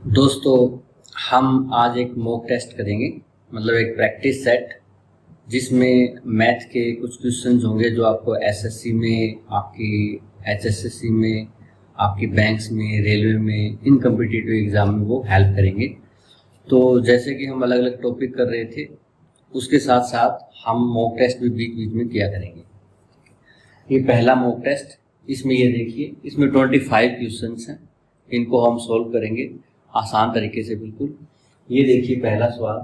दोस्तों, हम आज एक मॉक टेस्ट करेंगे, मतलब एक प्रैक्टिस सेट, जिसमें मैथ के कुछ क्वेश्चंस होंगे जो आपको एसएससी में, आपकी एचएसएससी में, आपकी बैंक्स में, रेलवे में, इन कम्पिटिटिव एग्ज़ाम में वो हेल्प करेंगे। तो जैसे कि हम अलग अलग टॉपिक कर रहे थे, उसके साथ साथ हम मॉक टेस्ट भी बीच बीच में किया करेंगे। ये पहला मॉक टेस्ट, इसमें ये देखिए, इसमें 25 क्वेश्चंस हैं, इनको हम सॉल्व करेंगे आसान तरीके से बिल्कुल। ये देखिए पहला सवाल,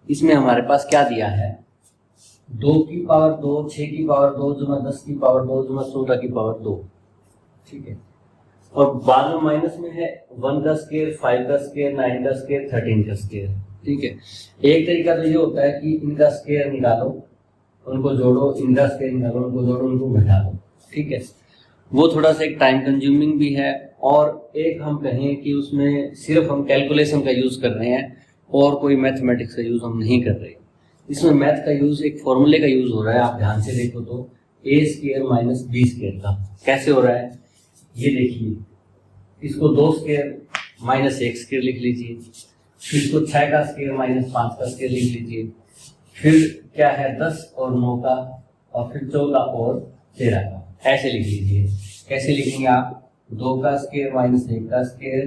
इसमें हमारे पास क्या दिया है, 2 की पावर 2, 6 की पावर 2, जमा 10 की पावर 2, जमा 14 की पावर 2, ठीक है। और बाद में माइनस में है 1 का स्क्वायर, 5 का स्क्वायर, 9 का स्क्वायर, 13 का स्क्वायर, ठीक है। एक तरीका तो ये होता है कि इनका स्क्वायर निकालो, उनको जोड़ो, इनका स्क्वायर निकालो, उनको जोड़ो, उनको घटा दो, ठीक है। वो थोड़ा सा एक टाइम कंज्यूमिंग भी है, और एक हम कहें कि उसमें सिर्फ हम कैलकुलेशन का यूज़ कर रहे हैं और कोई मैथमेटिक्स का यूज़ हम नहीं कर रहे। इसमें मैथ का यूज़, एक फॉर्मूले का यूज़ हो रहा है। आप ध्यान से देखो तो a square minus b square का कैसे हो रहा है, ये देखिए। इसको 2 स्क्वायर माइनस 1 स्क्वायर लिख लीजिए, फिर इसको 6 का स्क्वायर माइनस 5 का स्क्वायर लिख लीजिए, फिर क्या है 10 और 9 का, और फिर 14 और 13 का, ऐसे लिख लीजिए। कैसे लिखेंगे आप, 2 का स्क्वायर माइनस 1 का स्क्वायर,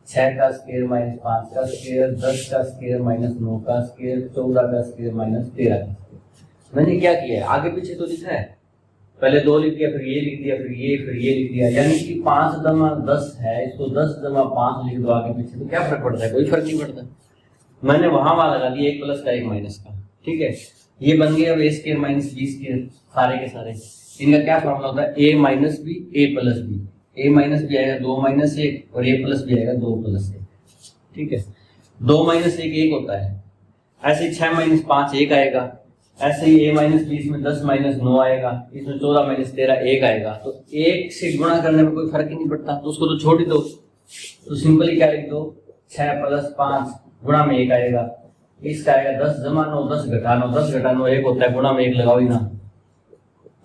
6 का स्क्वायर माइनस 5 का स्क्वायर, 10 का स्क्वायर माइनस 9 का स्क्वायर, 14 का स्क्वायर माइनस 13 का स्क्वायर। मैंने क्या किया है, आगे पीछे तो लिखा है, पहले 2 लिख दिया, फिर ये लिख दिया, फिर ये लिख दिया, यानी कि 5 जमा 10 है, इसको 10 जमा 5 लिख दो आगे पीछे, तो क्या फर्क पड़ता है, कोई फर्क नहीं पड़ता। मैंने वहां लगा दिया, एक प्लस का एक माइनस का, ठीक है। ये बन गया अब a square minus b square, सारे के सारे। इनका क्या फॉर्मूला होता है, a minus b, a plus b. a minus b आएगा 2 माइनस 1, और a प्लस बी आएगा 2 प्लस 1, ठीक है। 2 माइनस 1 1 होता है, ऐसे ही 6 माइनस 5 1 आएगा, ऐसे ही a माइनस बी, इसमें 10 माइनस 9 आएगा, इसमें 14 माइनस 13 1 आएगा। तो 1 से गुणा करने में कोई फर्क ही नहीं पड़ता, तो उसको तो छोड़ ही दो। तो सिंपली क्या लिख दो, 6 प्लस 5 गुणा में 1 आएगा, इसका आएगा 10 जमा 9, 10 घटा 9, 10 घटा 9 1 होता है, गुणा में 1 लगाओ ही ना।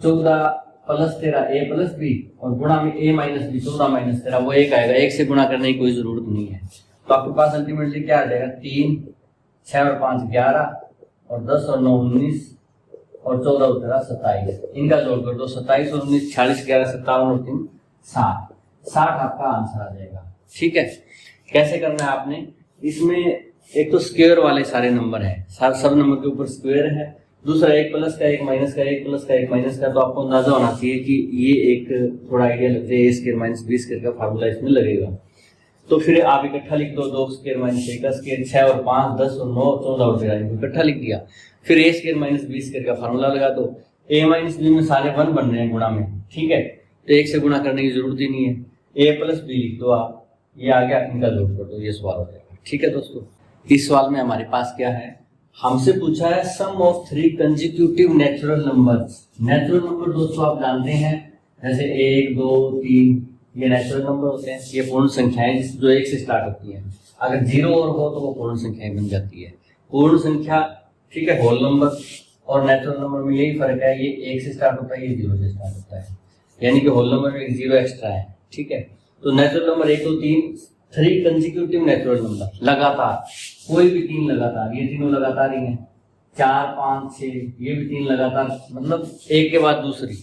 14 प्लस 13 a प्लस बी, और गुणा में a माइनस बी, 14 माइनस 13, वो 1 आएगा। 1 से गुणा करने की कोई जरूरत नहीं है। तो आपके पास अल्टीमेटली क्या आ जाएगा, 3, 6 और 5 11, और 10 और 9 19, और 14 और 13 27। इनका जोड़ कर दो, 27 और 19 46, 11 57 और 3 60 आपका आंसर आ जाएगा, ठीक है। कैसे करना है आपने, इसमें एक तो स्क्वायर वाले सारे नंबर है, सब नंबर के ऊपर स्क्वायर है, दूसरा 1 प्लस का 1 माइनस का, 1 प्लस का 1 माइनस का। तो आपको अंदाजा होना चाहिए कि ये एक थोड़ा आइडिया लग जाए, a square minus b square का फार्मूला इसमें लगेगा। तो फिर आप इकट्ठा लिख दो, 2 स्क्वायर माइनस 1 का स्क्वायर, 6 और 5 10 और 9 14 और 13, इकट्ठा लिख दिया। फिर a square minus b square का फार्मूला लगा दो, a माइनस बी में सारे 1 बन रहे हैं गुणा में, ठीक है। तो 1 से गुणा करने की जरूरत ही नहीं है, a प्लस बी लिख दो आप, ये आ गया, इनका जोड़ कर दो, ये सवाल हो जाएगा, ठीक है दोस्तों। इस सवाल में हमारे पास क्या है, हमसे पूछा है sum of 3 consecutive natural numbers. Natural number दोस्तों आप जानते हैं, जैसे 1 2 3, ये नेचुरल नंबर होते हैं। ये पूर्ण संख्याएं जो 1 से स्टार्ट होती हैं, अगर 0 और हो तो वो पूर्ण संख्याएं बन जाती है। पूर्ण संख्या, ठीक है, होल नंबर, और नेचुरल नंबर में यही फर्क है, ये 1 से स्टार्ट होता है, ये 0 से स्टार्ट होता है, यानी कि होल नंबर में एक 0 एक्स्ट्रा है, ठीक है। तो natural number 1 2 3 consecutive natural number, लगातार, कोई भी 3 लगातार, ये तीनों लगातार ही हैं, 4 5 6, ये भी 3 लगातार, मतलब एक के बाद दूसरी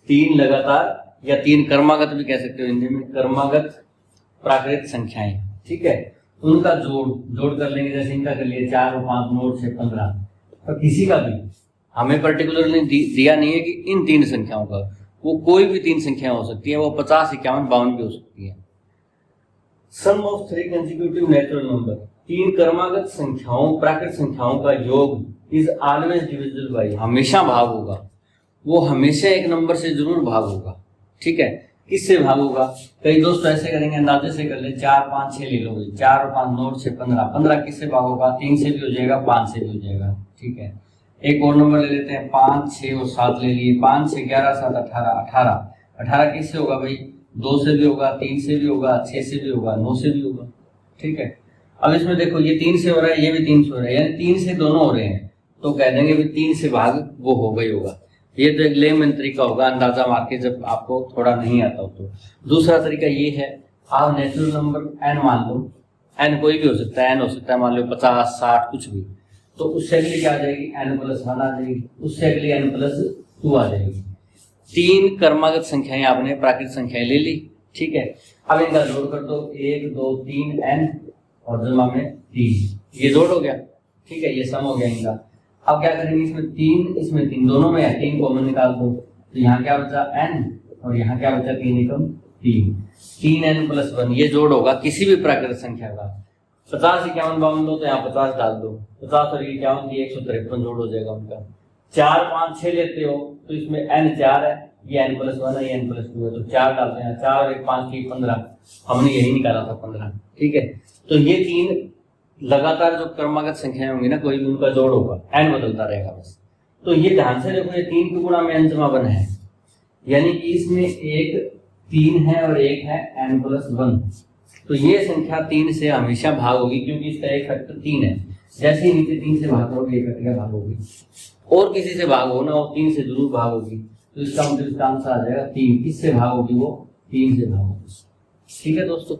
3 लगातार, या 3 कर्मागत भी कह सकते हो हिंदी में, कर्मागत प्राकृत संख्याएं, ठीक है। उनका जोड़ कर लेंगे, जैसे इनका कर लिए 4 और 5 9 6 15। और किसी का भी हमें पर्टिकुलरली दिया नहीं है कि इन 3 संख्याओं का, वो कोई भी 3 संख्या हो सकती है, वो 50 51 52 भी हो सकती है। Sum of 3 consecutive natural number, 3 कर्मागत संख्याओं, प्राकृत संख्याओं का योग इज ऑलवेज डिविजिबल बाय, हमेशा भाग होगा, वो हमेशा एक नंबर से जरूर भाग होगा, ठीक है। किससे भाग होगा, कई दोस्त ऐसे करेंगे, अंदाजे से कर ले, 4 5 6 ले लो, 4 और 5 9 6 15, 15 किससे भाग होगा, 3 से भी हो जाएगा, 5 से भी हो जाएगा, ठीक है। एक और नंबर ले लेते हैं, 5 6 और 7 ले लिए, 5 6 11 7 18, 18 किससे होगा भाई, 2 से भी होगा, 3 से भी होगा, 6 से भी होगा, 9 से भी होगा, ठीक है। अब इसमें देखो, ये 3 से हो रहा है, ये भी 3 से हो रहा है, यानी 3 से दोनों हो रहे हैं, तो कह देंगे भी 3 से भाग वो होगा ही होगा। ये तो एक लेमन तरीका होगा अंदाजा मार के, जब आपको थोड़ा नहीं आता हो तो। दूसरा तरीका ये है, आप नेचुरल नंबर n मान लो, एन कोई भी हो सकता है, एन हो सकता है मान लो 50, 60 कुछ भी, तो उससे अगली क्या आ जाएगी, n+1 आ जाएगी, उससे अगली n+2 आ जाएगी। 3 क्रमागत संख्याएं आपने प्राकृतिक संख्याएं ले ली, ठीक है। अब इनका जोड़ कर दो, 1 2 3 n और जमा में 3, ये जोड़ हो गया, ठीक है, ये सम हो गया इनका। अब क्या करेंगे, इसमें 3 दोनों में है, 3 कॉमन निकाल दो, तो यहाँ क्या बचा n और यहाँ क्या बचा 3 एकम 3, 3n+1, ये जोड़ होगा किसी भी प्राकृतिक संख्या का। 50 51 52 दो तो यहाँ 50 डाल दो, 50 और 51 की 153 जोड़ हो जाएगा उनका। 4 5 6 लेते हो तो इसमें n 4 है, ये n+1 है, ये n+2 है, तो 4 डालते हैं, 4 और 1 5 की 15, हमने यही निकाला था 15, ठीक है। तो ये 3 लगातार जो क्रमागत संख्याएं होंगी ना, कोई भी उनका जोड़ होगा, n बदलता रहेगा बस। तो ये ध्यान से देखो, ये 3 के गुणा में n=1 है, यानी कि इसमें एक 3 है और एक है n+1, तो ये संख्या 3 से हमेशा भाग होगी, क्योंकि इसका एक फैक्टर 3 है। जैसे ही नीचे 3 से भाग होगी, एक कट भाग होगी, और किसी से भाग हो ना, वो 3 से जरूर भाग होगी, तो इसका मतलब इसका आंसर आ जाएगा 3। किससे भाग होगी, वो 3 से भाग होगी, ठीक है दोस्तों।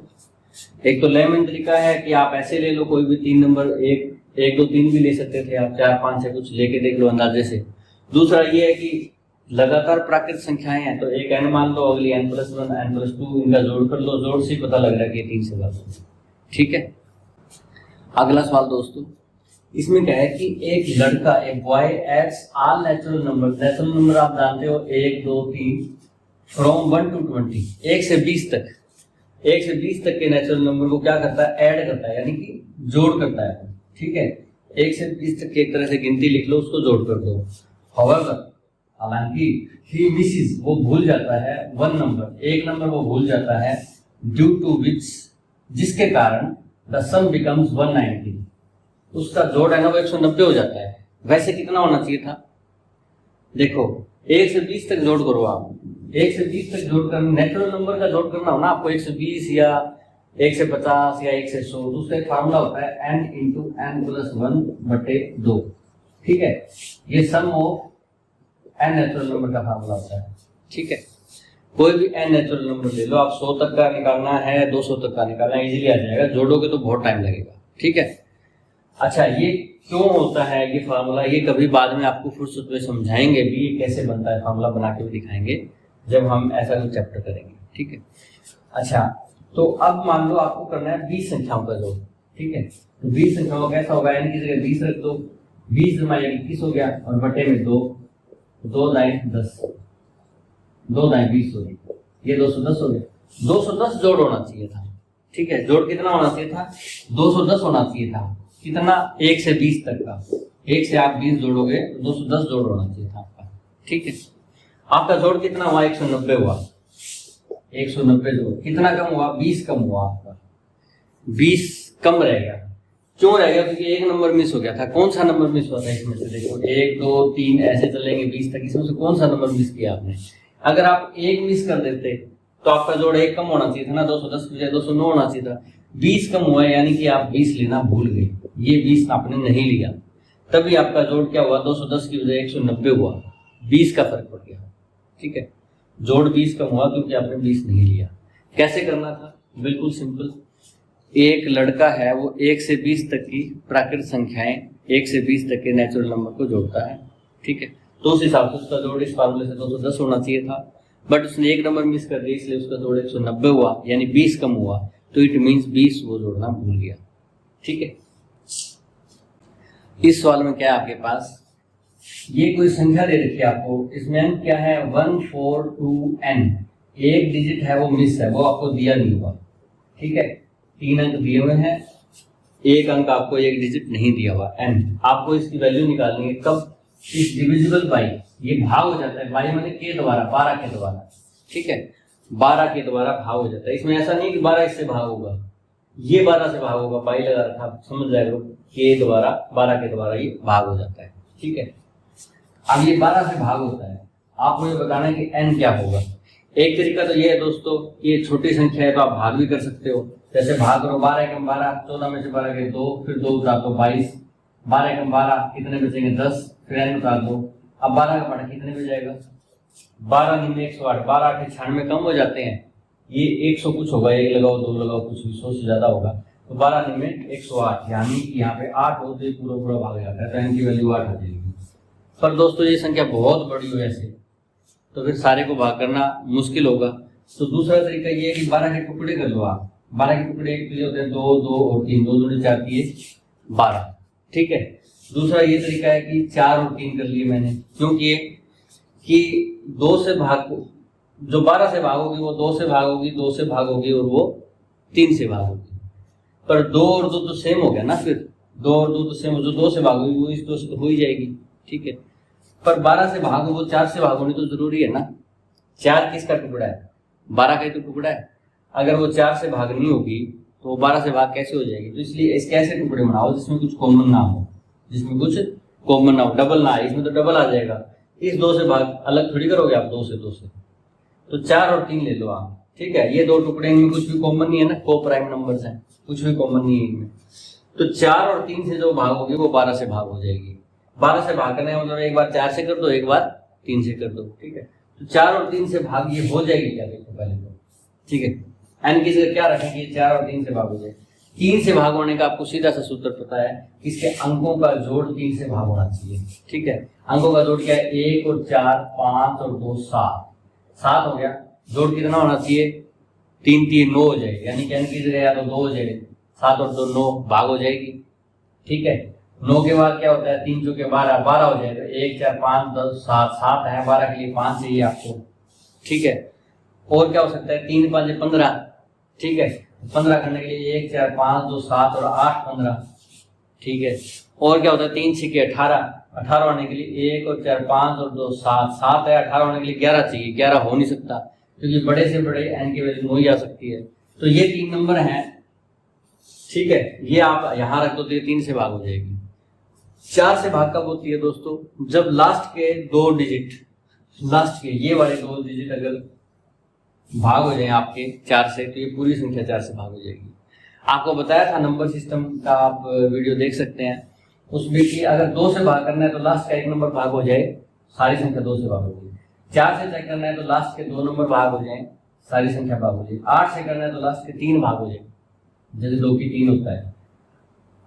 एक तो लेमन तरीका है कि आप ऐसे ले लो, कोई भी 3 नंबर 1 2 3 भी ले सकते थे आप, 4 5 से कुछ लेके देख लो अंदाजे से। दूसरा ये है कि लगातार प्राकृतिक संख्याएं हैं, तो एक n मान लो, अगली n+1 n+2, इनका जोड़ कर लो, जोड़ से पता लग रहा है कि 3 से भाग होगा, ठीक है। अगला सवाल दोस्तों, इसमें क्या है कि एक लड़का, एक boy adds all natural number आप जानते हो 1 2 3 फ्रॉम 1 to 20, 1 से 20 तक, 1 से 20 तक के नेचुरल नंबर को क्या करता है, ऐड करता है, यानी कि जोड़ करता है, ठीक है। 1 से 20 तक की एक तरह से गिनती लिख लो, उसको जोड़ कर दो। हाउएवर, हालांकि ही मिसेस, वो भूल जाता है, 1 नंबर, एक नंबर वो भूल जाता है, ड्यू टू विच, जिसके कारण द सम बिकम्स 190, उसका जोड़ है ना वो 190 हो जाता है। वैसे कितना होना चाहिए था, देखो 1 से 20 तक जोड़ करो आप, 1 से 20 तक जोड़ कर नेचुरल नंबर का जोड़ करना हो ना आपको, 120 या 1 से 50 या 1 से 100, तो उसका एक फार्मूला होता है n × n+1/2, ठीक है। ये सम ऑफ n नेचुरल नंबर का फार्मूला होता है, ठीक है। कोई भी n नेचुरल नंबर ले लो आप, 100 तक का निकालना है, 200 तक का निकालना है, इजीली आ जाएगा, जोड़ोगे तो बहुत टाइम लगेगा, ठीक है। अच्छा, ये क्यों होता है ये फार्मूला, ये कभी बाद में आपको फुर्सत में समझाएंगे भी, ये कैसे बनता है, फार्मूला बना के भी दिखाएंगे जब हम ऐसा कोई चैप्टर करेंगे, ठीक है। अच्छा, तो अब मान लो आपको करना है 20 संख्याओं का जोड़, ठीक है। तो 20 संख्याओं का कैसा होगा, n की जगह 20 रख दो, 20 × 21 हो गया, और बटे में 2, 2 दाएं 10, 2 दाएं 20 हो गई, ये 210 हो गया। 210 जोड़ होना चाहिए था, ठीक है। जोड़ कितना होना चाहिए था, 210 होना चाहिए था। कितना, 1 से 20 तक का, 1 से आप 20 जोड़ोगे तो 210 जोड़ होना चाहिए था आपका, ठीक है। आपका जोड़ कितना हुआ, 190 हुआ, 190 जोड़, कितना कम हुआ, 20 कम हुआ आपका, 20 कम रह गया। क्यों रह गया, क्योंकि एक नंबर मिस हो गया था। कौन सा नंबर मिस हुआ था इसमें से, देखो 1 2 3 ऐसे चलेंगे 20 तक, इसमें से कौन सा नंबर मिस किया आपने। अगर आप एक मिस कर देते तो आपका जोड़ 1 कम होना चाहिए था ना, 210 की बजाय 209 होना चाहिए था। 20 कम हुआ है, यानी कि आप 20 लेना भूल गए, ये 20 आपने नहीं लिया, तभी आपका जोड़ क्या हुआ, 210 की बजाय 190 हुआ, 20 का फर्क पड़ गया, ठीक है। जोड़ 20 कम हुआ क्योंकि आपने 20 नहीं लिया। कैसे करना था, बिल्कुल सिंपल, एक लड़का है वो 1 से 20 तक की प्राकृतिक संख्याएं, 1 से 20 तक के नेचुरल नंबर को जोड़ता है, ठीक है। तो उस हिसाब से उसका जोड़ इस फार्मूले से 210 होना चाहिए था, बट उसने एक नंबर मिस कर दिया, इसलिए उसका जोड़ 190 हुआ, यानी 20 कम हुआ, तो इट मीन्स 20 वो जोड़ना भूल गया, ठीक है। इस सवाल में क्या है आपके पास, ये कोई संख्या दे रखी है आपको, इसमें क्या है 142n, एक डिजिट है वो मिस है, वो आपको दिया नहीं हुआ, ठीक है। 3 अंक दिए हुए हैं, एक अंक आपको एक डिजिट नहीं दिया हुआ n, आपको इसकी वैल्यू निकालनी है कब, इस डिविजिबल बाई, ये भाग हो जाता है, बाई माने के द्वारा, 12 के द्वारा, ठीक है, 12 के द्वारा भाग हो जाता है। इसमें ऐसा नहीं कि 12 इससे भाग होगा, ये 12 से भाग होगा, बाई लगा रखा, आप समझ जाएगा, के द्वारा 12 के द्वारा ये भाग हो जाता है, ठीक है। अब ये 12 से भाग होता है, आप मुझे बताना है कि n क्या होगा। एक तरीका तो ये है दोस्तों, ये छोटी संख्या है तो आप भाग भी कर सकते हो, जैसे भाग करो 12 एकम 12, 14 में से 12 के 2, फिर 2 उतार दो 22, 12 एकम 12 कितने बचेंगे 10, फिर n उतार दो, अब 12 का 12 कितने में जाएगा, 12 निम्न 108, 12 8 96 कम हो जाते हैं, ये 100 कुछ होगा, 1 लगाओ 2 लगाओ कुछ भी, 100 से ज्यादा होगा, तो 12 में 108, यानी कि यहाँ पे 8 हो तो ये पूरा पूरा भाग जाता है, तो n की वैल्यू 8 आ जाएगी। पर दोस्तों ये संख्या बहुत बड़ी हो ऐसे तो फिर सारे को भाग करना मुश्किल होगा। तो दूसरा तरीका ये है कि 12 के टुकड़े कर लो आप। 12 के टुकड़े एक लिए होते हैं 2, 2 और 3, 2 दूनी 4 3 12, ठीक है। दूसरा ये तरीका है कि 4 और 3 कर लिए मैंने, क्योंकि कि 2 से भाग जो 12 से भागोगी वो 2 से भागोगी, 2 से भागोगी और वो 3 से भागोगी। पर 2 और 2 तो सेम हो गया ना, फिर 2 और 2 तो सेम हो, जो 2 से भागोगी वो इस 2 से तो हो ही जाएगी, ठीक है। पर 12 से भागो वो 4 से भागोनी तो जरूरी है ना। 4 किसका टुकड़ा है? 12 का ही तो टुकड़ा है। अगर वो 4 से भागनी होगी तो 12 से भाग कैसे हो जाएगी? तो इसलिए इसके ऐसे टुकड़े बनाओ जिसमें कुछ कॉमन ना हो, जिसमें कुछ कॉमन ना हो, डबल ना आए। इसमें तो डबल आ जाएगा, इस 2 से भाग अलग थोड़ी करोगे आप 2 से। तो 4 और 3 ले लो आप, ठीक है। ये 2 टुकड़े, इनमें कुछ भी कॉमन नहीं है ना, को प्राइम नंबर्स हैं, कुछ भी कॉमन नहीं है इनमें। तो 4 और 3 से जो भागोगे वो 12 से भाग हो जाएगी। 12 से भाग करने मतलब एक बार 4 से कर दो, एक बार 3 से कर दो, ठीक है। तो 4 और 3 से भाग ये हो जाएगी क्या? देखो पहले तो, ठीक है। एन की जगह क्या रखेंगे? 4 और 3 से भाग हो जाए। 3 से भाग होने का आपको सीधा सा सूत्र पता है, इसके अंकों का जोड़ 3 से भाग होना चाहिए, ठीक है। अंकों का जोड़ क्या है? 1 और 4 5 और 2 7 हो गया। जोड़ कितना होना चाहिए? 3 3 9 हो जाएगी, यानी कि एन की जगह या तो 2 हो जाएगी, 7 और 2 9 भाग हो जाएगी, ठीक है। 9 के बाद क्या होता है? 3 चौके 12 12 हो जाएगा। 1 4 5 10 7 7 है, 12 के लिए 5 चाहिए आपको, ठीक है। और क्या हो सकता है? 3 5 15, ठीक है। 15 करने के लिए 1 4 5 2 7 और 8 15, ठीक है। और क्या होता है? 3 6 18, 18 होने के लिए 1 और 4 5 और 2 7 7 है। 18 होने के लिए 11 चाहिए, 11 हो नहीं सकता क्योंकि बड़े से बड़े एन की वैल्यू 9 ही आ सकती है। तो ये 3 नंबर हैं, ठीक है। ये आप यहाँ रख दो तो ये 3 से भाग हो जाएगी। 4 से भाग कब होती है दोस्तों? जब लास्ट के 2 डिजिट, लास्ट के ये वाले 2 डिजिट अगर भाग हो जाए आपके 4 से, तो ये पूरी संख्या 4 से भाग हो जाएगी। आपको बताया था नंबर सिस्टम का, आप वीडियो देख सकते हैं उसमें कि अगर 2 से भाग करना है तो लास्ट का 1 नंबर भाग हो जाए, सारी संख्या 2 से भाग हो जाए। 4 से चेक करना है तो लास्ट के 2 नंबर भाग हो जाए, सारी संख्या भाग हो जाए। 8 से करना है तो लास्ट के 3 भाग हो जाए, जैसे 2 की 3 होता है,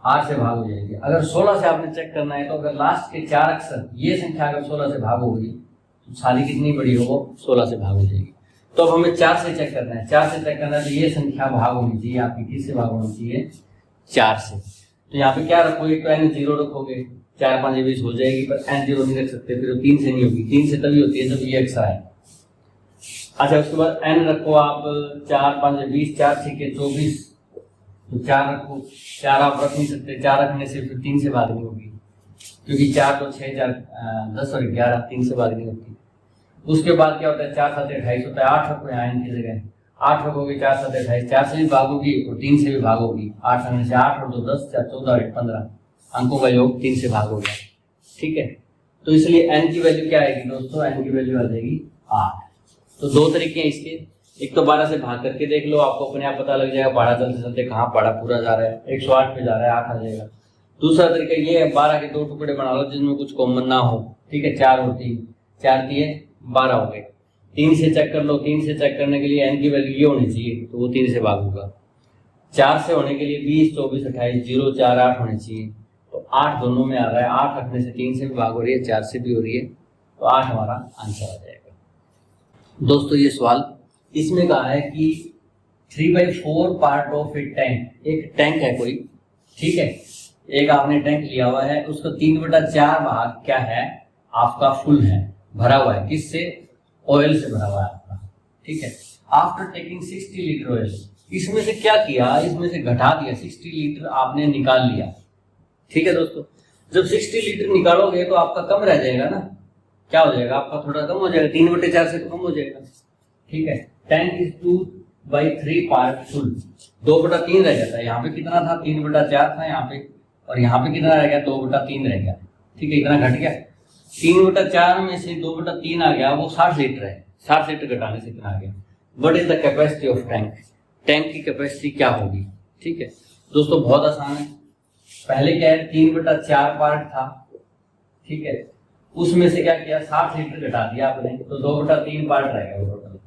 8 से भाग हो जाएगी। अगर 16 से आपने चेक करना है तो अगर लास्ट के 4 अक्षर, ये संख्या अगर 16 से भाग होगी तो सारी कितनी बड़ी हो? 16 से भाग हो जाएगी। तो अब हमें 4 से चेक करना है। 4 से चेक करना है तो ये संख्या भाग होनी चाहिए आपकी, किससे भाग होनी चाहिए? 4 से। तो यहाँ पे क्या रखोगे? तो n 0 रखोगे, 4 5 20 हो जाएगी, पर n 0 नहीं रख सकते, फिर 3 से नहीं होगी। 3 से तभी होती है जब ये अक्षर है। अच्छा, उसके बाद n रखो आप, 4 5 20, 4 6 24, तो 4 रखो। 4 आप रख नहीं सकते, 4 रखने से फिर 3 से भागनी होगी, क्योंकि 4 तो 6 4 10 और 11, 3 से भागनी होती। उसके बाद क्या होता है? 4 7 28 होता है। 8 रखो यहाँ इनकी जगह, 8 रखोगे, 4 7 28, 4 से भी भागोगी और 3 से भी भागोगी। 8 रखने से 8 और 2 10, 4 14 8 15, अंकों का योग 3 से भाग होगा, ठीक है। तो इसलिए n की वैल्यू क्या आएगी दोस्तों? n की वैल्यू आ जाएगी 8। तो 2 तरीके हैं इसके, एक तो 12 से भाग करके देख लो, आपको अपने आप पता लग जाएगा पहाड़ा चलते चलते कहाँ पहाड़ा पूरा जा रहा है, 108 पे जा रहा है, 8 आ जाएगा। दूसरा तरीका ये है, 12 के 2 टुकड़े बना लो जिसमें कुछ कॉमन ना हो, ठीक है। 4 और 3, 4 3 12 हो गए। 3 से चेक कर लो, 3 से चेक करने के लिए n की वैल्यू ये होनी चाहिए, तो वो 3 से भाग होगा। 4 से होने के लिए 20 24 28 0 4 8 होने चाहिए, तो 8 दोनों में आ रहा है। 8 रखने से 3 से भी भाग हो रही है, 4 से भी हो रही है, तो 8 हमारा आंसर आ जाएगा। दोस्तों ये सवाल इसमें कहा है कि 3/4 पार्ट ऑफ ए टैंक, एक टैंक है कोई, ठीक है। एक आपने टैंक लिया हुआ है, उसका 3/4 भाग क्या है? आपका फुल है, भरा हुआ है। किससे? ऑयल से भरा हुआ है आपका, ठीक है। आफ्टर टेकिंग 60 लीटर ऑयल, इसमें से क्या किया? इसमें से घटा दिया, 60 लीटर आपने निकाल लिया, ठीक है दोस्तों। जब 60 लीटर निकालोगे तो आपका कम रह जाएगा ना, क्या हो जाएगा? आपका थोड़ा कम हो जाएगा, 3/4 से कम हो जाएगा, ठीक है। टैंक इज 2/3 पार्ट फुल, 2/3 रह जाता है। यहाँ पे कितना था? 3/4 था यहाँ पे, और यहाँ पे कितना रह गया? 2/3 रह गया, ठीक है। इतना घट गया। 3/4 में से 2/3 आ गया, वो 60 लीटर है। 60 लीटर घटाने से कितना आ गया? What is the capacity of tank? Tank की कैपेसिटी क्या होगी, ठीक है दोस्तों। बहुत आसान है। पहले क्या है? 3/4 पार्ट था, ठीक है। उसमें से क्या किया? 60 लीटर घटा दिया आपने, तो 2/3 पार्ट रह गया, टोटल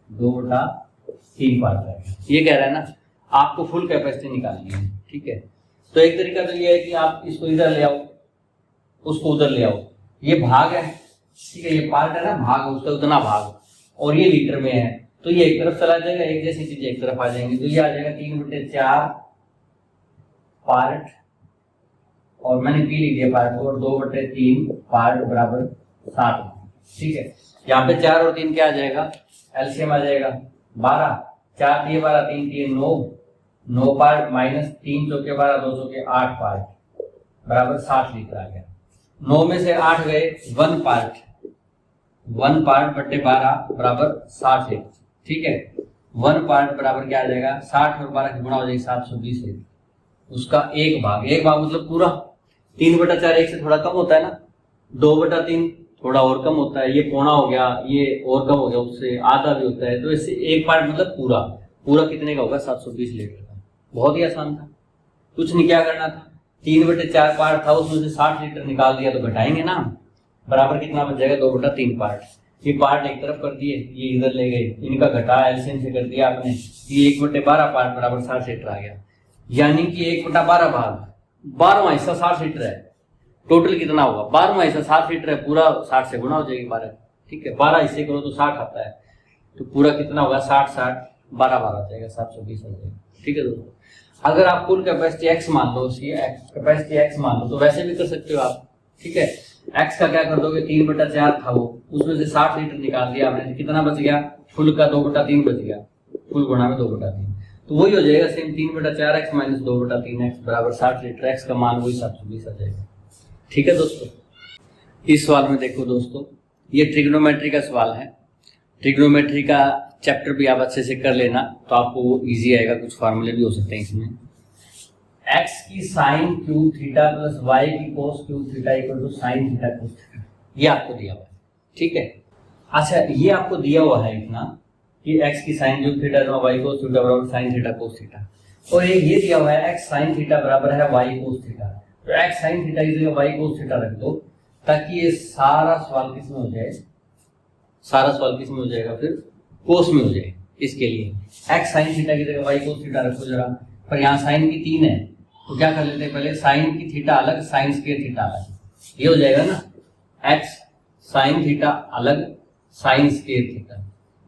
2/3 पार्ट रह गया। ये कह रहा है ना, आपको फुल कैपेसिटी निकालनी है, ठीक है। तो एक तरीका तो ये है कि आप इसको इधर ले आओ, उसको उधर ले आओ, ये भाग है, ठीक है, ये पार्ट है ना, भाग उसका उतना भाग, और ये लीटर में है, तो ये एक तरफ चला जाएगा, एक जैसी चीज एक तरफ आ जाएंगी, तो ये आ जाएगा 3/4 पार्ट, और मैंने पी लिया पार्ट, और 2/3 पार्ट बराबर 7, ठीक है। यहाँ पे 4 और 3 क्या आ जाएगा, एलसीएम आ जाएगा 12, 4 3 12 3 3 9 पार्ट माइनस 3 चौके 12 2 चौके 8 पार्ट बराबर 60 लीटर आ गया। 9 में से 8 गए, 1 पार्ट 1/12 बराबर 60 लीटर, ठीक है। 1 पार्ट बराबर क्या आ जाएगा, 60 और 12 गुणा हो जाएगी 720 लीटर, उसका एक भाग मतलब पूरा। 3/4 एक से थोड़ा कम होता है ना, 2/3 थोड़ा और कम होता है, ये पौना हो गया, ये और कम हो गया, उससे आधा भी होता है, तो इससे एक पार्ट मतलब पूरा कितने का होगा, 720 लीटर का। बहुत ही आसान था, कुछ नहीं क्या करना था, 3/4 पार्ट था, उसमें से 60 लीटर निकाल दिया तो घटाएंगे ना, बराबर कितना बच जाएगा, 2/3 पार्ट। ये पार्ट एक तरफ कर दिए, ये इधर ले गए, इनका घटा एलसीएम से कर दिया आपने, ये 1/12 पार्ट बराबर 60 लीटर आ गया, यानी कि 1/12 भाग 12वां हिस्सा 60 लीटर है। टोटल कितना होगा, 12वां हिस्सा 60 लीटर है, पूरा 60 से गुणा हो जाएगी 12, ठीक है। 12 हिस्से करो तो 60 आता है, तो पूरा कितना होगा, 60 12 आ जाएगा, 720 आ जाएगा, ठीक है दोस्तों। अगर आप कुल कैपेसिटी एक्स मान लो, उसकी कैपेसिटी एक्स मान लो, तो वैसे भी कर सकते हो आप, ठीक है। एक्स का क्या कर दोगे, 3/4 था वो, उसमें से 60 लीटर निकाल दिया आपने, कितना बच गया, फुल का 2/3 बच गया, फुल गुणा में 2/3, तो वही हो जाएगा सेम, 3/4 एक्स माइनस 2/3 एक्स बराबर 60 लीटर, एक्स का मान वही 720 आ जाएगा, ठीक है दोस्तों। इस सवाल में देखो दोस्तों, ये ट्रिग्नोमेट्री का सवाल है, ट्रिग्नोमेट्री का चैप्टर भी आप अच्छे से कर लेना तो आपको इजी आएगा, कुछ फार्मूले भी हो सकते हैं इसमें। x की sine cube theta plus y की cos cube theta equal to sine theta cos theta, ये आपको दिया हुआ है, ठीक है। अच्छा, ये आपको दिया हुआ है इतना कि x की sine cube theta y cos theta बराबर साइन थीटा कोस थीटा, और ये दिया हुआ है x साइन थीटा बराबर है y कोस थीटा, तो x साइन थीटा की जगह y कोस थीटा रख दो, ताकि ये सारा सवाल किस में हो जाए, सारा सवाल किस में हो जाएगा, फिर कोस में हो जाए। इसके लिए x साइन थीटा की जगह y कोस थीटा रखो जरा, पर यहाँ साइन की 3 है, तो क्या कर लेते हैं, पहले साइन की थीटा अलग, साइन स्क्वायर थीटा अलग, ये हो जाएगा ना, x साइन थीटा अलग, साइन स्क्वायर थीटा,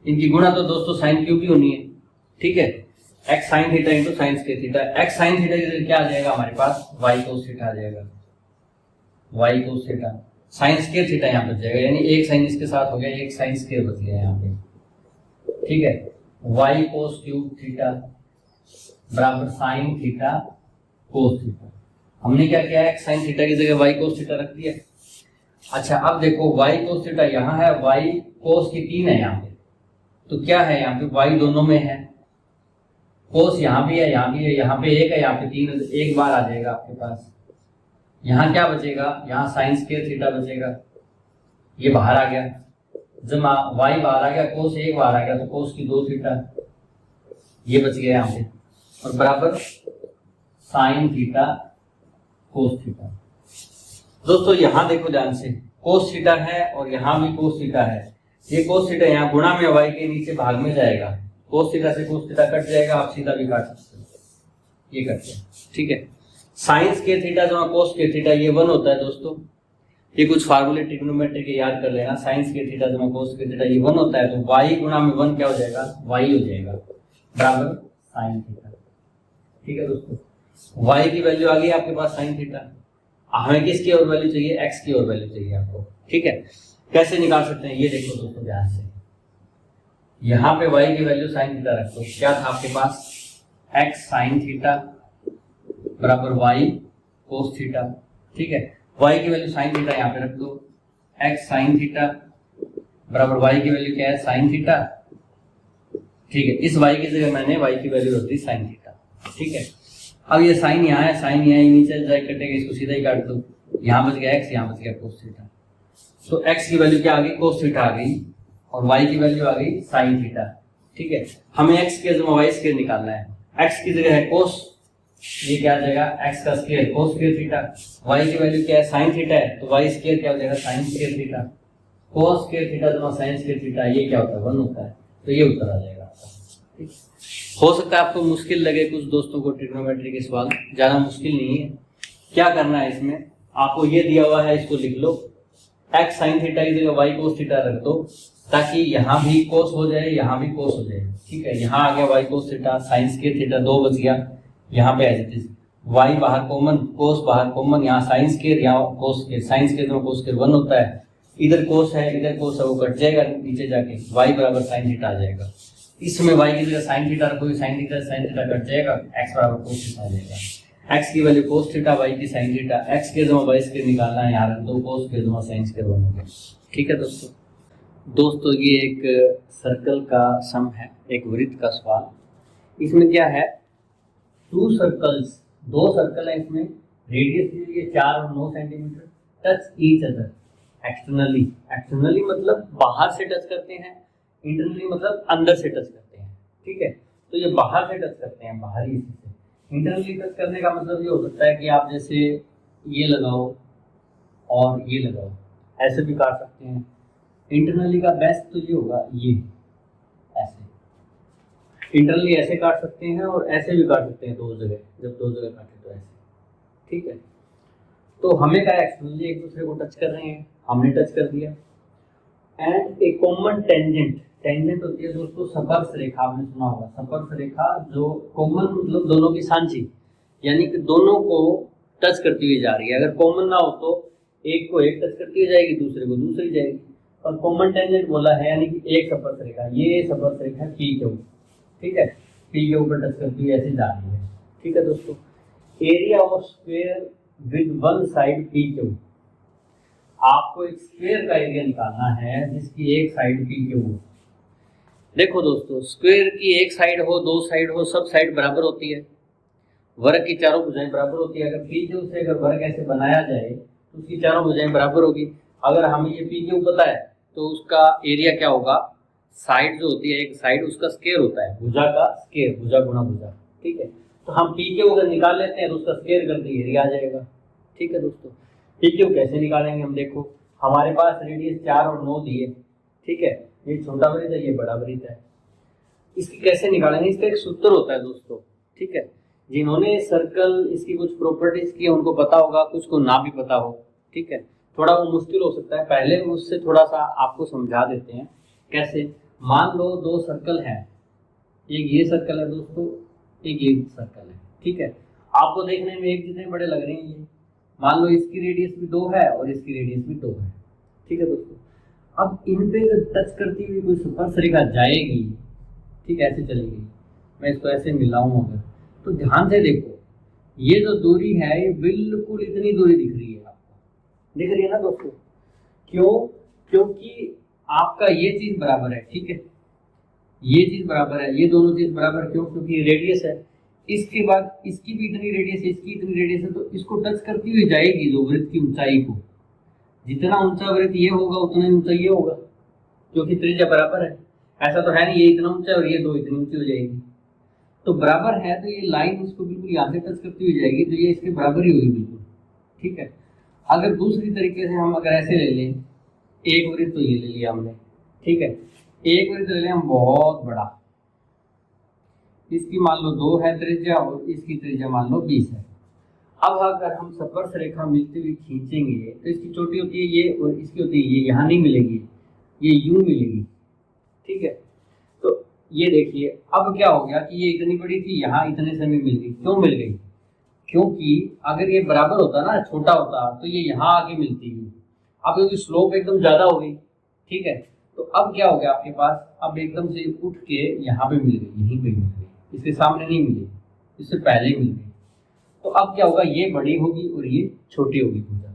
इनकी गुणा तो दोस्तों साइन क्यूब ही होनी है, ठीक है। x sine theta into sine square theta, x sine theta की जगह क्या आ जाएगा हमारे पास, y कोस थीटा आ जाएगा, y कोस थीटा, साइन स्क्वायर थीटा यहाँ बच जाएगा, यानी एक साइन इसके साथ हो गया, एक साइन स्क्वायर बच गया यहाँ पे, ठीक है। y कोस क्यूब थीटा बराबर साइन थीटा कोस थीटा, हमने क्या किया है, साइन थीटा की जगह y कोस थीटा रख दिया। अच्छा, अब देखो y कोस थीटा यहाँ है, y कोस की 3 है यहाँ पे, तो क्या है यहाँ पे, y दोनों में है, कोस यहाँ भी है, यहाँ भी है, यहाँ पे 1 है, यहाँ पे 3 है, तो एक बार आ जाएगा आपके पास। यहाँ क्या बचेगा, यहाँ साइन स्क्वायर थीटा बचेगा, ये बाहर आ गया, जब y बाहर आ गया, कोस 1 बाहर आ गया, तो कोस की 2 थीटा, ये बच गया यहाँ पे, और बराबर साइन थीटा कोस थीटा। दोस्तों यहाँ देखो ध्यान से, कोस थीटा है और यहाँ भी कोस थीटा है, ये कोस थीटा यहाँ गुणा में y के नीचे भाग में जाएगा, कोस थीटा से कोस थीटा कट जाएगा, आप सीधा भी काट सकते हो, ये कट जाए, ठीक है। साइन स्क्वायर थीटा जमा कोस स्क्वायर थीटा, ये 1 होता है दोस्तों, ये कुछ फार्मूले ट्रिग्नोमेट्री के याद कर लेना, साइन स्क्वायर थीटा जमा कोस स्क्वायर थीटा ये 1 होता है, तो y गुणा में 1 क्या हो जाएगा, y हो जाएगा बराबर साइन थीटा, ठीक है दोस्तों। y की वैल्यू आ गई आपके पास साइन थीटा, हमें किसकी और वैल्यू चाहिए, x की और वैल्यू चाहिए आपको, ठीक है। कैसे निकाल सकते हैं, ये देखो दोस्तों ध्यान से, यहाँ पे y की वैल्यू साइन थीटा रख दो, क्या था आपके पास, x साइन थीटा बराबर y कोस थीटा, ठीक है। y की वैल्यू साइन थीटा यहाँ पे रख दो, x साइन थीटा बराबर y की वैल्यू क्या है, साइन थीटा, ठीक है। इस y की जगह मैंने y की वैल्यू रख दी साइन थीटा, ठीक है। अब ये साइन यहाँ है, साइन यहाँ नीचे जाए कटेगा, इसको सीधा ही काट दो, यहाँ बच गया x, यहाँ बच गया कोस थीटा, तो x की वैल्यू क्या आ गई, कोस थीटा आ गई, और y की वैल्यू आ गई साइन थीटा, ठीक है। हमें x के जमा y स्क्वायर निकालना है, x की जगह है कोस, ये क्या आ जाएगा, x का square cos square theta, y की वैल्यू क्या है, साइन थीटा है, तो y स्क्वायर क्या हो जाएगा, sign square theta, cos square theta जमा साइन स्क्वायर थीटा, ये क्या होता है, 1 होता है, तो ये उत्तर आ जाएगा आपका, ठीक। हो सकता है आपको मुश्किल लगे कुछ दोस्तों को ट्रिग्नोमेट्री के सवाल, ज़्यादा मुश्किल नहीं है। क्या करना है इसमें, आपको ये दिया हुआ है, इसको लिख लो, एक्स साइन थीटा की जगह वाई कोस थीटा रख दो, ताकि यहाँ भी कोस हो जाए, यहाँ भी कोस हो जाए। ठीक है, यहाँ आ गया y cos theta, sine square theta 2 बच गया, यहाँ पे एज इट इज वाई बाहर कॉमन, कोस बाहर कॉमन, यहाँ साइन स्क्वायर, यहाँ कोस स्क्वायर, साइन स्क्वायर में कोस स्क्वायर 1 होता है, इधर कोस है इधर कोस है, वो कट जाएगा नीचे जाके, वाई बराबर साइन थीटा आ जाएगा। इसमें वाई की जगह साइन थीटा रखोगे, साइन थीटा कट जाएगा, एक्स बराबर कोस थीटा आ जाएगा। एक्स की वैल्यू कोस थीटा, वाई की साइन थीटा, एक्स के जमा वाई स्क्वायर निकालना है, यहाँ रख दो, कोस के जमा साइन स्क्वायर 1 हो गया। ठीक है दोस्तों ये एक सर्कल का सम है, एक वृत्त का सवाल। इसमें क्या है, दो सर्कल है, इसमें रेडियस दी है 4 और 9 centimetre, touch each other externally मतलब बाहर से टच करते हैं, इंटरनली मतलब अंदर से टच करते हैं। ठीक है, तो ये बाहर से टच करते हैं, बाहरी हिस्से से। इंटरनली टच करने का मतलब ये हो सकता है कि आप जैसे ये लगाओ और ये लगाओ, ऐसे भी काट सकते हैं। इंटरनली का बेस्ट तो ये होगा, ये ऐसे इंटरनली ऐसे काट सकते हैं और ऐसे भी काट सकते हैं, दो जगह, जब दो जगह काटे तो ऐसे। ठीक है, तो हमें क्या एक्सटर्नली एक दूसरे को टच कर रहे हैं, हमने टच कर दिया। एंड ए कॉमन टेंजेंट होती है दोस्तों स्पर्श रेखा, आपने सुना होगा स्पर्श रेखा, जो कॉमन मतलब दोनों की सांझी, यानी कि दोनों को टच करती हुई जा रही है। अगर कॉमन ना हो तो एक को एक टच करती हुई जाएगी, दूसरे को दूसरी जाएगी, और कॉमन टेंजेंट बोला है यानी कि एक स्पर्श रेखा, ये स्पर्श रेखा पी के ऊपर, ठीक है, पी के ऊपर टच करती हुई ऐसे जा रही है। ठीक है दोस्तों, area of square with one side P के ऊपर, आपको एक स्क्वायर का एरिया निकालना है जिसकी एक साइड पी के ऊपर। देखो दोस्तों, स्क्वायर की एक साइड हो, दो साइड हो, सब साइड बराबर होती है, वर्ग की चारों भुजाएं बराबर होती है। अगर पी क्यू से अगर वर्ग ऐसे बनाया जाए तो उसकी चारों भुजाएं बराबर होगी। अगर हमें ये पी क्यू पता है तो उसका एरिया क्या होगा, साइड जो होती है एक साइड उसका स्क्वायर होता है, भुजा का स्क्वायर, भुजा गुणा भुजा। ठीक है, तो हम पी क्यू अगर निकाल लेते हैं तो उसका स्क्वायर करते एरिया आ जाएगा। ठीक है दोस्तों, पी क्यू कैसे निकालेंगे हम, देखो हमारे पास रेडियस 4 और 9 दिए। ठीक है, ये छोटा वृत्त है, ये बड़ा वृत्त है, इसकी कैसे निकालेंगे, इसका एक सूत्र होता है दोस्तों। ठीक है, जिन्होंने सर्कल इसकी कुछ प्रॉपर्टीज की उनको पता होगा, कुछ को ना भी पता हो। ठीक है, थोड़ा वो मुश्किल हो सकता है, पहले उससे थोड़ा सा आपको समझा देते हैं कैसे। मान लो दो सर्कल है, एक ये सर्कल है दोस्तों, एक ये सर्कल है। ठीक है, आपको देखने में एक जितने बड़े लग रहे हैं ये, मान लो इसकी रेडियस भी 2 है और इसकी रेडियस भी 2 है। ठीक है दोस्तों, अब इन पे टच करती हुई कोई स्पर्श रेखा जाएगी, ठीक है, ऐसे चलेगी, मैं इसको ऐसे मिलाऊं अगर, तो ध्यान से देखो, ये जो दूरी है ये बिल्कुल इतनी दूरी दिख रही है, आपको दिख रही है ना दोस्तों। क्यों, क्योंकि आपका ये चीज बराबर है। ठीक है, ये चीज बराबर है, ये दोनों चीज बराबर, क्यों, क्योंकि रेडियस है, इसके बाद इसकी भी इतनी रेडियस है, इसकी इतनी रेडियस है, तो इसको टच करती हुई जाएगी जो वृत्त की ऊंचाई को, जितना ऊंचा वृत्त ये होगा उतना ही ऊंचा ये होगा, क्योंकि त्रिज्या बराबर है। ऐसा तो है नहीं ये इतना ऊंचा और ये 2 इतनी ऊंची हो जाएगी, तो बराबर है, तो ये लाइन इसको बिल्कुल यहाँ से टच करती हुई जाएगी, तो ये इसके बराबर ही होगी बिल्कुल। ठीक है, अगर दूसरी तरीके से हम अगर ऐसे ले लें, एक वृत्त तो ये ले लिया हमने, ठीक है, एक वृत्त ले लें हम बहुत बड़ा, इसकी मान लो 2 है त्रिज्या और इसकी त्रिज्या मान लो 20 है। अब अगर हम स्पर्श रेखा मिलती हुई खींचेंगे तो इसकी चोटी होती है ये और इसकी होती है ये, यहाँ नहीं मिलेगी, ये यूं मिलेगी। ठीक है, तो ये देखिए अब क्या हो गया कि ये इतनी बड़ी थी, यहाँ इतने से मिल गई। क्यों मिल गई, क्योंकि अगर ये बराबर होता ना, छोटा होता तो ये यहाँ आके मिलती है, अब क्योंकि स्लोप एकदम ज्यादा हो गई। ठीक है, तो अब क्या हो गया आपके पास, अब एकदम से उठ के यहाँ पे मिल गई, यहीं पे मिल गई, इसके सामने नहीं मिली, इससे पहले मिल गई। तो अब क्या होगा, ये बड़ी होगी और ये छोटी होगी भुजा।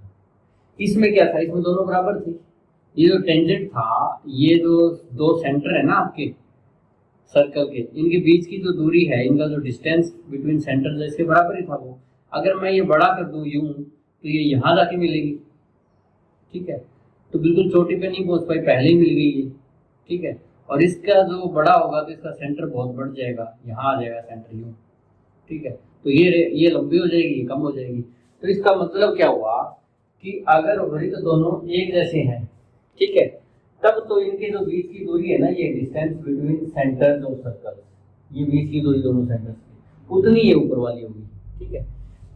इसमें क्या था, इसमें दोनों बराबर थी, ये जो टेंजेंट था, ये जो 2 सेंटर है ना आपके सर्कल के, इनके बीच की जो दूरी है, इनका जो डिस्टेंस बिटवीन सेंटर इसके बराबर ही था वो। अगर मैं ये बड़ा कर दूं यूं तो ये यहाँ जाके मिलेगी। ठीक है, तो बिल्कुल चोटी पे नहीं पहुंच पाई, पहले ही मिल गई ये। ठीक है, और इसका जो बड़ा होगा तो इसका सेंटर बहुत बढ़ जाएगा, यहाँ आ जाएगा सेंटर यूं। ठीक है, तो ये लंबी हो जाएगी, ये कम हो जाएगी। तो इसका मतलब क्या हुआ कि अगर वृत्त दोनों एक जैसे हैं, ठीक है, तब तो इनके जो बीच की दूरी है ना, ये distance between centres of circle, ये बीच की दूरी दोनों सेंटर्स की, उतनी ये ऊपर वाली होगी, ठीक है।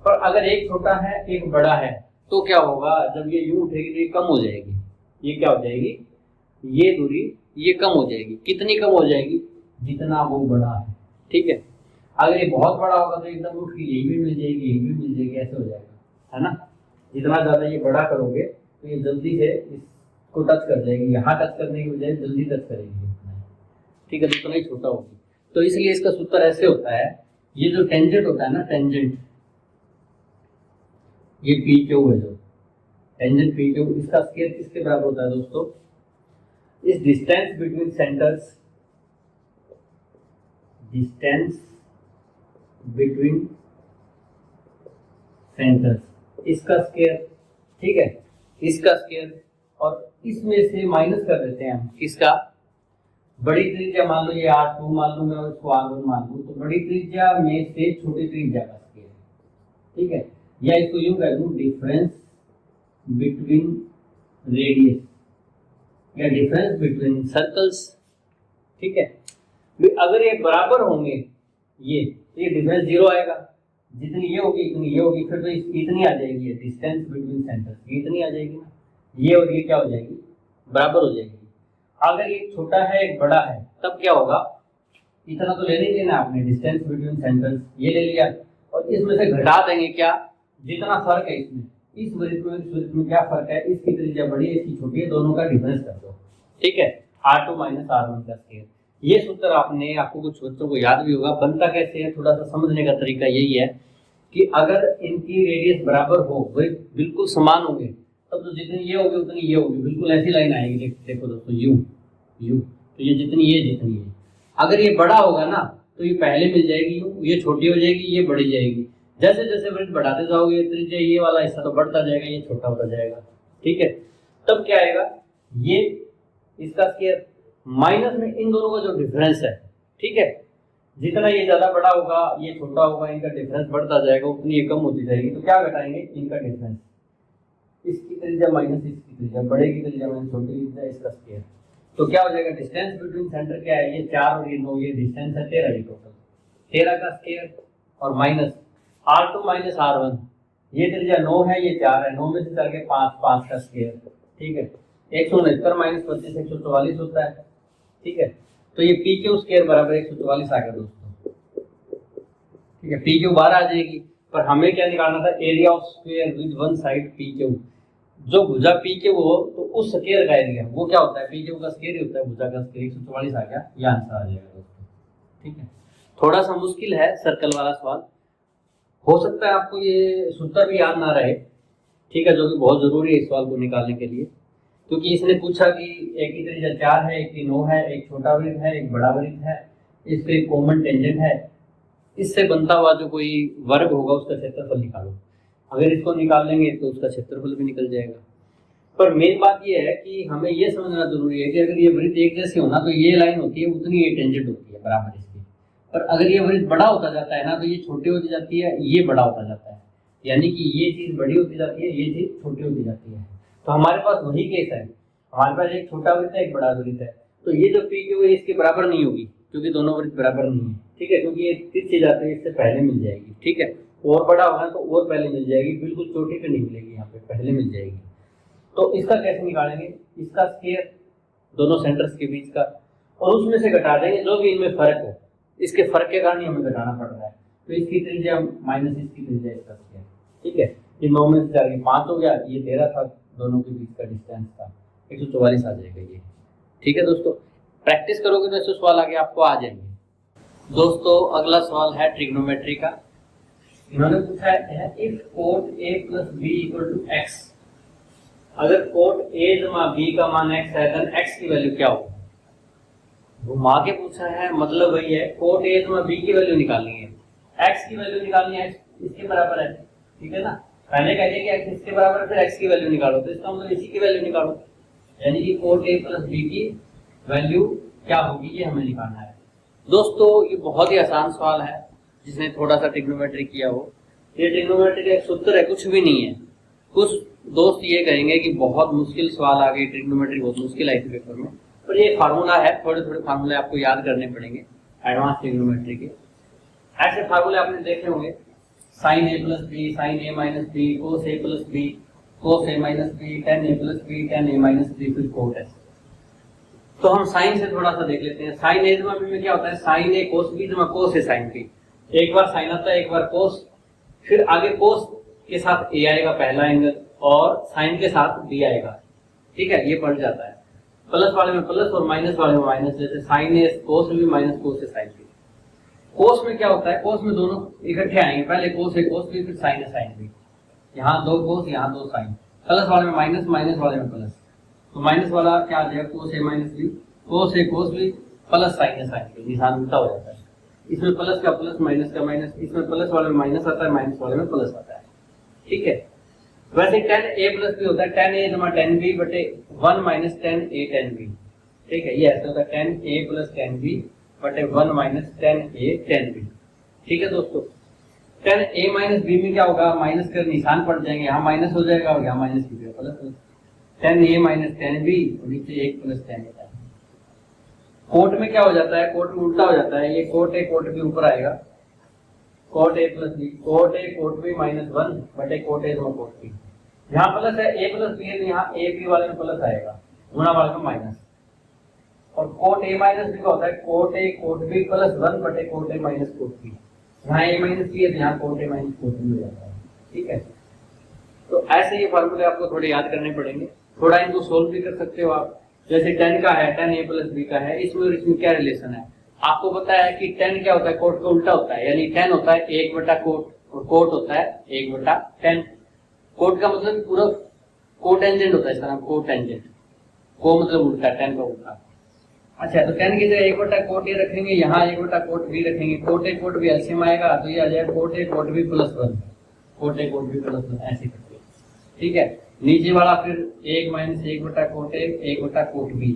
पर अगर एक छोटा है एक बड़ा है तो क्या होगा, जब ये यूं उठेगी तो ये कम हो जाएगी, ये क्या हो जाएगी, ये दूरी ये कम हो जाएगी। कितनी कम हो जाएगी, जितना वो बड़ा है, ठीक है। अगर ये बहुत बड़ा होगा तो एकदम उठ के यही भी मिल जाएगी, यही भी मिल जाएगी, ऐसे हो जाएगा, है ना। जितना ज्यादा ये बड़ा करोगे तो ये जल्दी से इसको टच कर जाएगी, यहाँ टच करने की बजाय जल्दी टच करेगी, ठीक है, तो इतना ही छोटा होगी। तो इसलिए इसका सूत्र ऐसे होता है, ये जो टेंजेंट होता है ना, टेंजेंट, ये पी क्यू है, जो टेंजेंट पी क्यू, इसका स्केयर किसके बराबर होता है दोस्तों, इस distance between centres, distance between centres, इसका स्केयर, ठीक है, इसका स्केयर, और इसमें से माइनस कर देते हैं हम किसका, बड़ी त्रिज्या मान लो ये R2 मान लो, मैं इसको R1 मान लूं, तो बड़ी त्रिज्या में से छोटी त्रिज्या का स्केयर, ठीक है, या इसको यूं कह दूं डिफरेंस बिटवीन रेडियस या डिफरेंस बिटवीन सर्कल्स, ठीक है। अगर ये बराबर होंगे ये, तो ये डिफरेंस 0 आएगा, जितनी ये होगी इतनी ये होगी, फिर तो इतनी आ जाएगी, ये डिस्टेंस बिटवीन सेंटर्स ये इतनी आ जाएगी ना, ये और ये क्या हो जाएगी, बराबर हो जाएगी। अगर एक छोटा है एक बड़ा है तब क्या होगा, इतना तो ले नहीं लेना आपने, डिस्टेंस बिटवीन सेंटर्स ये ले लिया, और इसमें से घटा देंगे क्या, जितना फर्क है इसमें, इस वृत्त में इस वृत्त में क्या फर्क है, इसकी त्रिज्या बड़ी है इसकी छोटी है, दोनों का डिफरेंस कर दो, ठीक है, R2 माइनस R1 का स्केयर। ये सूत्र आपको कुछ बच्चों को याद भी होगा, बनता कैसे है, थोड़ा सा समझने का तरीका यही है कि अगर इनकी रेडियस बराबर हो, बिल्कुल समान होंगे, तब तो जितनी ये होगी उतनी ये होगी, बिल्कुल ऐसी लाइन आएगी, देखो दोस्तों, यू यू, तो ये जितनी ये। अगर ये बड़ा होगा ना तो ये पहले मिल जाएगी यू, ये छोटी हो जाएगी, ये बढ़ी जाएगी, जैसे जैसे वृत्त बढ़ाते जाओगे त्रिज्या ये वाला हिस्सा तो बढ़ता जाएगा, ये छोटा होता जाएगा, ठीक है। तब क्या आएगा, ये इसका स्केयर माइनस में इन दोनों का जो डिफरेंस है, ठीक है, जितना ये ज्यादा बड़ा होगा ये छोटा होगा, इनका डिफरेंस बढ़ता जाएगा, उतनी ये कम होती जाएगी, तो क्या घटाएंगे, इनका डिफरेंस, इसकी त्रिज्या माइनस इसकी त्रिज्या, बड़े की त्रिज्या माइनस छोटी की त्रिज्या, इसका स्केयर, तो क्या हो जाएगा, डिस्टेंस बिटवीन सेंटर क्या है, ये 4 और ये 9, ये डिस्टेंस है 13, ये टोटल 13 का स्केयर, और माइनस R2 माइनस R1, ये त्रिज्या 9 है ये 4 है, 9 में से 4 के 5 का स्केयर, ठीक है, 169 माइनस 25 144 होता है, ठीक है। तो ये पी क्यू स्केयर बराबर 144 आ गया दोस्तों, ठीक है, पी क्यू 12 आ जाएगी, पर हमें क्या निकालना था, area of square with one side P Q, जो भुजा पी क्यू हो तो उस स्क्वायर का एरिया वो क्या होता है, पी क्यू का स्क्वायर ही होता है भुजा का स्क्वायर, 144 आ गया, ये आंसर आ जाएगा दोस्तों, ठीक है। थोड़ा सा मुश्किल है सर्कल वाला सवाल, हो सकता है आपको ये सूत्र भी याद ना रहे, ठीक है, जो कि बहुत जरूरी है इस सवाल को निकालने के लिए, क्योंकि इसने पूछा कि एक की त्रिज्या 4 है, एक की 9 है, एक छोटा वृत्त है, एक बड़ा वृत्त है, इस पे कॉमन टेंजेंट है, इससे बनता हुआ जो कोई वर्ग होगा उसका क्षेत्रफल निकालो। अगर इसको निकाल लेंगे तो उसका क्षेत्रफल भी निकल जाएगा। पर मेन बात ये है कि हमें ये समझना जरूरी है कि अगर ये वृत्त एक जैसे होना तो ये लाइन होती है उतनी ये टेंजेंट होती है बराबर इसकी, पर अगर ये वृत्त बड़ा होता जाता है ना तो ये छोटी होती जाती है, ये बड़ा होता जाता है, यानी कि ये चीज बड़ी होती जाती है, ये चीज छोटी होती जाती है। तो हमारे पास वही केस है, हमारे पास एक छोटा वृत्त है एक बड़ा वृत्त है, तो ये जो पी क्यू है इसके बराबर नहीं होगी क्योंकि दोनों वृत्त बराबर नहीं है, ठीक है, क्योंकि ये तिरछी जाती है इससे पहले मिल जाएगी, ठीक है, और बड़ा होगा तो और पहले मिल जाएगी, बिल्कुल चोटी पे नहीं मिलेगी, यहाँ पे पहले मिल जाएगी। तो इसका कैसे निकालेंगे, इसका स्क्वायर दोनों सेंटर्स के बीच का, और उसमें से घटा देंगे जो भी इनमें फर्क हो, इसके फर्क के कारण ही हमें घटाना पड़ रहा है, तो इसकी त्रिज्या माइनस इसकी त्रिज्या इसका स्क्वायर, ठीक है, ये 9 में से 4 5 हो गया, ये 13 था, दोनों के बीच का डिस्टेंस था, 144 आ जाएगा ये, ठीक है दोस्तों। प्रैक्टिस करोगे तो ऐसे सवाल आगे आपको आ जाएंगे। दोस्तों अगला सवाल है ट्रिग्नोमेट्री का। इन्होंने पूछा है if cot a plus b equal to x, अगर कोट a जमा b का मान x है देन x की वैल्यू क्या होगी। घुमा के पूछा है, मतलब वही है, कोट a जमा b की वैल्यू निकालनी है, x की वैल्यू निकालनी है, x इसके बराबर है, ठीक है ना, पहले कह दिया कि x इसके बराबर फिर x की वैल्यू निकालो, तो इसका मतलब इसी की वैल्यू निकालो, यानी कि कोट a प्लस b की वैल्यू क्या होगी ये हमें निकालना है। दोस्तों ये बहुत ही आसान सवाल है, जिसने थोड़ा सा ट्रिग्नोमेट्री किया हो, ये ट्रिग्नोमेट्री का एक सूत्र है, कुछ भी नहीं है। कुछ दोस्त ये कहेंगे कि बहुत मुश्किल सवाल आ गए, ट्रिग्नोमेट्री बहुत मुश्किल आई थी पेपर में, पर ये फार्मूला है, थोड़े थोड़े फार्मूले आपको याद करने पड़ेंगे, एडवांस ट्रिग्नोमेट्री के। ऐसे फार्मूले आपने देखे होंगे, साइन ए प्लस बी, साइन ए माइनस बी, कोस ए प्लस बी, कोस ए माइनस बी, टेन ए प्लस बी, टेन ए माइनस बी, फिर कोट एस। तो हम साइन से थोड़ा सा देख लेते हैं। साइन ए जमा बी में क्या होता है, साइन ए कोस बी जमा कोस ए साइन बी। एक बार साइन आता है, एक बार कोस, फिर आगे कोस के साथ ए आएगा पहला एंगल और साइन के साथ बी आएगा, ठीक है, ये पड़ जाता है। प्लस वाले में प्लस और माइनस वाले में माइनस, जैसे साइन ए कोस बी माइनस कोस ए साइन बी। कोस में क्या होता है, कोस में दोनों इकट्ठे आएंगे, पहले कोस ए कोस बी, फिर साइन ए साइन बी। यहाँ दो कोस, यहाँ दो साइन। प्लस वाले में माइनस, माइनस वाले में प्लस, तो माइनस वाला क्या आ जाएगा, कोस ए माइनस बी, कोस ए कोस बी प्लस साइन ए साइन बी। निशान उल्टा हो जाता है, इसमें प्लस का प्लस, माइनस का माइनस, इसमें प्लस वाले में माइनस आता है, माइनस वाले में प्लस आता है, ठीक है। वैसे टेन ए प्लस बी होता है टेन ए जमा टेन बी बटे वन माइनस टेन ए टेन बी, ठीक है, ये ऐसा होता है टेन ए प्लस टेन बी बटे वन माइनस टेन ए टेन बी, ठीक है दोस्तों। टेन ए माइनस बी में क्या होगा, माइनस कर निशान पड़ जाएंगे, यहाँ माइनस हो जाएगा और यहाँ माइनस हो जाएगा, प्लस प्लस टेन ए माइनस टेन बी और नीचे एक प्लस टेन ए। कोट में क्या हो जाता है, कोट में उल्टा हो जाता है, ये कोट ए कोट बी ऊपर आएगा, कोट ए प्लस बी, कोट ए कोट बी माइनस वन बटे कोट ए जमा कोट बी। यहाँ प्लस है, ए प्लस बी है, यहाँ ए बी वाले में प्लस आएगा, गुणा वाले में माइनस। और कोट ए माइनस बी का होता है कोट ए कोट बी प्लस वन बटे cot A minus cot B. यहाँ ए माइनस बी है, यहाँ cot A minus cot B हो जाता है, ठीक है। तो ऐसे ये फॉर्मूले आपको थोड़े याद करने पड़ेंगे, थोड़ा इनको सोल्व भी कर सकते हो आप। जैसे टेन का है, टेन ए प्लस बी का है, इसमें और इसमें क्या रिलेशन है आपको पता है कि टेन क्या होता है, कोट का उल्टा होता है, यानी टेन होता है एक बटा कोट और कोट होता है एक बटा टेन। कोट का मतलब पूरा कोटेंजेंट होता है, इसका नाम कोटेंजेंट। को मतलब उल्टा, टेन का उल्टा। अच्छा, तो टेन की जगह एक बटा कोट ए रखेंगे, यहाँ एक बटा कोट बी रखेंगे, कोट ए कोट बी एलसीएम आएगा तो ये आ जाएगा कोट ए cot B plus one, cot ए कोट बी प्लस वन, ऐसे करके, ठीक है। नीचे वाला फिर एक माइनस एक बटा कोट ए एक बटा कोट बी,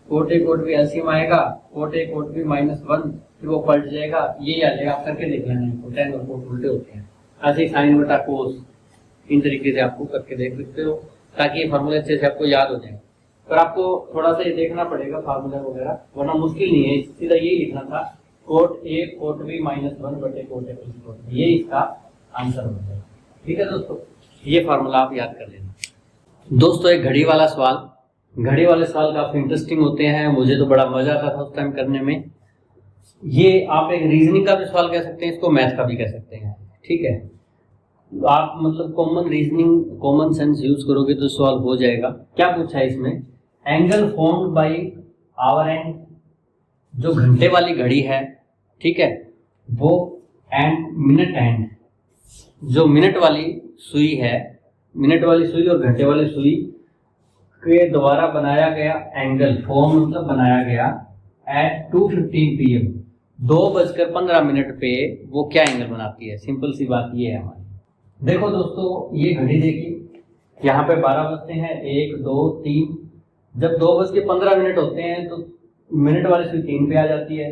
कोट ए कोट बी एलसीएम आएगा, कोट ए कोट बी माइनस वन, फिर वो पलट जाएगा, ये आ जाएगा। आप करके देख लेना, टेन और कोट उल्टे होते हैं। ऐसे साइन बटा कोस, इन तरीके से आपको करके देख सकते हो ताकि ये फॉर्मूले अच्छे से आपको याद हो जाए। पर आपको थोड़ा सा ये देखना पड़ेगा फार्मूला वगैरह, वरना मुश्किल नहीं है, सीधा ये लिखना था कोट ए कोट बी माइनस वन बटे कोट ए प्लस कोट बी, ये इसका आंसर हो जाएगा, ठीक है दोस्तों। ये फार्मूला आप याद कर लेना। दोस्तों एक घड़ी वाला सवाल, घड़ी वाले सवाल काफी इंटरेस्टिंग होते हैं, मुझे तो बड़ा मजा आता था उस टाइम करने में। ये आप एक रीजनिंग का भी सवाल कह सकते हैं, इसको मैथ का भी कह सकते हैं, ठीक है। आप मतलब common reasoning common sense use करोगे तो सवाल हो जाएगा। क्या पूछा है इसमें, angle formed by our and, जो घंटे वाली घड़ी है, ठीक है, वो एंड मिनट एंड, जो मिनट वाली सुई है, मिनट वाली सुई और घंटे वाली सुई के द्वारा बनाया गया एंगल, फॉर्म मतलब बनाया गया एट 2:15 PM, 2:15 पे वो क्या एंगल बनाती है। सिंपल सी बात ये है हमारी। देखो दोस्तों ये घड़ी देखिए, यहाँ पे 12 बजते हैं, 1 2 3, जब 2:15 होते हैं तो मिनट वाली सुई 3 पे आ जाती है,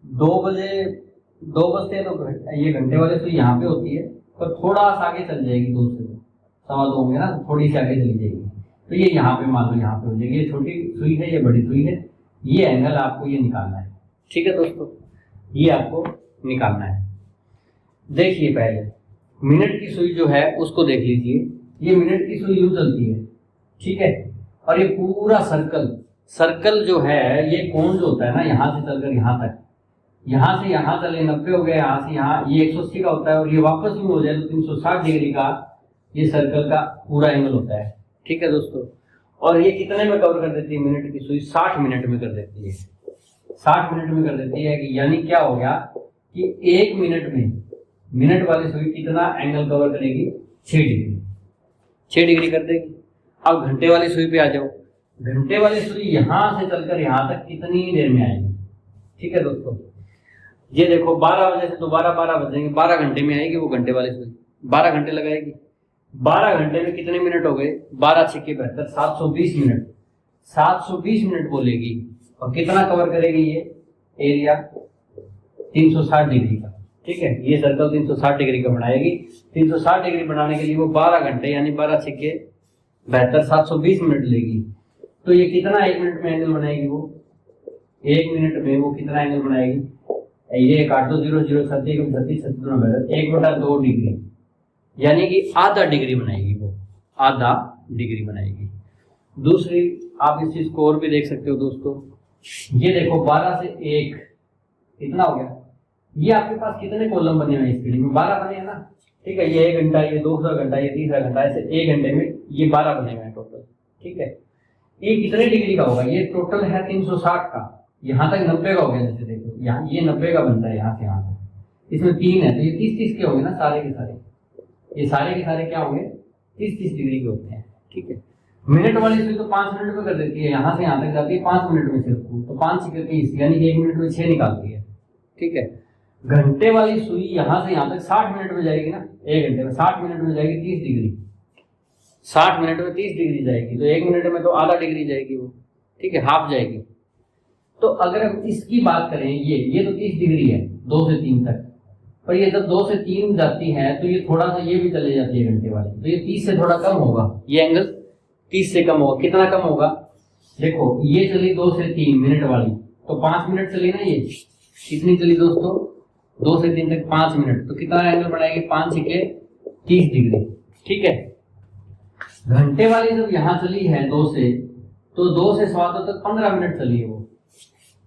2 बजते हैं तो ये घंटे वाली सुई यहाँ पे होती है, पर थोड़ा सा आगे चल जाएगी, 2 से 2.25 होंगे ना, थोड़ी सी आगे चली जाएगी, तो ये यहाँ पे मान लो यहाँ पे हो जाएगी। ये छोटी सुई है, ये बड़ी सुई है, ये एंगल आपको ये निकालना है, ठीक है दोस्तों, ये आपको निकालना है। देखिए पहले मिनट की सुई जो है उसको देख लीजिए, ये मिनट की सुई यूं चलती है, ठीक है, और ये पूरा सर्कल जो है, ये कोण जो होता है ना, यहाँ से चलकर यहाँ तक, यहाँ से यहाँ चले 90 हो गया, यहाँ से यहाँ ये 180 का होता है, और ये वापस यूं हो जाए तो 360 डिग्री का ये सर्कल का पूरा एंगल होता है, ठीक है दोस्तों। और ये कितने में कवर कर देती है मिनट की सुई, 60 मिनट में कर देती है, 60 मिनट में कर देती है। कि यानी क्या हो गया कि 1 मिनट में मिनट वाली सुई कितना एंगल कवर करेगी, 6 डिग्री, 6 डिग्री कर देगी। अब घंटे वाली सुई पे आ जाओ, घंटे वाली सुई यहाँ से चलकर यहाँ तक कितनी देर में आएगी, ठीक है दोस्तों। ये देखो 12 बजे से दोबारा 12 बजेंगे, 12 घंटे में आएगी वो घंटे वाली सुई, 12 घंटे लगाएगी। 12 घंटे में कितने मिनट हो गए, 12 × 6 = 72, 720 मिनट, 720 मिनट बोलेगी। और कितना कवर करेगी ये एरिया, 360 डिग्री का, ठीक है। ये सर्कल 360 डिग्री का बनाएगी। 360 डिग्री बनाने के लिए वो 12 घंटे यानी 12 × 6 = 72, 720 मिनट लेगी। तो ये कितना 1 मिनट में एंगल बनाएगी, वो 1 मिनट में वो कितना एंगल बनाएगी, ये काट दो 0 0 7 1 36 37 1/2 डिग्री, यानी कि आधा डिग्री बनाएगी वो, आधा डिग्री बनाएगी। दूसरी आप इस चीज को और भी देख सकते हो दोस्तों, ये देखो 12 से 1 कितना हो गया, ये आपके पास कितने कॉलम बने हुए हैं इस घड़ी में, 12 बने हैं ना, ठीक है। ये 1 घंटा, ये दूसरा घंटा, ये तीसरा घंटा, ऐसे 1 घंटे में ये 12 बने हुए हैं टोटल, ठीक है। ये कितने डिग्री का होगा, ये टोटल है 360 का, यहाँ तक 90 का हो गया। जैसे देखो यहाँ ये 90 का बनता है, यहाँ से यहाँ तक, इसमें 3 है तो ये 30-30 के होंगे ना सारे के सारे, ये सारे के सारे क्या होंगे 30-30 डिग्री के होते हैं, ठीक है। मिनट वाली सुई तो 5 मिनट में कर देती है, यहाँ से यहाँ तक जाती है 5 मिनट में सिर्फ, तो 5 से 30 यानी कि 1 मिनट में 6 निकालती है, ठीक है। घंटे वाली सुई यहाँ से यहाँ तक 60 मिनट में जाएगी ना, 1 घंटे में 60 मिनट में जाएगी 30 डिग्री, 60 मिनट में 30 डिग्री जाएगी, तो 1 मिनट में तो आधा डिग्री जाएगी वो, ठीक है, हाफ जाएगी। तो अगर हम इसकी बात करें, ये तो 30 डिग्री है 2 से 3 तक, पर ये जब 2 से 3 जाती है तो ये थोड़ा सा ये भी चले जाती है घंटे वाली, तो ये 30 से थोड़ा कम होगा, ये एंगल 30 से कम होगा। कितना कम होगा, देखो ये चली 2 से 3 मिनट वाली, तो 5 मिनट चली ना, ये कितनी चली दोस्तों 2 से 3 तक 5 मिनट, तो कितना एंगल बनाएगी 5 से 30 डिग्री, ठीक है। घंटे वाली जब यहाँ चली है 2 से, तो 2 से 2.25 तक 15 मिनट चली है वो,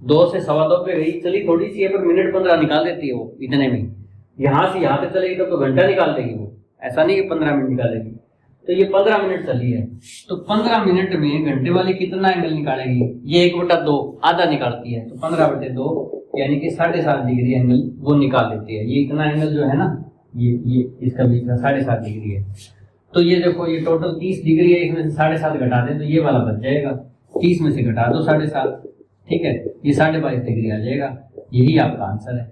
2 से 2.25 पे गई, चली थोड़ी सी है पर मिनट 15 निकाल देती है वो इतने में। यहाँ से यहाँ तक चलेगी तो घंटा निकाल देगी वो, ऐसा नहीं कि 15 मिनट निकालेगी। तो ये 15 मिनट चली है, तो 15 मिनट में घंटे वाली कितना एंगल निकालेगी, ये 1/2 आधा निकालती है, तो 15/2 यानी कि 7.5 डिग्री एंगल वो निकाल देती है। ये इतना एंगल जो है ना, ये इसका बीच का 7.5 डिग्री है। तो ये देखो ये टोटल 30 डिग्री है, इसमें से 7.5 घटा दें तो ये वाला बच जाएगा, 30 में से घटा दो 7.5, ठीक है, ये 22.5 डिग्री आ जाएगा। यही आपका आंसर है,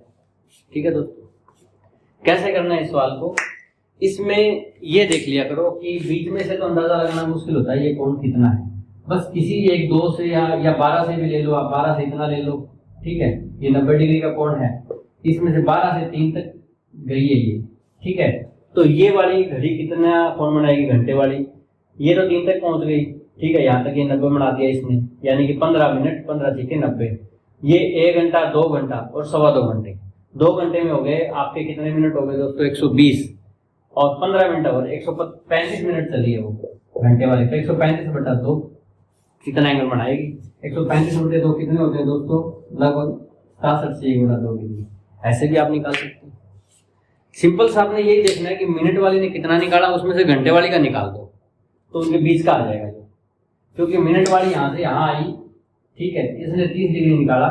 ठीक है दोस्तों। कैसे करना है इस सवाल को, इसमें ये देख लिया करो कि बीच में से तो अंदाजा लगाना मुश्किल होता है ये कोण कितना है, बस किसी एक 2 से या 12 से भी ले लो आप, 12 से इतना ले लो, ठीक है। ये 90 डिग्री का कोण है, इसमें से 12 से 3 तक गई है ये, ठीक है। तो ये वाली घड़ी कितना कोण बनाएगी घंटे वाली, ये तो 3 तक पहुंच गई, ठीक है, यहाँ तक ये 90 बना दिया इसने, यानी कि 15 मिनट 15 से 90, ये 1 घंटा 2 घंटा और 2.25 घंटे, 2 घंटे में हो गए आपके कितने मिनट हो गए दोस्तों 120, और 15 मिनट और 135 मिनट चली है वो घंटे वाली, तो 135/2 कितना एंगल बनाएगी, 135/2 कितने होते हैं दोस्तों, लगभग 67 से 1/2 डिग्री। ऐसे भी आप निकाल सकते हैं। सिंपल सा आपने यही देखना है कि मिनट वाली ने कितना निकाला, उसमें से घंटे वाली का निकाल दो तो उनके बीच का आ जाएगा, क्योंकि मिनट वाली यहाँ से यहाँ आई, ठीक है, इसने 30 डिग्री निकाला,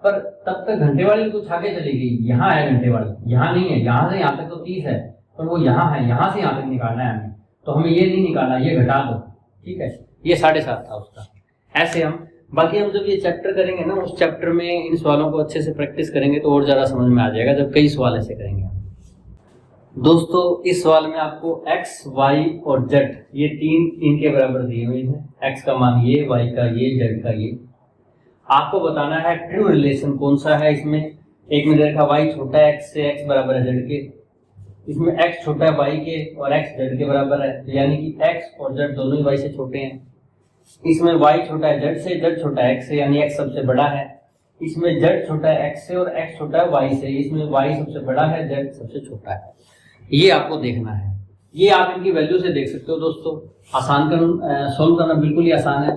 पर तब तक घंटे वाली कुछ आगे चली गई, यहाँ है घंटे वाली, यहाँ नहीं है, यहाँ से यहाँ तक तो 30 है, पर वो यहाँ है, यहाँ से यहाँ तक निकालना है हमें, तो हमें ये नहीं निकालना, ये घटा दो, ठीक है। ये 7.5 था उसका। ऐसे हम बाकी हम जब ये चैप्टर करेंगे ना, उस चैप्टर में इन सवालों को अच्छे से प्रैक्टिस करेंगे तो और ज़्यादा समझ में आ जाएगा, जब कई सवाल ऐसे करेंगे हम। दोस्तों इस सवाल में आपको x, y और z ये 3 इनके बराबर दिए हुए हैं, x का मान ये, y का ये, z का ये। आपको बताना है ट्रू रिलेशन कौन सा है इसमें। एक में देखा y छोटा है x से, x बराबर है z के, इसमें x छोटा है y के और x z के बराबर है, यानी कि x और z दोनों ही y से छोटे हैं। इसमें y छोटा है z से, z छोटा है x से, यानी x सबसे बड़ा है। इसमें z छोटा है x से और x छोटा है y से, इसमें y सबसे बड़ा है, z सबसे छोटा है। ये आपको देखना है, ये आप इनकी वैल्यू से देख सकते हो दोस्तों। आसान सॉल्व करना बिल्कुल ही आसान है।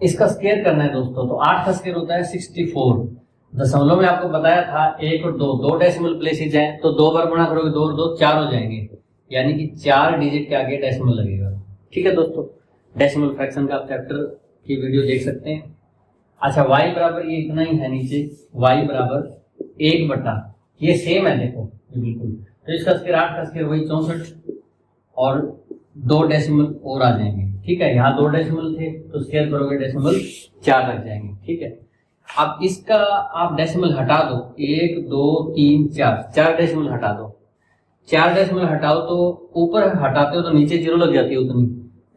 इसका स्क्वायर करना है दोस्तों, तो 8 का स्क्वायर होता है 64। दशमलव में आपको बताया था 1 और 2 डेसिमल प्लेसेज हैं, तो 2 बार गुणा करोगे 2 और 2 4 हो जाएंगे, यानी कि 4 डिजिट के आगे डेसिमल लगेगा। ठीक है दोस्तों, डेसिमल फ्रैक्शन का आप चैप्टर की वीडियो देख सकते हैं। अच्छा, y बराबर ये इतना ही है नीचे, y बराबर 1/, ये सेम है देखो ये बिल्कुल। तो इसका स्क्वायर 8 का स्क्वायर वही 64 और 2 डेसिमल और आ जाएंगे। ठीक है, यहाँ 2 डेसिमल थे तो स्क्वायर करोगे डेसिमल 4 लग जाएंगे। ठीक है, अब इसका आप डेसिमल हटा दो, 1 2 3 4 डेसिमल हटा दो। 4 डेसिमल हटाओ तो ऊपर हटाते हो तो नीचे 0 लग जाती है उतनी।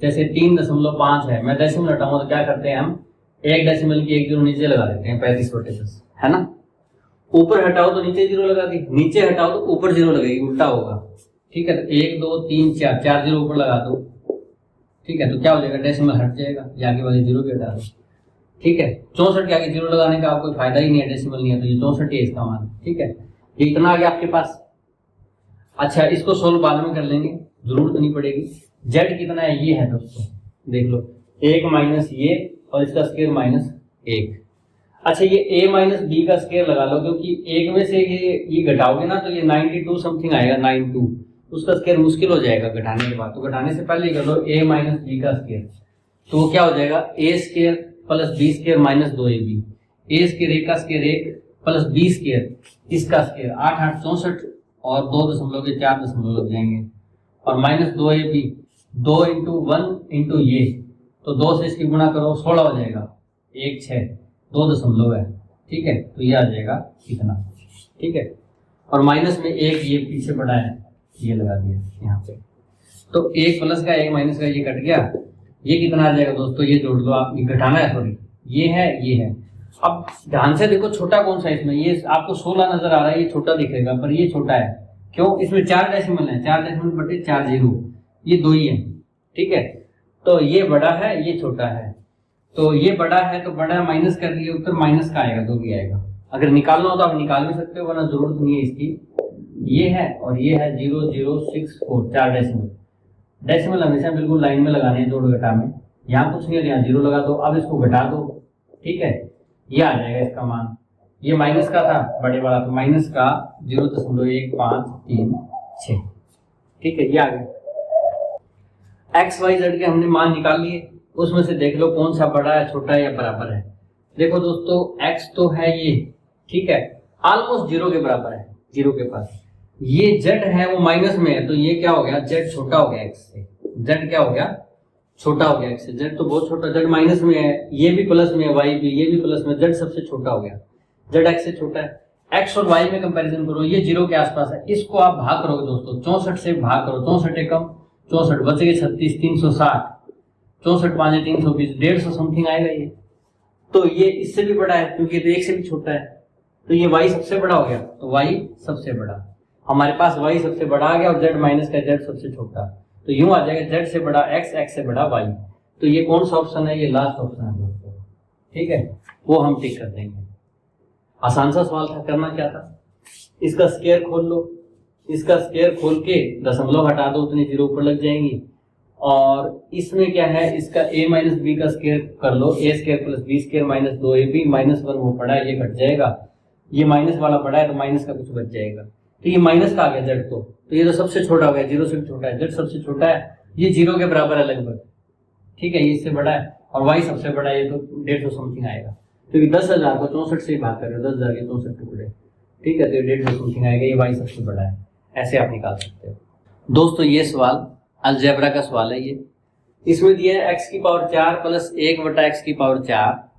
जैसे 3.5 है, मैं डेसिमल हटाऊंगा तो क्या करते हैं हम, 1 डेसिमल की 1 0 नीचे लगा देते हैं, 35/10 है ना। ऊपर हटाओ तो नीचे 0 लगा दी, नीचे हटाओ तो ऊपर 0 लगेगी, उल्टा होगा। ठीक है, तो 1 2 3 4 0 ऊपर लगा दो। ठीक है, तो क्या हो जाएगा, डेसिमल हट जाएगा, ये आगे वाली 0 भी हटा दो। ठीक है। 64 के आगे जीरो लगाने का कोई फायदा ही नहीं है, डेसिमल नहीं है, तो ये 64 ही है इसका मान। ठीक है, ये इतना आ गया आपके पास। अच्छा, इसको सोल्व बाद में कर लेंगे, जरूरत नहीं पड़ेगी। जेड कितना है, ये है दोस्तों, देख लो, 1 माइनस ये और इसका स्क्वायर माइनस 1। अच्छा, ये a माइनस बी का स्क्वायर लगा लो, क्योंकि एक में से ये घटाओगे ना तो ये 92 समथिंग आएगा, 92, उसका स्क्वायर मुश्किल हो जाएगा घटाने के बाद, तो घटाने से पहले कर लो a माइनस बी का स्क्वायर, तो वो क्या हो जाएगा, a square plus b square minus 2ab, a square 1 का स्क्वायर 1 प्लस बी स्क्वायर इसका स्क्वायर 8 8 64 और 2 दशमलव के 4 दशमलव लग जाएंगे, और माइनस 2ab 2 इंटू 1 इंटू ये, तो 2 से इसकी गुणा करो 16 हो जाएगा, 1 6 2 दशमलव है। ठीक है, तो ये आ जाएगा कितना। ठीक है, और माइनस में 1 ये पीछे बढ़ा है, ये लगा दिया यहाँ पे, तो 1 प्लस का 1 माइनस का ये कट गया, ये कितना आ जाएगा दोस्तों, ये जोड़ लो आप, ये घटाना है, सॉरी ये है। अब ध्यान से देखो छोटा कौन सा इसमें, ये आपको 16 नजर आ रहा है, ये छोटा दिखेगा पर ये छोटा है, क्यों, इसमें 4 डेसिमल है, 4 डेसिमल बटे 4 जीरो, ये 2 ही है। ठीक है, तो ये बड़ा है, ये छोटा है, तो ये बड़ा है तो बड़ा माइनस कर दिए, उत्तर माइनस का आएगा, जो भी आएगा। अगर निकालना हो तो आप निकाल भी सकते हो, वरना जरूरत नहीं है इसकी। ये है और ये है 0064, 4 डेसिमल। डेसिमल हमेशा बिल्कुल लाइन में लगाने हैं, जोड़ घटा में, यहाँ कुछ नहीं है, यहाँ जीरो लगा दो, अब इसको घटा दो। ठीक है, ये आ जाएगा इसका मान, ये माइनस का था बड़े वाला, तो माइनस का 0.1536। ठीक है, ये आ गया। एक्स वाई जेड के हमने मान निकाल लिए, उसमें से देख लो कौन सा बड़ा है, छोटा है या बराबर है। देखो दोस्तों, x तो है ये, ठीक है, ऑलमोस्ट जीरो के बराबर है, जीरो के पास। ये z है वो माइनस में है, तो ये क्या हो गया, z छोटा हो गया x से, z क्या हो गया, छोटा हो गया x से, z तो बहुत छोटा, z माइनस में है, ये भी प्लस में है, y भी, ये भी प्लस में, z सबसे छोटा हो गया, z x से छोटा है। x और y में कंपैरिजन करो, ये जीरो के आसपास है, इसको आप भाग करोगे दोस्तों, 64 से भाग करो, 64 एकम 64 बच गए 36, 360, 64 5 320, 150 समथिंग आएगा ये। तो ये इससे भी बड़ा है, क्योंकि तो एक से भी छोटा है, तो ये y सबसे बड़ा हो गया, तो y सबसे बड़ा, हमारे पास y सबसे बड़ा आ गया, और z माइनस का z सबसे छोटा, तो यूं आ जाएगा z से बड़ा x, x से बड़ा y। तो ये कौन सा ऑप्शन है, ये लास्ट ऑप्शन है दोस्तों। ठीक है, वो हम टिक कर देंगे। आसान सा सवाल था, करना क्या था, इसका स्क्वायर खोल लो, इसका स्क्वायर खोल के दशमलव हटा दो, उतनी जीरो ऊपर लग जाएंगी, और इसमें क्या है, इसका a माइनस बी का स्क्वायर कर लो, a square plus b square minus 2ab, -1 वो पड़ा है, ये घट जाएगा, ये माइनस वाला पड़ा है तो माइनस का कुछ बच जाएगा, तो ये माइनस का आ गया z, तो ये तो सबसे छोटा हो गया, जीरो से भी छोटा है, z सबसे छोटा है, ये जीरो के बराबर है लगभग। ठीक है, ये इससे बड़ा है, और y सबसे बड़ा है, ये तो 150 समथिंग आएगा, तो ये 10,000 को 64 से भाग कर रहे हो, 10,000 के 64 टुकड़े। ठीक है, तो ये 150 समथिंग आएगा, ये y सबसे बड़ा है, ऐसे आप निकाल सकते हो दोस्तों। ये सवाल अलजेब्रा का सवाल है, ये इसमें दिया है x की पावर 4 प्लस 1 बटा x की पावर 4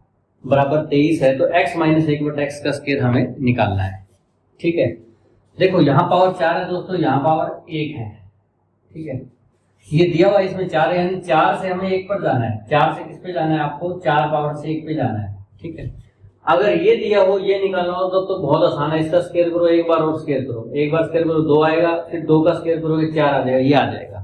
बराबर 23 है, तो x माइनस 1 बटा x का स्क्वायर हमें निकालना है। ठीक है, देखो यहाँ पावर 4 है दोस्तों, यहाँ पावर 1 है। ठीक है, ये दिया हुआ इसमें 4 है, यानी 4 से हमें 1 पर जाना है, 4 से किस पे जाना है आपको, 4 पावर से 1 पे जाना है। ठीक है, अगर ये दिया हो, ये निकालना हो तो बहुत आसान है, इसका स्क्वायर करो, एक बार और स्क्वायर करो, एक बार स्क्वायर करो 2 आएगा, फिर 2 का स्क्वायर करोगे 4 आ जाएगा, ये आ जाएगा,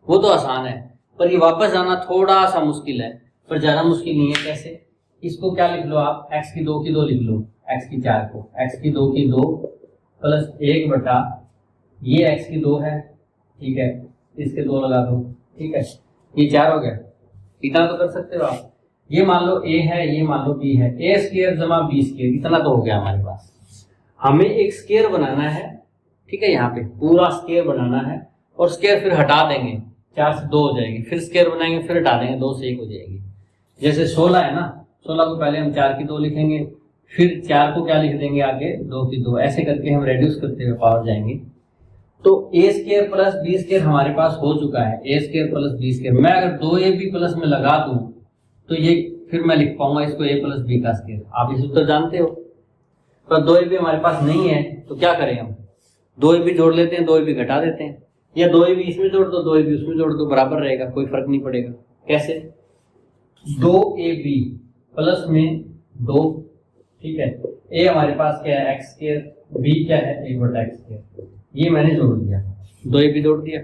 वो तो आसान है, पर ये वापस आना थोड़ा सा मुश्किल है, पर ज्यादा मुश्किल नहीं है। कैसे, इसको क्या लिख लो आप, x की 2 की 2 लिख लो, x की 4 को x की 2 की 2 प्लस 1 बटा ये x की 2 है, ठीक है, इसके 2 लगा दो। ठीक है, ये 4 हो गया, इतना तो कर सकते हो आप। ये मान लो a है, ये मान लो b है, a स्क्वायर जमा b स्क्वायर, इतना तो हो गया हमारे पास। हमें एक स्क्वायर बनाना है, ठीक है, यहाँ पे पूरा स्क्वायर बनाना है, और स्क्वायर फिर हटा देंगे, 4 से 2 हो जाएगी, फिर स्क्वायर बनाएंगे, फिर हटा देंगे, 2 से 1 हो जाएगी। जैसे 16 है ना, 16 को पहले हम 4 की 2 लिखेंगे, फिर 4 को क्या लिख देंगे आगे, 2 की 2, ऐसे करके हम रेड्यूस करते हुए पावर जाएंगे। तो a square plus b square हमारे पास हो चुका है, a square plus b square, मैं अगर 2ab प्लस में लगा दूं तो ये फिर मैं लिख पाऊंगा इसको a प्लस b का स्क्वायर। आप इस उत्तर जानते हो, पर 2ab हमारे पास नहीं है, तो क्या करें हम, 2ab जोड़ लेते हैं, 2ab घटा देते हैं, या 2ab इसमें जोड़ दो, 2ab उसमें जोड़ दो, बराबर रहेगा, कोई फर्क नहीं पड़ेगा। कैसे, 2ab प्लस में 2, ठीक है, a हमारे पास क्या है, x स्क्वायर, b क्या है, 1 बटा x स्क्वायर, ये मैंने जोड़ दिया, 2ab जोड़ दिया।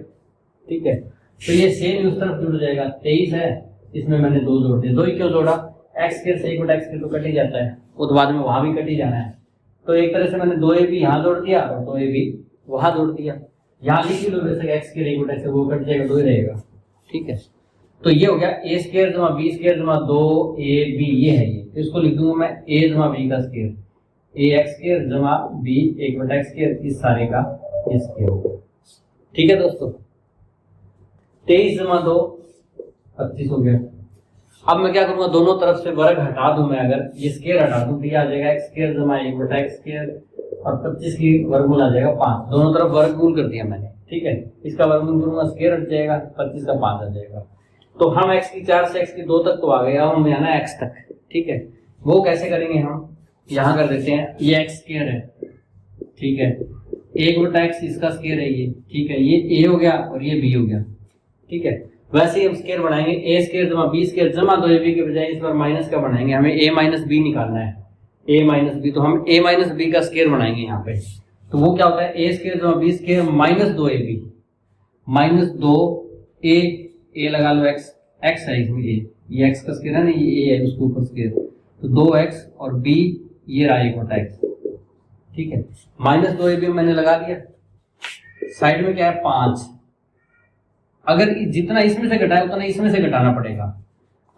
ठीक है, तो ये सेम उस तरफ जुड़ जाएगा, 23 है, इसमें मैंने 2 जोड़ दिया। 2 ही क्यों जोड़ा, एक्स स्क्वायर से 1/x² तो कट ही जाता है, वो तो बाद में वहां भी कट ही जाना है। तो एक तरह से मैंने 2ab यहाँ जोड़ दिया और 2ab वहां जोड़ दिया। यहाँ लिख लो वैसे x स्क्वायर 1/x वो कट जाएगा, 2 ही रहेगा। ठीक है, तो ये हो गया a स्क्वायर जमा b स्क्वायर जमा 2ab, ये है ये। तो इसको लिख दूंगा मैं a जमा b का स्क्वायर, ax स्क्वायर जमा b 1/x², इस सारे का स्क्वायर होगा। ठीक है दोस्तों, 23 जमा 2 25 हो गया। अब मैं क्या करूंगा, दोनों तरफ से वर्ग हटा दूं मैं, अगर ये स्क्वायर हटा दूं तो ये आ जाएगा x स्क्वायर जमा 1/x² और 25 की वर्गमूल आ जाएगा 5। दोनों तरफ वर्गमूल कर दिया मैंने। ठीक है, इसका वर्गमूल करूंगा, स्क्वायर हट जाएगा, 25 का 5 आ जाएगा। तो हम x की 4 से x की 2 तक तो आ गए, अब हमें आना है x तक। ठीक है, वो कैसे करेंगे, हम यहाँ कर देते हैं, ये x स्क्वायर है। ठीक है, 1/x इसका स्क्वायर है ये। ठीक है, ये a हो गया और ये b हो गया। ठीक है, वैसे ही हम स्क्वायर बनाएंगे, a स्क्वायर जमा b स्क्वायर जमा 2ab के बजाय इस बार माइनस का बनाएंगे, हमें a माइनस b निकालना है, a माइनस b। तो हम a माइनस b का स्क्वायर बनाएंगे यहाँ पे। तो वो क्या होता है, a स्क्वायर जमा b square minus 2ab minus 2a लगा लो, x है इसमें, ये x का स्क्वायर है ना, ये a है उसके ऊपर स्क्वायर, तो 2x और b ये रहा 1/x। ठीक है, माइनस 2ab मैंने लगा दिया, साइड में क्या है 5। अगर जितना इसमें से घटाए उतना इसमें से घटाना पड़ेगा।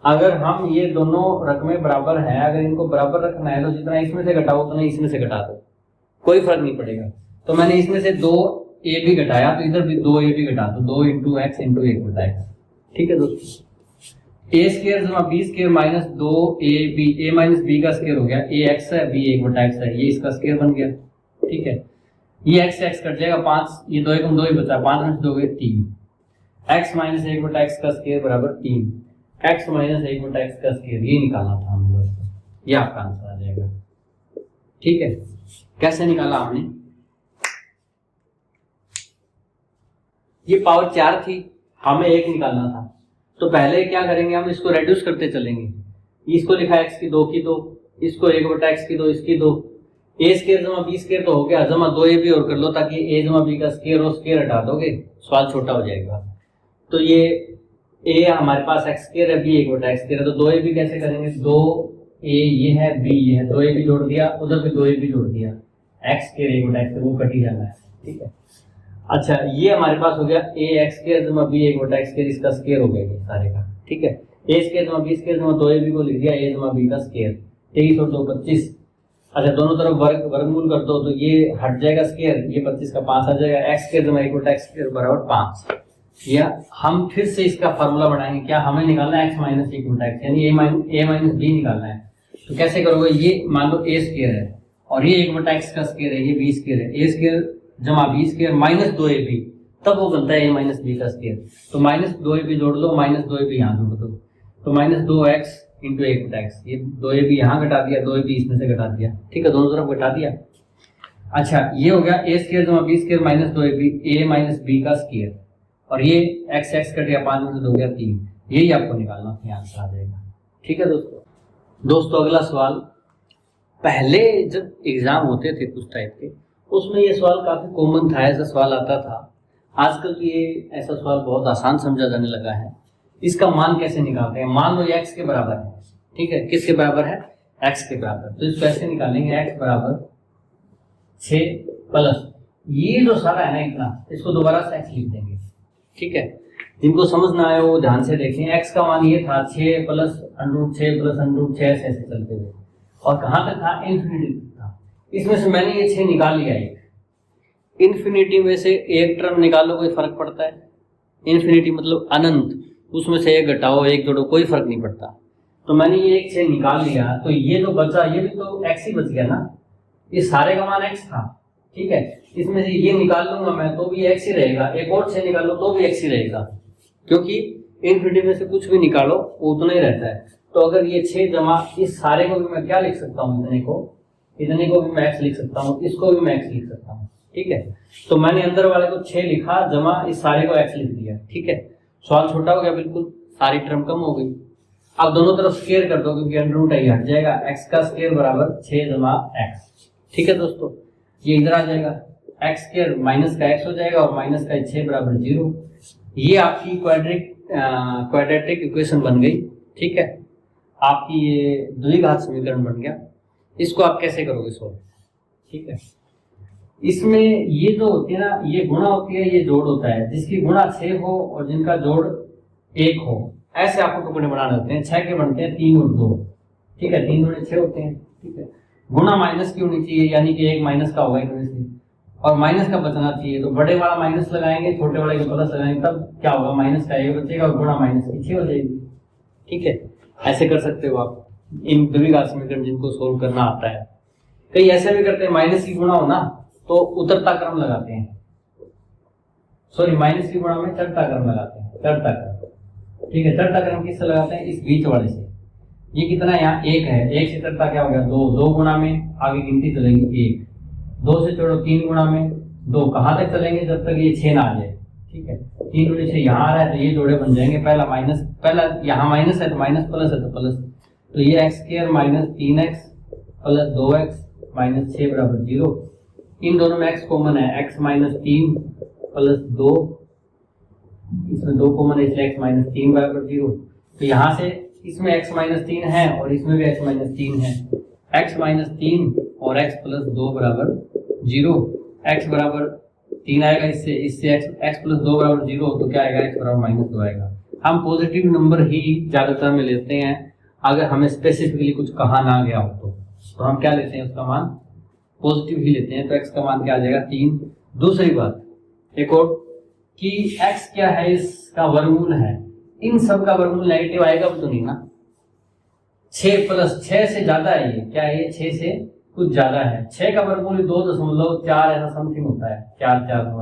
अगर हम ये दोनों रकमें बराबर है, अगर इनको बराबर रखना है तो जितना इसमें से घटाओ उतना इसमें से घटा दो, कोई फर्क नहीं पड़ेगा। तो मैंने इसमें से 2ab घटाया तो इधर भी 2ab घटा दो, 2 × x × 1/x। ठीक है दोस्तों, a स्क्वायर जमा b square minus 2ab, a minus b का स्क्वायर हो गया, ax है b 1/x है, ये इसका स्क्वायर बन गया। ठीक है, ये x कट जाएगा, 5 ये 2 1 2 ही बचा, 5 में 2 गए 3, x माइनस 1/x का स्क्वायर बराबर 3, x माइनस 1/x का स्क्वायर, ये निकालना था हमें दोस्तों, ये आपका आंसर आ जाएगा। ठीक है, कैसे निकाला हमने, ये पावर 4 थी, हमें 1 निकालना था। तो पहले क्या करेंगे, हम इसको रेड्यूस करते चलेंगे। इसको लिखा x की 2 की 2, इसको 1/x की 2, इसकी 2, a स्क्वायर जमा b स्क्वायर तो हो गया, जमा 2ab और कर लो, ताकि a जमा b का स्क्वायर और स्क्वायर हटा दोगे सवाल छोटा हो जाएगा। तो ये a हमारे पास x स्क्वायर है, b 1/x है, तो 2ab कैसे करेंगे, 2a ये है, b ये है, 2ab जोड़ दिया, उधर भी 2ab जोड़ दिया, x स्क्वायर 1/x वो कट ही जाना है। ठीक है, अच्छा ये हमारे पास हो गया ax स्क्वायर जमा b 1/x, इसका स्क्वायर हो गया ये सारे का। ठीक है, a स्क्वायर जमा b स्क्वायर जमा 2ab को लिख दिया a जमा b का स्क्वायर, 23 और 2 25। अच्छा दोनों तरफ वर्गमूल कर दो, तो ये हट जाएगा स्क्वायर, ये 25 का 5 आ जाएगा, x स्क्वायर जमा 1/x बराबर 5। या हम फिर से इसका फार्मूला बनाएंगे, क्या हमें निकालना है x माइनस 1/x, यानी a माइनस b निकालना है। तो कैसे करोगे, ये मान लो a स्क्वायर है और ये 1/x का स्क्वायर है, ये b स्क्वायर है, a स्क्वायर जमा b स्क्वायर माइनस 2ab, तब वो बनता है a माइनस b का स्क्वायर। तो माइनस 2ab जोड़ लो, माइनस 2ab यहाँ जोड़ दो, तो माइनस 2x × 1/x, ये 2ab यहाँ घटा दिया, 2ab इसमें से घटा दिया। ठीक है, दोनों तरफ घटा दिया। अच्छा ये हो गया a स्क्वायर जमा b square minus 2ab, a minus b का स्क्वायर, और ये x कट गया, 5 में से 2 गया 3, यही आपको निकालना था, आंसर आ जाएगा। ठीक है दोस्तों अगला सवाल, पहले जब एग्जाम होते थे कुछ टाइप के, उसमें ये सवाल काफी कॉमन था, ऐसा सवाल आता था। आजकल ये ऐसा सवाल बहुत आसान समझा जाने लगा है। इसका मान कैसे निकालते हैं, मान लो ये x के बराबर है। ठीक है, किसके बराबर है, x के बराबर, तो इसको ऐसे निकालेंगे, x बराबर 6 प्लस ये जो सारा है ना इतना, इसको दोबारा से x लिख देंगे। ठीक है, जिनको समझ ना आए वो ध्यान से देखें। x का मान ये था 6 प्लस √6 प्लस √6 ऐसे चलते हुए, और कहाँ तक था, इन्फिनिटी तक था। इसमें से मैंने ये 6 निकाल लिया, एक इन्फिनिटी में से एक टर्म निकालो कोई फर्क पड़ता है, इन्फिनिटी मतलब अनंत, उसमें से एक घटाओ एक जोड़ो कोई फर्क नहीं पड़ता। तो मैंने ये एक 6 निकाल लिया, तो ये जो बचा ये भी तो x ही बच गया ना, ये सारे का मान x था। ठीक है, इसमें से ये निकाल लूंगा मैं तो भी x ही रहेगा, एक और 6 निकाल लो तो भी x ही रहेगा, क्योंकि इन्फिनिटी में से कुछ भी निकालो वो उतना ही रहता है। तो अगर ये 6 जमा इस सारे को भी मैं क्या लिख सकता हूँ, इतने को भी मैं x लिख सकता हूँ, इसको भी मैं x लिख सकता हूँ। ठीक है, तो मैंने अंदर वाले को 6 लिखा, जमा इस सारे को x लिख दिया। ठीक है, सवाल छोटा हो गया बिल्कुल, सारी टर्म कम हो गई। अब दोनों तरफ स्क्वायर कर दो, क्योंकि √i हट जाएगा, x का स्क्वायर बराबर 6 जमा x। ठीक है दोस्तों, ये इधर आ जाएगा, x स्क्वायर माइनस का x हो जाएगा और माइनस का 6 बराबर 0। ये आपकी क्वाड्रेटिक इक्वेशन बन गई। ठीक है, आपकी ये द्विघात समीकरण बन गया। इसको आप कैसे करोगे सॉल्व, ठीक है। इसमें ये जो होती है ना, ये गुणा होती है, ये जोड़ होता है। जिसकी गुणा 6 हो और जिनका जोड़ 1 हो, ऐसे आपको टुकड़े बनाने होते हैं। 6 के बनते हैं 3 और 2, ठीक है। 3 दूनी 6 होते हैं, ठीक है। गुणा माइनस की होनी चाहिए, यानी कि एक माइनस का होगा इनमें से, और माइनस का बचना चाहिए। तो बड़े वाला माइनस लगाएंगे, छोटे वाले का प्लस लगाएंगे, तब क्या होगा, माइनस का एक बचेगा और गुणा माइनस की 6 हो जाएगी, ठीक है। ऐसे कर सकते हो आप इन द्विघात समीकरण जिनको सोल्व करना आता है। कई ऐसे भी करते हैं, माइनस की गुणा हो ना तो उतरता क्रम लगाते हैं, सॉरी माइनस की गुणा में चढ़ता क्रम लगाते हैं, चढ़ता क्रम, ठीक है। चढ़ता क्रम किससे लगाते हैं, इस बीच वाले से। ये कितना यहाँ 1 है, 1 से चढ़ता क्या हो गया 2, 2 गुणा में आगे गिनती चलेगी 1, 2 से छोड़ो 3 गुणा में 2, कहाँ तक चलेंगे जब तक ये 6 ना आ जाए, ठीक है। 3 गुणे 6 यहाँ आ रहा है तो ये जोड़े बन जाएंगे। पहला माइनस, पहला यहाँ माइनस है तो माइनस, प्लस है तो प्लस, तो ये x square minus 3x plus 2x minus 6 बराबर 0। इन दोनों में x कॉमन है, x माइनस 3 प्लस 2, इसमें 2 कॉमन है इसलिए x माइनस 3 बराबर 0। तो यहाँ से इसमें x माइनस 3 है और इसमें भी x माइनस 3 है, x माइनस 3 और x प्लस 2 बराबर 0। x बराबर 3 आएगा इससे, इससे x प्लस 2 बराबर 0, तो क्या आएगा, x बराबर माइनस 2 आएगा। हम पॉजिटिव नंबर ही ज्यादातर में लेते हैं, अगर हमें स्पेसिफिकली कुछ कहा ना गया हो तो हम क्या लेते हैं, उसका मान पॉजिटिव ही लेते हैं। तो x का मान क्या आ जाएगा 3। दूसरी बात एक और कि x क्या है, इसका वर्गमूल है, इन सब का वर्गमूल नेगेटिव आएगा तो नहीं ना। 6 प्लस 6 से ज्यादा है, ये क्या है, ये 6 से कुछ ज्यादा है। 6 का वर्गमूल 2.4 ऐसा समथिंग होता है, 4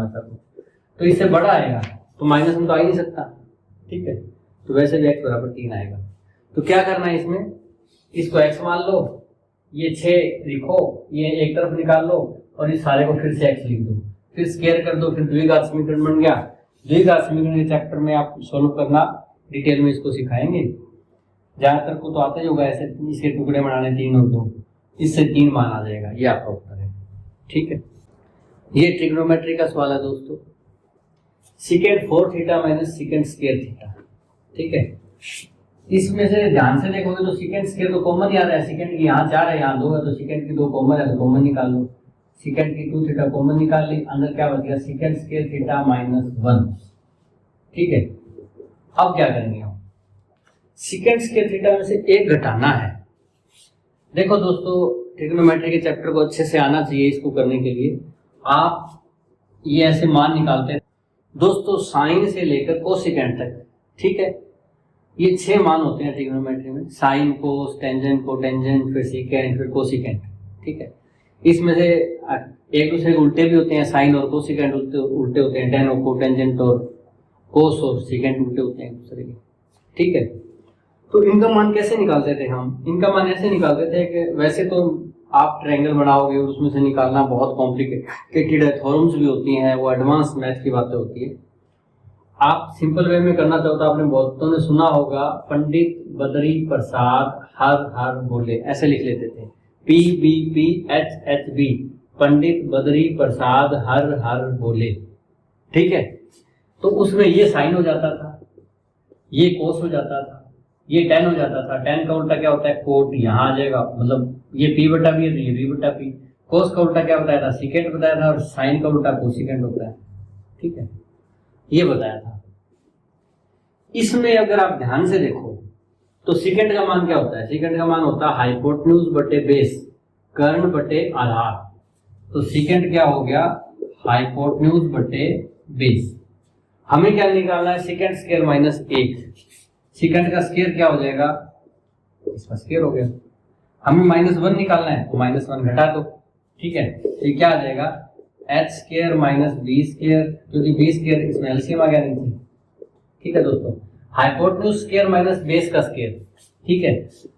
ऐसा कुछ, तो इससे बड़ा आएगा तो माइनस में तो आ ही नहीं सकता, ठीक है। तो वैसे भी x बराबर 3 आएगा। तो क्या करना है इसमें, इसको x मान लो, ये 6 लिखो, ये एक तरफ निकाल लो और इस सारे को फिर से x लिख दो, फिर स्क्वायर कर दो, फिर द्विघात समीकरण बन गया। द्विघात समीकरण के चैप्टर में आप सोल्व करना डिटेल में इसको सिखाएंगे। ज्यादातर को तो आता ही होगा ऐसे, इसके टुकड़े बनाने 3 और 2, इससे 3 मान आ जाएगा, ये आपका उत्तर है, ठीक है। ये ट्रिग्नोमेट्री का सवाल है दोस्तों। Second 4 theta minus second square theta, ठीक है। इसमें से ध्यान से देखोगे तो सेकेंड स्क्वायर तो कॉमन ही आ रहा है, सेकेंड की यहाँ 4 है यहाँ 2 है, तो सेकेंड की 2 कॉमन है तो कॉमन निकाल लो। सेकेंड की 2 थीटा कॉमन निकाल ली, अंदर क्या बच गया, सेकेंड स्क्वायर थीटा माइनस 1, ठीक है। अब क्या करेंगे हम, सेकेंड स्क्वायर थीटा में से 1 घटाना है। देखो दोस्तों, ट्रिग्नोमेट्री के चैप्टर को अच्छे से आना चाहिए, इसको करने के लिए आप ये ऐसे मान निकालते हैं दोस्तों, साइन से लेकर कोसेकेंट तक, ठीक है। ये 6 मान होते हैं ट्रिग्नोमेट्री में, साइन, कोस, टेंजेंट, कोटेंजेंट, फिर सीकेंट, फिर कोसिकेंट, ठीक है। इसमें से एक दूसरे के उल्टे भी होते हैं, साइन और कोसिकेंट उल्टे होते हैं, टेन और कोटेंजेंट और कोस और सीकेंट उल्टे होते हैं एक दूसरे के, ठीक है। तो इनका मान कैसे निकालते थे हम, इनका मान ऐसे निकालते थे कि वैसे तो आप ट्रायंगल बनाओगे और उसमें से निकालना बहुत कॉम्प्लिकेटेड है, थ्योरम्स भी होती हैं, वो एडवांस मैथ की बातें होती है। आप सिंपल वे में करना चाहो तो आपने बहुतों ने सुना होगा, पंडित बद्री प्रसाद हर हर बोले, ऐसे लिख लेते थे, PBPHHB, पंडित बद्री प्रसाद हर हर बोले, ठीक है। तो उसमें ये साइन हो जाता था, ये कोस हो जाता था, ये टेन हो जाता था। टेन का उल्टा क्या होता है, कोट, यहाँ आ जाएगा, मतलब ये P बटा P है तो ये B बटा P। कोस का उल्टा क्या बताया था, सीकेंट बताया था, और साइन का उल्टा कोसिकेंट होता है, ठीक है, ये बताया था। इसमें अगर आप ध्यान से देखो तो सीकेंट का मान क्या होता है, सीकेंट का मान होता है हाइपोटेन्यूज बटे बेस, कर्ण बटे आधार। तो सीकेंट क्या हो गया, हाइपोटेन्यूज बटे बेस। हमें क्या निकालना है, सेकेंड स्क्वायर माइनस 1, सेकेंड का स्क्वायर क्या हो जाएगा, इसका स्क्वायर हो गया। हमें -1 निकालना है तो -1 घटा दो, ठीक है। तो ये क्या आ जाएगा, h square minus b square, क्योंकि b स्क्वायर इसमें एलसीएम आ गया नीचे, ठीक है दोस्तों। हाइपोटेन्यूज स्क्वायर माइनस बेस का स्क्वायर, ठीक है।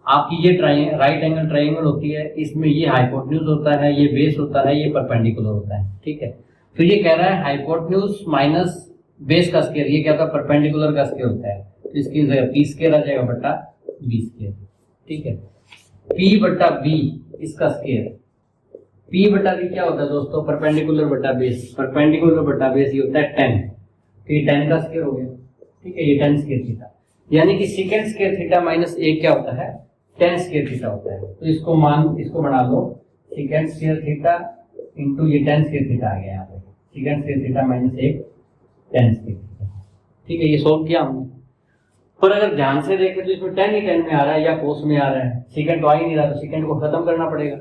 आपकी ये राइट एंगल ट्राइंगल होती है, इसमें ये हाइपोटेन्यूज होता है, ये बेस होता है, ये परपेंडिकुलर होता है, ठीक है। तो ये कह रहा है हाइपोटेन्यूज माइनस बेस का स्क्वायर, ये क्या होता है, परपेंडिकुलर का स्क्वायर होता है। तो इसकी जगह p स्क्वायर आ जाएगा बटा b स्क्वायर, ठीक है। p बटा b इसका स्क्वायर, p बटा b क्या होता है दोस्तों, परपेंडिकुलर बटा बेस, परपेंडिकुलर बटा बेस ये होता है 10, तो ये 10 का स्क्वायर हो गया, ठीक है। ये 10 स्क्वायर थीटा, यानी कि सेकेंड स्क्वायर थीटा माइनस 1 क्या होता है, टेन स्क्वायर थीटा होता है। तो इसको बना लो सेकेंड स्क्वायर थीटा इंटू ये टेन स्क्वायर थीटा आ गया यहाँ पे, सेकेंड स्क्वायर थीटा माइनस एक टेन स्क्वायर थीटा। ठीक है, ये सोल्व किया हमने। पर अगर ध्यान से देखें तो इसमें टेन ही टेन में आ रहा है या कोस में आ रहा है, सेकेंड तो आ ही नहीं रहा, तो सेकेंड को खत्म करना पड़ेगा।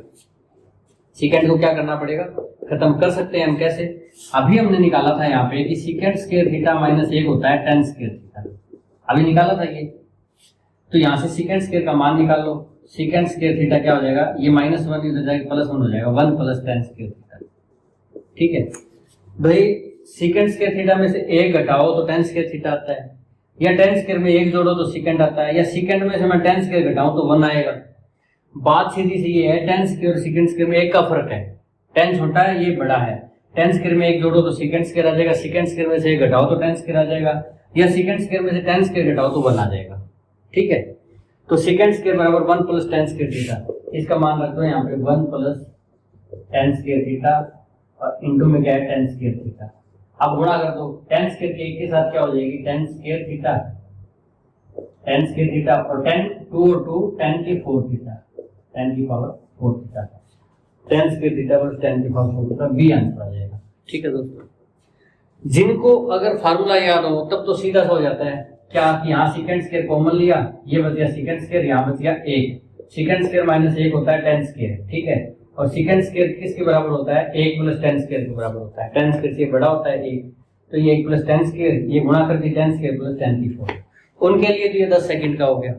सेकेंड को क्या करना पड़ेगा, खत्म कर सकते हैं हम कैसे, अभी हमने निकाला था यहाँ पे कि सेकेंड स्क्वायर थीटा माइनस एक होता है टेन स्क्वायर थीटा, अभी निकाला था ये। तो यहाँ से सेकेंड स्क्वायर का मान निकाल लो, सेकेंड स्क्वायर थीटा क्या हो जाएगा, ये माइनस वन हो जाएगा प्लस वन हो जाएगा, one plus ten square theta. ठीक है भाई, सेकेंड स्क्वायर थीटा में से एक घटाओ तो टेन स्क्वायर थीटा आता है, या टेन स्क्वायर में एक जोड़ो तो सेकेंड आता है, या सेकेंड में से मैं टेन स्क्वायर घटाऊं तो वन आएगा। बात सीधी सी ये है, टेन स्क्वायर और सेकेंड स्क्वायर में एक का फर्क है, टेन छोटा है ये बड़ा है। टेन स्क्वायर में एक जोड़ो तो सेकेंड स्क्वायर आ जाएगा, सेकेंड स्क्वायर में से एक घटाओ तो टेन स्क्वायर आ जाएगा, या सेकेंड स्क्वायर में से टेन स्क्वायर घटाओ तो वन आ जाएगा। ठीक है, तो सेकेंड स्क्वायर बराबर one plus ten square theta, इसका मान रख दो यहाँ पे one plus ten square theta और इंटू में क्या है टेन स्क्वायर थीटा। अब गुणा कर दो, टेन स्क्वायर के एक के साथ क्या हो जाएगी, tan square theta, tan square theta और टेन टू और टू टेन की फोर थीटा, टेन की power four theta, tan square theta पर टेन की power four theta, B answer आ जाएगा। ठीक है दोस्तों, जिनको अगर फार्मूला याद हो तब तो सीधा सा हो जाता है, क्या कि यहाँ सेकेंड स्क्वायर कॉमन लिया, ये बच गया सेकेंड स्क्वायर, यहाँ बच गया एक, सेकेंड स्क्वायर माइनस एक होता है टेन स्क्वायर। ठीक है, और सेकेंड स्क्वायर किसके बराबर होता है, एक प्लस टेन स्क्वायर के बराबर होता है, टेन स्क्वायर से बड़ा होता है एक, तो ये एक प्लस टेन स्क्वायर, ये गुणा कर the ten square plus ten की फोर। उनके लिए तो ये 10 सेकंड का हो गया।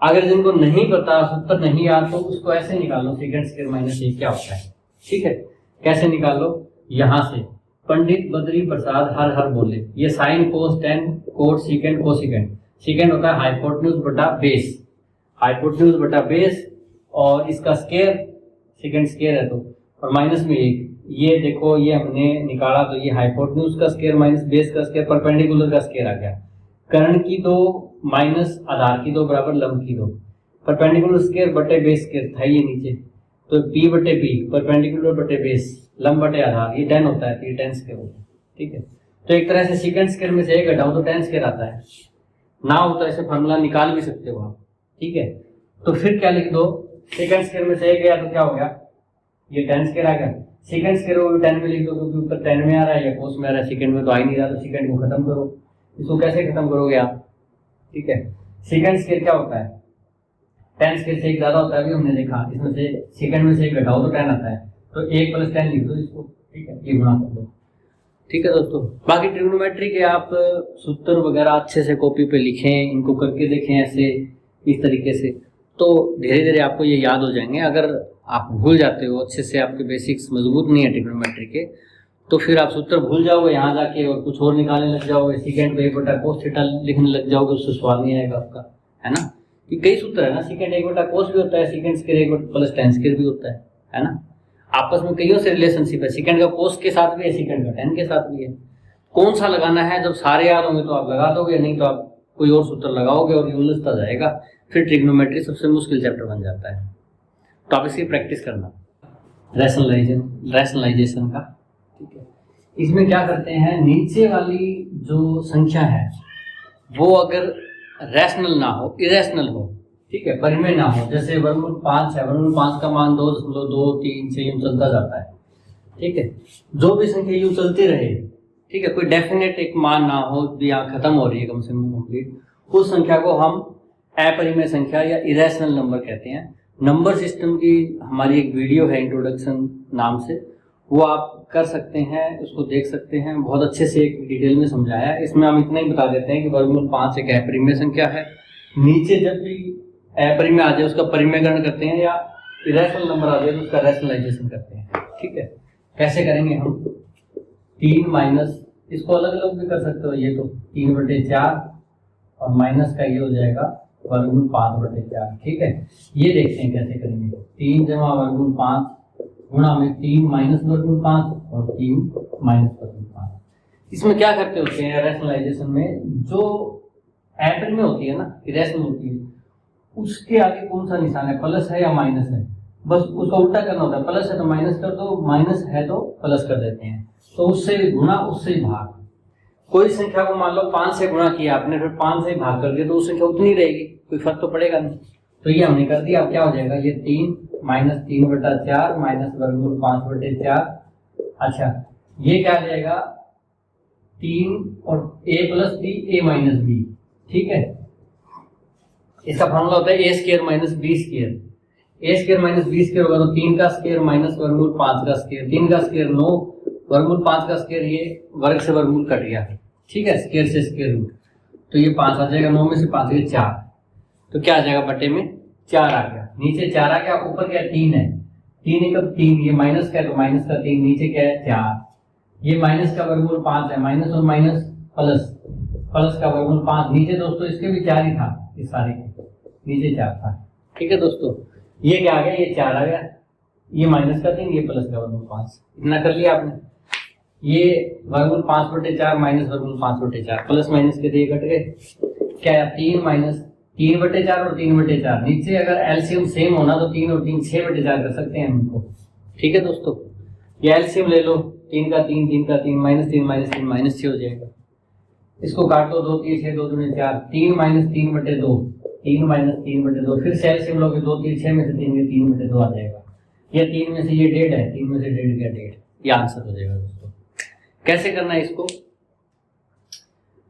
अगर जिनको नहीं पता, सूत्र नहीं याद, तो उसको ऐसे निकालो, सेकेंड स्क्वायर माइनस एक क्या होता है। ठीक है, कैसे निकालो, यहाँ से पंडित बद्री प्रसाद हर हर बोले, ये sine cos ten coat second cosecant, second होता है हाइपोटेन्यूज बटा बेस, हाइपोटेन्यूज बटा बेस, और इसका स्क्वायर सेकेंड स्क्वायर है तो, और माइनस में एक, ये देखो ये हमने निकाला तो ये हाइपोटेन्यूज का स्क्वायर माइनस बेस का स्क्वायर परपेंडिकुलर का स्क्वायर आ गया, कर्ण की दो माइनस आधार की दो बराबर लंब की दो, परपेंडिकुलर स्क्वायर बटे बेस स्क्वायर था ये नीचे, तो पी बटे बी परपेंडिकुलर बटे बेस लंब बटे आधार, ये 10 होता है, तो ये 10 स्क्वायर होता है। ठीक है, तो एक तरह से सेकेंड स्क्वायर में से एक घटाओ तो 10 स्क्वायर आता है, ना हो तो ऐसे फार्मूला निकाल भी सकते हो आप। ठीक है, तो फिर क्या लिख दो, सेकेंड स्क्वायर में से एक गया तो क्या हो गया, ये 10 स्क्वायर आ गया, सेकेंड स्क्वायर को 10 में लिख दो क्योंकि ऊपर 10 में आ रहा है या कोस में आ रहा है, सेकेंड में तो आ ही नहीं रहा, तो सेकेंड को खत्म करो। इसको कैसे खत्म करोगे आप, ठीक है, सेकेंड स्क्वायर क्या होता है, 10 स्क्वायर से एक ज्यादा होता है, अभी हमने देखा, इसमें से सेकेंड में से एक घटाओ तो 10 आता है, तो 1 प्लस 10 लिख दो इसको। ठीक है, ये गुणा कर दो। ठीक है दोस्तों, बाकी ट्रिग्नोमेट्री के आप सूत्र वगैरह अच्छे से कॉपी पे लिखें, इनको करके देखें ऐसे इस तरीके से, तो धीरे धीरे आपको ये याद हो जाएंगे। अगर आप भूल जाते हो, अच्छे से आपके बेसिक्स मजबूत नहीं है ट्रिग्नोमेट्री के, तो फिर आप सूत्र भूल जाओगे यहाँ जाके और कुछ और निकालने लग जाओगे, सेकेंड पे 1 बटा कोस थीटा लिखने लग जाओगे, उससे सवाल नहीं आएगा आपका, है ना। कि कई सूत्र है ना, सेकेंड 1 बटा कोस भी होता है, सेकेंड स्क्वायर 1 बटा प्लस टेन स्क्वायर भी होता है ना। आपस में कईयों से रिलेशनशिप है, सेकेंड का कोस के साथ भी है, सेकेंड का टेन के साथ भी है। कौन सा लगाना है, जब सारे याद होंगे तो आप लगा दोगे, नहीं तो आप कोई और सूत्र लगाओगे और ये उलझता जाएगा, फिर ट्रिग्नोमेट्री सबसे मुश्किल चैप्टर बन जाता है। तो आप इसकी प्रैक्टिस करना, रैशनलाइजेशन का। ठीक है, इसमें क्या करते हैं, नीचे वाली जो संख्या है वो अगर रैशनल ना हो, इरेशनल हो, ठीक है, परिमेय ना हो, जैसे वर्गमूल 5 है, वर्गमूल 5 का मान 2.23 से यूं चलता जाता है। ठीक है, जो भी संख्या यूं चलती रहे, ठीक है, कोई डेफिनेट एक मान ना हो, यहाँ खत्म हो रही है कम से कम कंप्लीट, उस संख्या को हम अपरिमेय संख्या या इरेशनल नंबर कहते हैं। नंबर सिस्टम की हमारी एक वीडियो है इंट्रोडक्शन नाम से, वो आप कर सकते हैं, उसको देख सकते हैं, बहुत अच्छे से एक डिटेल में समझाया है। इसमें हम इतना ही बता देते हैं कि वर्गमूल 5 एक अपरिमेय संख्या है, नीचे जब भी अपरिमेय आ जाए उसका परिमेयकरण करते हैं, या इरेशनल नंबर आ जाए तो उसका रैशनलाइजेशन करते हैं। ठीक है, कैसे करेंगे हम, 3 माइनस, इसको अलग अलग भी कर सकते हो, ये तो 3/4 और माइनस का ये हो जाएगा वर्गमूल 5/4। ठीक है, ये देखते हैं कैसे करेंगे, 3 जमा वर्गमूल 5 गुणा में 3 माइनस वर्गमूल 5 और 3 माइनस वर्गमूल 5। इसमें क्या करते होते हैं रैशनलाइजेशन में, जो अपरिमेय होती है ना, इरेशनल होती है, उसके आगे कौन सा निशान है, प्लस है या माइनस है, बस उसका उल्टा करना होता है, प्लस है तो माइनस कर दो, माइनस है तो प्लस कर देते हैं, तो उससे गुणा उससे भाग। कोई संख्या को मान लो 5 से गुणा किया आपने, फिर 5 से भाग कर दिया, तो वो संख्या उतनी रहेगी, कोई फर्क तो पड़ेगा नहीं, तो ये हमने कर दिया। अब क्या हो जाएगा, ये 3 माइनस 3/4 माइनस वर्गमूल 5/4। अच्छा ये क्या आ जाएगा, 3 और a plus b a minus b. ठीक है, इसका फॉर्मूला होता है a square minus b square. a square minus b square होगा तो 3 का स्क्वायर माइनस वर्गमूल 5 का स्क्वायर, 3 का स्क्वायर 9, वर्गमूल 5 का स्क्वायर, ये वर्ग से वर्गमूल कट गया। ठीक है, स्क्वायर से स्क्वायर रूट, तो ये 5 आ जाएगा, 9 में से 5 गए 4, तो क्या आ जाएगा, बटे में 4 आ गया, नीचे 4 आ गया, ऊपर क्या 3 है, 3 एकम 3, ये माइनस का है तो माइनस का 3, नीचे क्या है 4, ये माइनस का वर्गमूल 5 है, माइनस और माइनस प्लस, प्लस का वर्गमूल 5, नीचे दोस्तों इसके भी 4 ही था, इस सारे के नीचे 4 था। ठीक है दोस्तों, ये क्या आ गया, ये 4 आ गया, ये माइनस का 3, ये प्लस का वर्गमूल 5, इतना कर लिया आपने। ये वर्गमूल 5/4 माइनस वर्गमूल 5/4, प्लस माइनस के दिए कट गए, क्या है 3 माइनस 3/4 और 3/4, नीचे अगर एलसीएम सेम होना तो 3 और 3 6/4 कर सकते हैं इनको। ठीक है दोस्तों, ये एलसीएम ले लो, 3 का 3, 3 का 3, -3 -3 -6 हो जाएगा, इसको काट दो, 2 3 6 2 दूनी 4, 3 माइनस 3/2, 3 माइनस 3/2, फिर से एलसीएम लोगे 2 3 6 में से 3 के 3/2 आ जाएगा, ये 3 में से ये 1.5 है, 3 में से 1.5 गया 1.5, ये आंसर हो जाएगा दोस्तों। कैसे करना है इसको,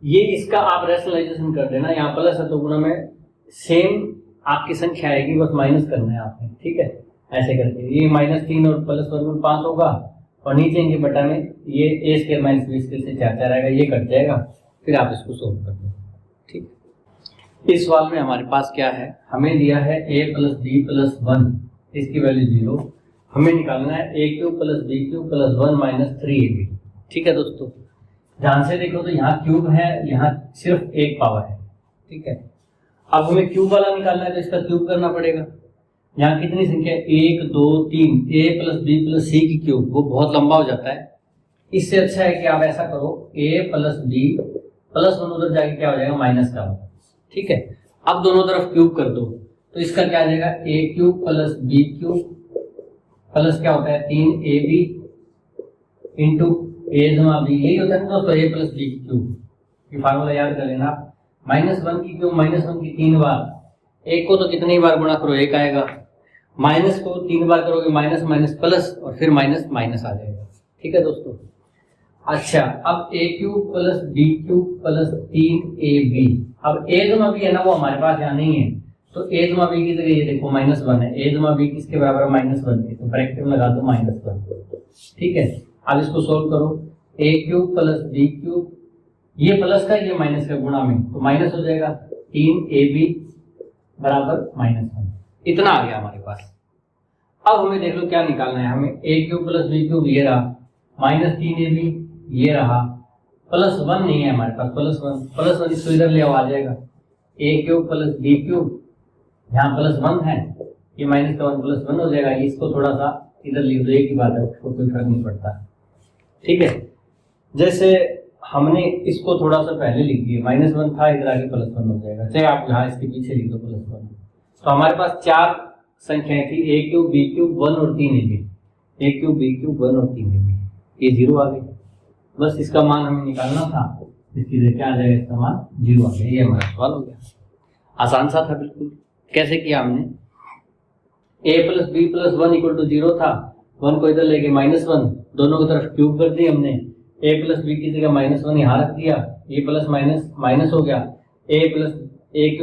ये इसका आप रैशनलाइजेशन कर देना, यहाँ प्लस है तो गुणा में सेम आपकी संख्या आएगी, बस माइनस करना है आपने। ठीक है, ऐसे करके ये -3 और प्लस वर्गमूल 5 होगा, और नीचे इनके बटा में ये a square minus b square से 4 आएगा, ये कट जाएगा, फिर आप इसको सोल्व कर दो। ठीक, इस सवाल में हमारे पास क्या है, हमें दिया है a प्लस बी प्लस 1, इसकी वैल्यू 0, हमें निकालना है a³ plus b³ plus 1 minus 3ab। ठीक है दोस्तों, ध्यान से देखो तो यहाँ क्यूब है, यहाँ सिर्फ एक पावर है। ठीक है, अब हमें क्यूब वाला निकालना है तो इसका क्यूब करना पड़ेगा। यहाँ कितनी संख्या, 1 2 3, a प्लस बी प्लस सी की क्यूब, वो बहुत लंबा हो जाता है, इससे अच्छा है कि आप ऐसा करो, a प्लस बी प्लस 1 उधर जाके क्या हो जाएगा, माइनस का। ठीक है, अब दोनों तरफ क्यूब कर दो, तो इसका क्या आ जाएगा, a³ प्लस b³ प्लस क्या होता है 3ab इंटू a जमा b, यही होता है ना दोस्तों, a प्लस बी की क्यूब, ये फार्मूला याद कर लेना। -1 की क्यूब -1 की 3 बार, एक को तो कितनी बार गुणा करो 1 आएगा, माइनस को 3 बार करोगे माइनस माइनस प्लस, और फिर माइनस माइनस आ जाएगा। ठीक है दोस्तों, अच्छा अब a³ plus b³ plus 3ab, अब a जमा b है ना, वो हमारे पास यहाँ नहीं है, तो a जमा b की जगह ये देखो -1 है, a जमा b किसके बराबर है, -1 के, तो ब्रैकेट में लगा दो -1। ठीक है, अब इसको सोल्व करो, a³ प्लस b³, ये प्लस का ये माइनस का गुणा में, तो माइनस हो जाएगा, 3ab बराबर -1, इतना आ गया हमारे पास। अब हमें देख लो क्या निकालना है, हमें a³ प्लस b³ ये रहा, -3ab ये रहा, +1 नहीं है हमारे पास, +1 इसको इधर ले आ जाएगा, a³ प्लस b³, यहाँ +1 है, ये माइनस का 1 +1 हो जाएगा, इसको थोड़ा सा इधर लिख दो, एक ही बात है, उसको कोई फर्क नहीं पड़ता। ठीक है, जैसे हमने इसको थोड़ा सा पहले लिख दिया, -1 था, इधर आगे +1 हो जाएगा, चाहे आप यहाँ इसके पीछे लिख दो +1। तो हमारे पास 4 संख्याएं थी, a³ b³ 1 और 3ab, a³ b³ 1 और 3ab, ये 0 आ गई, बस इसका मान हमें निकालना था, इसकी जगह क्या आ जाएगा, इसका मान 0 आ गया, ये हमारा सवाल हो गया। आसान सा था बिल्कुल। कैसे किया हमने, a plus b plus 1 equal to 0 था, 1 को इधर लेके -1, दोनों की तरफ क्यूब कर दी हमने, a प्लस बी की जगह -1 यहाँ रख दिया, ये प्लस माइनस माइनस हो गया, a³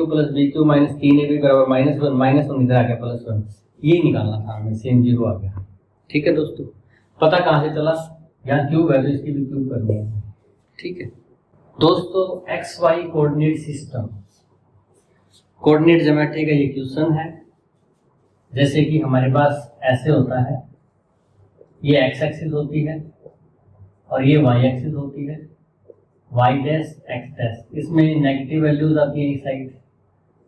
plus b³ minus 3ab बराबर -1 इधर आ गया +1, ये निकालना था हमें, सेम 0 आ गया। ठीक है दोस्तों, पता कहाँ से चला, यहाँ क्यूब है तो इसकी भी क्यूब करनी है। ठीक है दोस्तों, XY coordinate system, coordinate geometry का ये क्वेश्चन है। जैसे कि हमारे पास ऐसे होता है, ये x एक्सिस होती है और ये y एक्सिस होती है, y डैश x डैश, इसमें नेगेटिव वैल्यूज आती है,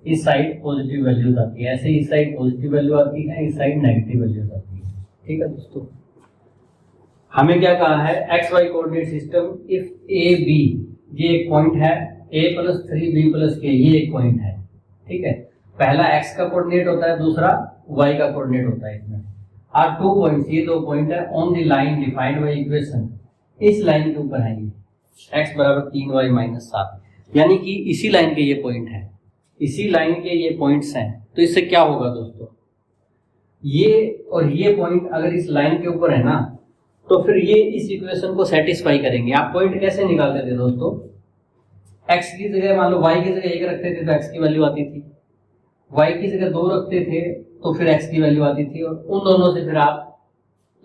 इस साइड पॉजिटिव वैल्यूज आती है, ऐसे इस साइड पॉजिटिव वैल्यू आती है, इस साइड नेगेटिव वैल्यूज आती है। ठीक है दोस्तों, हमें क्या कहा है, XY coordinate system if AB, ये एक पॉइंट है, a plus 3b plus k, ये एक पॉइंट है। ठीक है, पहला x का कोऑर्डिनेट होता है, दूसरा y का कोऑर्डिनेट होता है, इसमें आर 2 पॉइंट्स, ये 2 पॉइंट है on the line defined by equation, इस लाइन के ऊपर है ये x बराबर 3y माइनस 7, यानी कि इसी लाइन के ये पॉइंट है, इसी लाइन के ये पॉइंट्स हैं, तो इससे क्या होगा दोस्तों, ये और ये पॉइंट अगर इस लाइन के ऊपर है ना, तो फिर ये इस इक्वेशन को सेटिस्फाई करेंगे। आप पॉइंट कैसे निकालते थे दोस्तों, x की जगह मान लो y की जगह 1 रखते थे तो x की वैल्यू आती थी, y की जगह 2 रखते थे तो फिर x की वैल्यू आती थी, और उन दोनों से फिर आप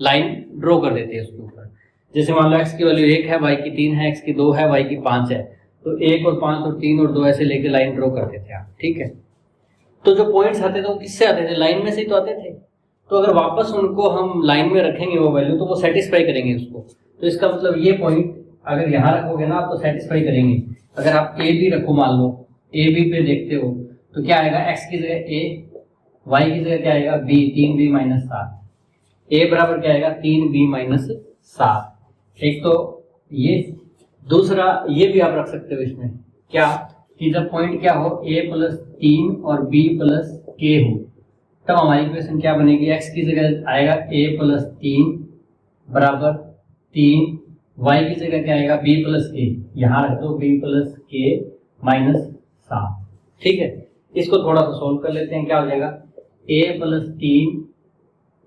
लाइन ड्रॉ कर देते हैं उसके ऊपर। जैसे मान लो x की वैल्यू 1 है, y की 3 है, x की 2 है, y की 5 है, तो 1 और 5 और 3 और 2 ऐसे लेके लाइन ड्रॉ करते थे आप, ठीक है। तो जो पॉइंट्स आते थे वो किससे आते थे, लाइन में से ही तो आते थे। तो अगर वापस उनको हम लाइन में रखेंगे वो वैल्यू, तो वो सेटिस्फाई करेंगे उसको। तो इसका मतलब ये पॉइंट अगर यहाँ रखोगे ना आप तो सेटिस्फाई करेंगे। अगर आप ए बी रखो, मान लो ए बी पे देखते हो तो क्या आएगा, x की जगह a, y की जगह क्या आएगा b, 3b माइनस 7, a बराबर क्या आएगा 3b माइनस 7। एक तो ये, दूसरा ये भी आप रख सकते हो इसमें क्या, कि जब पॉइंट क्या हो a प्लस 3 और b प्लस k हो, तब हमारी इक्वेशन क्या बनेगी, x की जगह आएगा a प्लस 3 बराबर 3, y की जगह क्या आएगा b प्लस k, यहाँ रख दो b प्लस k माइनस 7, ठीक है। इसको थोड़ा सा सोल्व कर लेते हैं, क्या हो जाएगा a प्लस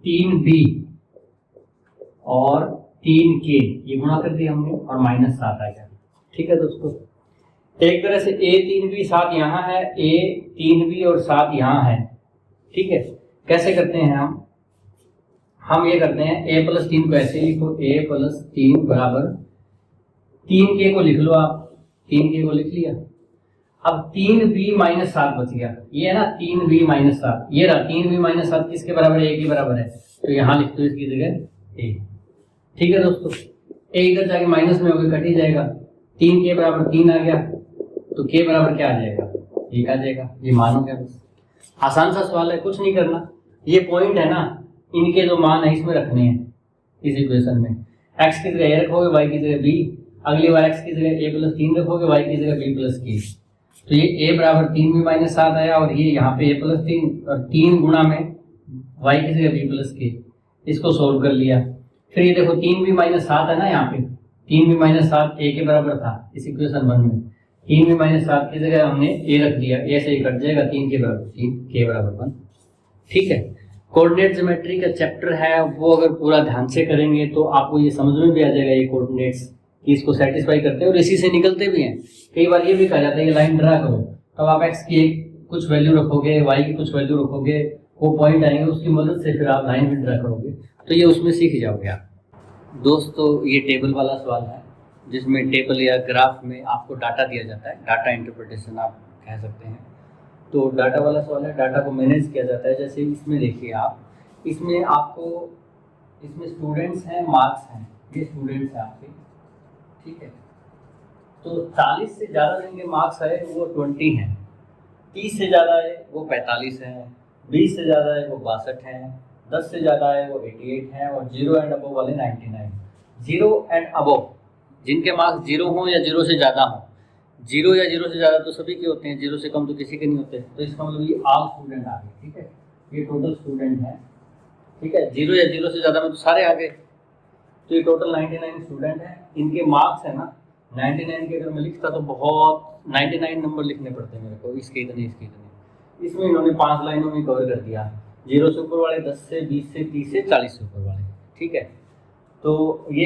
3b और 3k, ये गुणा कर दिया हमने और माइनस 7 आ गया, ठीक है दोस्तों। एक तरह से a 3b 7 यहाँ है, a 3b और 7 यहाँ है, ठीक है। कैसे करते हैं हम ये करते हैं, a प्लस 3 को ऐसे लिखो, a प्लस 3 बराबर 3k को लिख लो आप, 3k को लिख लिया। अब 3b माइनस 7 बच गया, ये है ना 3b माइनस 7, ये रहा 3b माइनस 7 किसके बराबर है, a के बराबर है, तो यहाँ लिख दो इसकी जगह a, ठीक है दोस्तों। a इधर जाके माइनस में होकर कट ही जाएगा, 3k बराबर 3 आ गया, तो k बराबर क्या आ जाएगा, 1 आ जाएगा। ये मान हो गया, बस आसान सा सवाल है, कुछ नहीं करना। ये पॉइंट है ना, इनके जो मान है इसमें रखने हैं इस इक्वेशन में। x की जगह a रखोगे, y की जगह b, अगली बार x की जगह a प्लस 3 रखोगे, y की जगह b प्लस k, तो ये a बराबर 3b माइनस 7 आया, और ये यहाँ पे a प्लस 3 और 3 गुणा में y की जगह b प्लस k, इसको सोल्व कर लिया। फिर ये देखो 3b माइनस 7 है ना, यहाँ पे 3b माइनस 7 a के बराबर था इस इक्वेशन 1 में, 3b माइनस 7 की जगह हमने a रख दिया, a से ही कट जाएगा, 3 के बराबर 3, k बराबर 1, ठीक है। कोऑर्डिनेट ज्योमेट्री का चैप्टर है, वो अगर पूरा ध्यान से करेंगे तो आपको ये समझ में भी आ जाएगा ये कोऑर्डिनेट्स कि इसको सेटिस्फाई करते हैं और इसी से निकलते भी हैं। कई बार ये भी कहा जाता है ये लाइन ड्रा करो, तब आप x की कुछ वैल्यू रखोगे, y की कुछ वैल्यू रखोगे, वो पॉइंट आएंगे, उसकी मदद से फिर आप लाइन भी ड्रा करोगे, तो ये उसमें सीख जाओगे आप। दोस्तों ये टेबल वाला सवाल है, जिसमें टेबल या ग्राफ में आपको डाटा दिया जाता है, डाटा इंटरप्रिटेशन आप कह सकते हैं। तो डाटा वाला सवाल है, डाटा को मैनेज किया जाता है। जैसे इसमें देखिए आप, इसमें आपको, इसमें स्टूडेंट्स हैं, मार्क्स हैं, ये स्टूडेंट्स हैं आपके, ठीक है। तो 40 से ज़्यादा जिनके मार्क्स आए वो 20 हैं, 30 से ज़्यादा है वो 45 हैं, 20 से ज़्यादा है वो 62 हैं, 10 से ज़्यादा है वो 88 हैं, और 0 एंड अबव वाले 99। 0 एंड अबव जिनके मार्क्स 0 हों या 0 से ज़्यादा हों, 0 या 0 से ज़्यादा तो सभी के होते हैं, 0 से कम तो किसी के नहीं होते, तो इसका मतलब ये ऑल स्टूडेंट आ गए, ठीक है। ये टोटल स्टूडेंट हैं, ठीक है। 0 या 0 से ज़्यादा में तो सारे आ गए, तो ये टोटल 99 स्टूडेंट हैं। इनके मार्क्स है ना 99 के, अगर मैं लिखता तो बहुत 99 नंबर लिखने पड़ते हैं मेरे को, इसके इतने, इसके इतने। इसमें इन्होंने 5 लाइनों में कवर कर दिया, 0 से ऊपर वाले, 10 से, 20 से, 30 से, 40 से ऊपर वाले, ठीक है। तो ये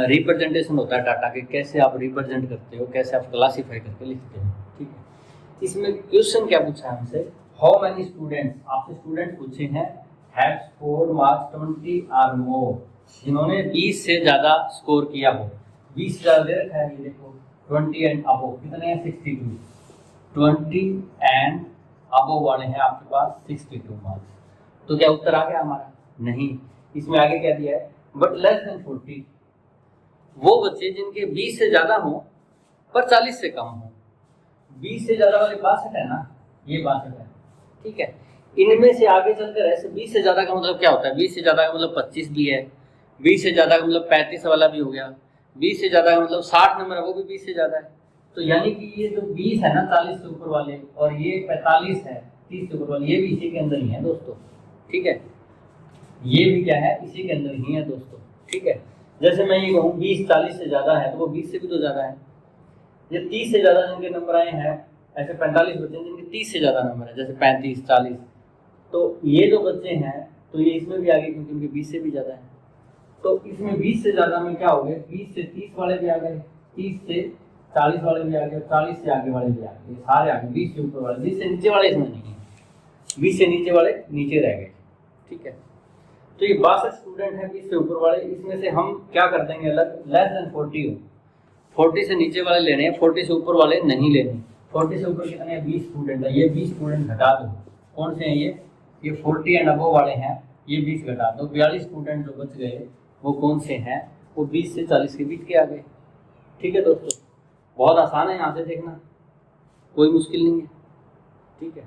रिप्रेजेंटेशन होता है डाटा के, कैसे आप रिप्रेजेंट करते हो, कैसे आप क्लासीफाई करके लिखते हो, ठीक है। इसमें क्वेश्चन क्या पूछा है हमसे, हाउ मैनी स्टूडेंट्स, आपसे स्टूडेंट पूछे हैं, हैव स्कोर्ड मार्क्स 20 और मोर, जिन्होंने 20 से ज़्यादा स्कोर किया हो। 20 से ज़्यादा दे रखा है, ये देखो 20 एंड अबव कितने हैं, 62, 20 एंड अबव वाले हैं आपके पास 62 मार्क्स। तो क्या उत्तर आ गया हमारा, नहीं। इसमें आगे क्या दिया है, बट लेस देन 40, वो बच्चे जिनके 20 से ज़्यादा हो पर 40 से कम हो। 20 से ज़्यादा वाले 62 है ना, ये 62 है, ठीक है। इनमें से आगे चलकर ऐसे 20 से ज़्यादा का मतलब क्या होता है, 20 से ज़्यादा का मतलब 25 भी है, 20 से ज़्यादा का मतलब 35 वाला भी हो गया, 20 से ज़्यादा का मतलब 60 नंबर है, वो भी 20 से ज़्यादा है। तो यानी कि ये जो 20 है ना 40 से ऊपर वाले, और ये 45 है 30 से ऊपर वाले, ये भी इसी के अंदर ही है दोस्तों, ठीक है। ये भी क्या है, इसी के अंदर ही है दोस्तों, ठीक है। जैसे मैं ये कहूँ 20 40 से ज़्यादा है, तो वो 20 से भी तो ज़्यादा है। ये 30 से ज़्यादा जिनके नंबर आए हैं ऐसे 45 बच्चे हैं जिनके 30 से ज़्यादा नंबर है, जैसे 35, 40। तो ये जो बच्चे हैं तो ये इसमें भी आ गए क्योंकि उनके 20 से भी ज़्यादा है। तो इसमें 20 से ज़्यादा में क्या हो गए, 20 से 30 वाले भी आ गए, 30 से 40 वाले भी आ गए, 40 से आगे वाले भी आ गए, सारे आ गए। 20 से ऊपर वाले, 20 से नीचे वाले इसमें नहीं है, 20 से नीचे वाले नीचे रह गए। ठीक है, तो ये 62 स्टूडेंट हैं 20 से ऊपर वाले। इसमें से हम क्या कर देंगे अलग, लेस देन 40 हो, 40 से नीचे वाले लेने हैं, 40 से ऊपर वाले नहीं लेने। 40 से ऊपर कितने हैं, 20 स्टूडेंट है, ये 20 स्टूडेंट घटा दो। कौन से हैं ये 40 एंड अबव वाले हैं, ये 20 घटा दो। 42 स्टूडेंट जो बच गए वो कौन से हैं, वो 20 से 40 के बीच के आ गए। ठीक है दोस्तों, बहुत आसान है, यहाँ से देखना कोई मुश्किल नहीं है। ठीक है,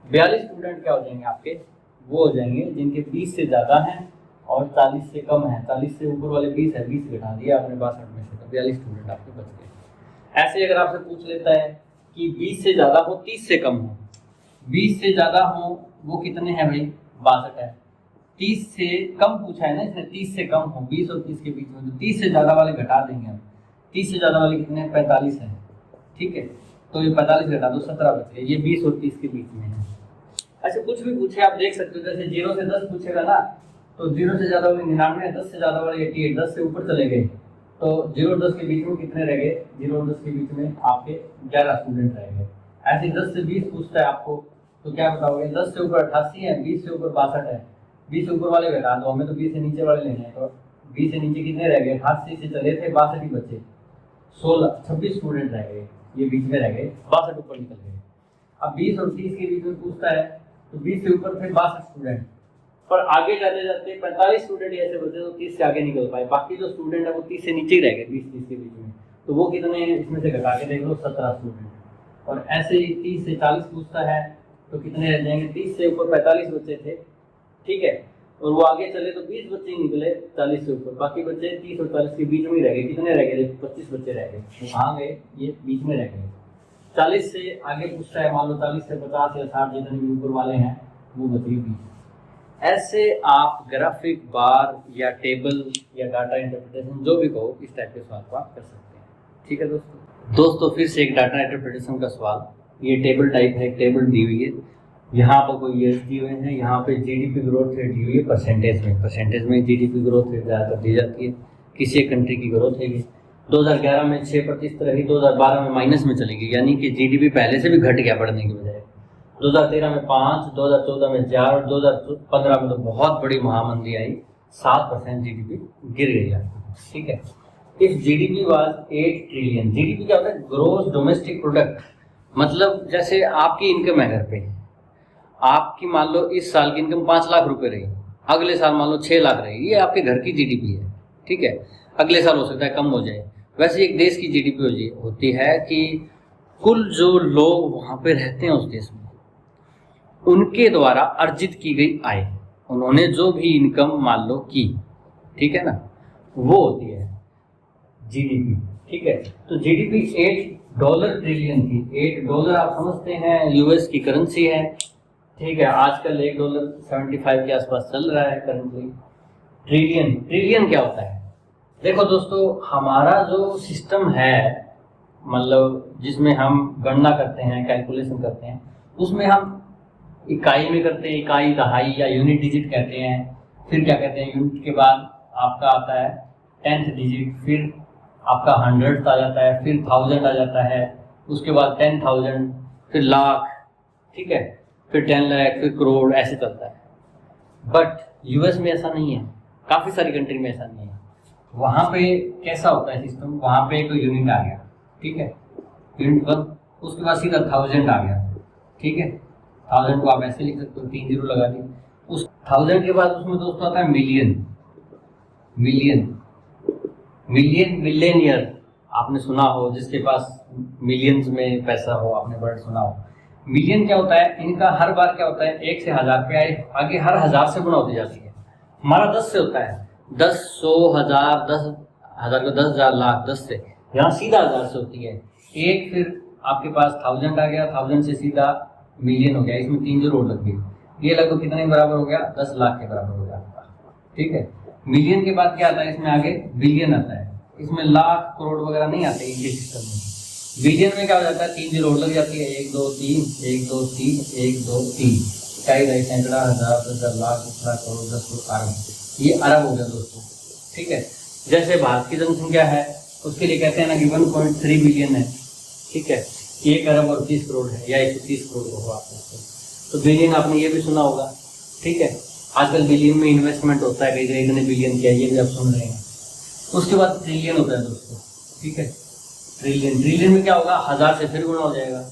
42 स्टूडेंट क्या हो जाएंगे आपके, वो हो जाएंगे जिनके 20 से ज़्यादा हैं और 40 से कम है। 40 से ऊपर वाले 20 है, 20 घटा दिया आपने 62 में से, तो 42 स्टूडेंट आपके बच गए। ऐसे अगर आपसे पूछ लेता है कि 20 से ज़्यादा हो 30 से कम हो, 20 से ज़्यादा हो वो कितने हैं भाई, 62 है। 30 से कम पूछा है ना इसने, 30 से कम हो, 20 और 30 के बीच में, तो 30 से ज़्यादा वाले घटा देंगे हम। 30 से ज़्यादा वाले कितने हैं, 45 है। ठीक है, तो ये 45 घटा दो, 17 बचे। ये 20 और 30 के बीच में है। अच्छा, कुछ भी पूछे आप देख सकते हो, जैसे 0 से 10 पूछेगा ना, तो 0 से ज़्यादा वाले 99 है, 10 से ज़्यादा वाले 88, 10 से ऊपर चले गए तो 0 और 10 के बीच में कितने रह गए, 0 और 10 के बीच में आपके 11 स्टूडेंट रह गए। ऐसे 10 से 20 पूछता है आपको, तो क्या बताओगे, 10 से ऊपर 88 है, 20 से ऊपर 62 है, 20 से ऊपर वाले घटा दो, हमें तो 20 से नीचे वाले लेने हैं। तो 20 से नीचे कितने रह गए, 88 से चले थे 62 ही बचे, 26 स्टूडेंट रह गए, ये बीच में रह गए, 62 ऊपर निकल गए। अब 20 और 30 के बीच में पूछता है, तो 20 से ऊपर थे 62 स्टूडेंट, पर आगे जाते जाते 45 स्टूडेंट ऐसे बचे तो 30 से आगे निकल पाए। बाकी जो स्टूडेंट है वो 30 से नीचे ही रह गए, 20-30 के बीच में, तो वो कितने हैं, इसमें से घटा के देख लो, 17 स्टूडेंट। और ऐसे ही 30 से 40 पूछता है तो कितने रह जाएंगे, 30 से ऊपर 45 बच्चे थे। ठीक है, और वो आगे चले तो 20 बच्चे ही निकले 40 से ऊपर, बाकी बच्चे 30 और 40 के बीच में ही रह गए। कितने रह गए, 25 बच्चे रह गए, तो कहाँ गए, ये बीच में रह गए। 40 से आगे पूछता है, मान लो 40 से 50 या 60 जितने भी ऊपर वाले हैं वो बचे 20। ऐसे आप ग्राफिक, बार या टेबल या डाटा इंटरप्रिटेशन जो भी कहो, इस टाइप के सवाल को आप कर सकते हैं। ठीक है दोस्तों, फिर से एक डाटा इंटरप्रिटेशन का सवाल। ये टेबल टाइप है, एक टेबल दी हुई है, यहाँ पर कोई ईयर्स दिए हुए हैं, यहाँ पे जीडीपी ग्रोथ रेट दी हुई है परसेंटेज में जीडीपी ग्रोथ रेट ज़्यादातर दी जाती है, किसी एक कंट्री की ग्रोथ है। 2011 में 6% रही, 2012 में माइनस में चली गई, यानी कि जीडीपी पहले से भी घट गया बढ़ने की बजाय। 2013 में 5, 2014 में 4 और 2015 में तो बहुत बड़ी महामंदी आई, 7% जीडीपी गिर गई। ठीक है, if GDP was 8 trillion, GDP क्या होता है, ग्रोस डोमेस्टिक प्रोडक्ट, मतलब जैसे आपकी इनकम है घर पे, आपकी मान लो इस साल की इनकम 5 लाख रुपए रही, अगले साल मान लो 6 लाख रही, ये आपके घर की जीडीपी है। ठीक है, अगले साल हो सकता है कम हो जाए। वैसे एक देश की जीडीपी होती है कि कुल जो लोग वहाँ पे रहते हैं उस देश में, उनके द्वारा अर्जित की गई आय, उन्होंने जो भी इनकम मान लो की, ठीक है ना, वो होती है जीडीपी। ठीक है, तो जीडीपी $8 ट्रिलियन थी। $8 आप समझते हैं यूएस की करेंसी है। ठीक है, आजकल $1.75 के आसपास चल रहा है करंटली। ट्रिलियन क्या होता है, देखो दोस्तों, हमारा जो सिस्टम है, मतलब जिसमें हम गणना करते हैं, कैलकुलेशन करते हैं, उसमें हम इकाई में करते हैं, इकाई, दहाई या यूनिट डिजिट कहते हैं। फिर क्या कहते हैं, यूनिट के बाद आपका आता है 10th डिजिट, फिर आपका 100th आ जाता है, फिर 1000 आ जाता है, उसके बाद 10,000, फिर लाख, ठीक है, फिर 10 लाख, फिर करोड़, ऐसे चलता है। बट यूएस में ऐसा नहीं है, काफ़ी सारी कंट्री में ऐसा नहीं है। वहाँ पे कैसा होता है सिस्टम, वहाँ पे एक यूनिट आ गया, ठीक है, यूनिट 1, उसके बाद सीधा 1000 आ गया। ठीक है, 1000 को आप ऐसे लिख सकते हो, 3 जीरो लगा दी। उस 1000 के बाद उसमें दोस्तों आता है मिलियनियर, आपने सुना हो, जिसके पास मिलियंस में पैसा हो, आपने वर्ड सुना हो। मिलियन क्या होता है, इनका हर बार क्या होता है, 1 से 1000 पे आगे हर 1000 से गुणा होती जाती है। हमारा 10 से होता है, 10, 100, 1000, 10,000 को 10,000, लाख, 10 से, यहाँ सीधा 1000 से होती है। एक फिर आपके पास 1000 आ गया, 1000 से सीधा मिलियन हो गया, इसमें 3 जीरो लग गई, ये लगभग कितने के बराबर हो गया, 10 लाख के बराबर हो गया आपका। ठीक है, मिलियन के बाद क्या आता है, इसमें आगे बिलियन आता है, इसमें लाख, करोड़ वगैरह नहीं आते इनके सिस्टम में। बिलियन में क्या हो जाता है, 3 जीरो और लग जाती है, 1 2 3 1 2 3 1 2 3, इकाई, दहाई, सैकड़ा, हजार, दस, लाख, लाख, करोड़, 10 करोड़, अरब। ये अरब हो गया दोस्तों, ठीक है। जैसे भारत की जनसंख्या है उसके लिए कहते हैं ना कि 1.3 बिलियन है, ठीक है, 1 अरब और 30 करोड़ है या 130 करोड़ होगा आपको। तो बिलियन आपने ये भी सुना होगा, ठीक है। आजकल बिलियन में इन्वेस्टमेंट होता है, कई जगह इतने बिलियन किया, ये भी आप सुन रहे हैं। उसके बाद ट्रिलियन होता है दोस्तों, ठीक है। ट्रिलियन, ट्रिलियन में क्या होगा, 1000 से फिर गुणा हो जाएगा।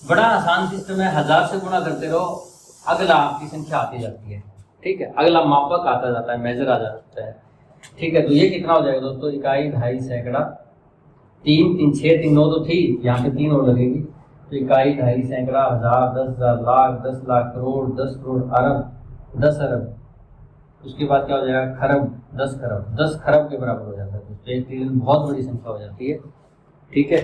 बड़ा आसान सिस्टम है, 1000 से गुणा करते रहो, अगला आपकी संख्या आती जाती है, ठीक है, अगला मापक आता जाता है, मेजर आ जाता है, ठीक है। तो ये कितना हो जाएगा दोस्तों, इकाई, दहाई, सैकड़ा, 3 3 6 3 9 तो थी, यहाँ पे 3 और लगेगी, तो इकाई, दहाई, सैकड़ा, हजार, 10,000, लाख, 10 लाख, करोड़, 10 करोड़, अरब, 10 अरब। उसके बाद क्या हो जाएगा, खरब, 10 खरब, 10 खरब के बराबर हो जाता है। तो 1 ट्रिलियन बहुत बड़ी संख्या हो जाती है, ठीक है।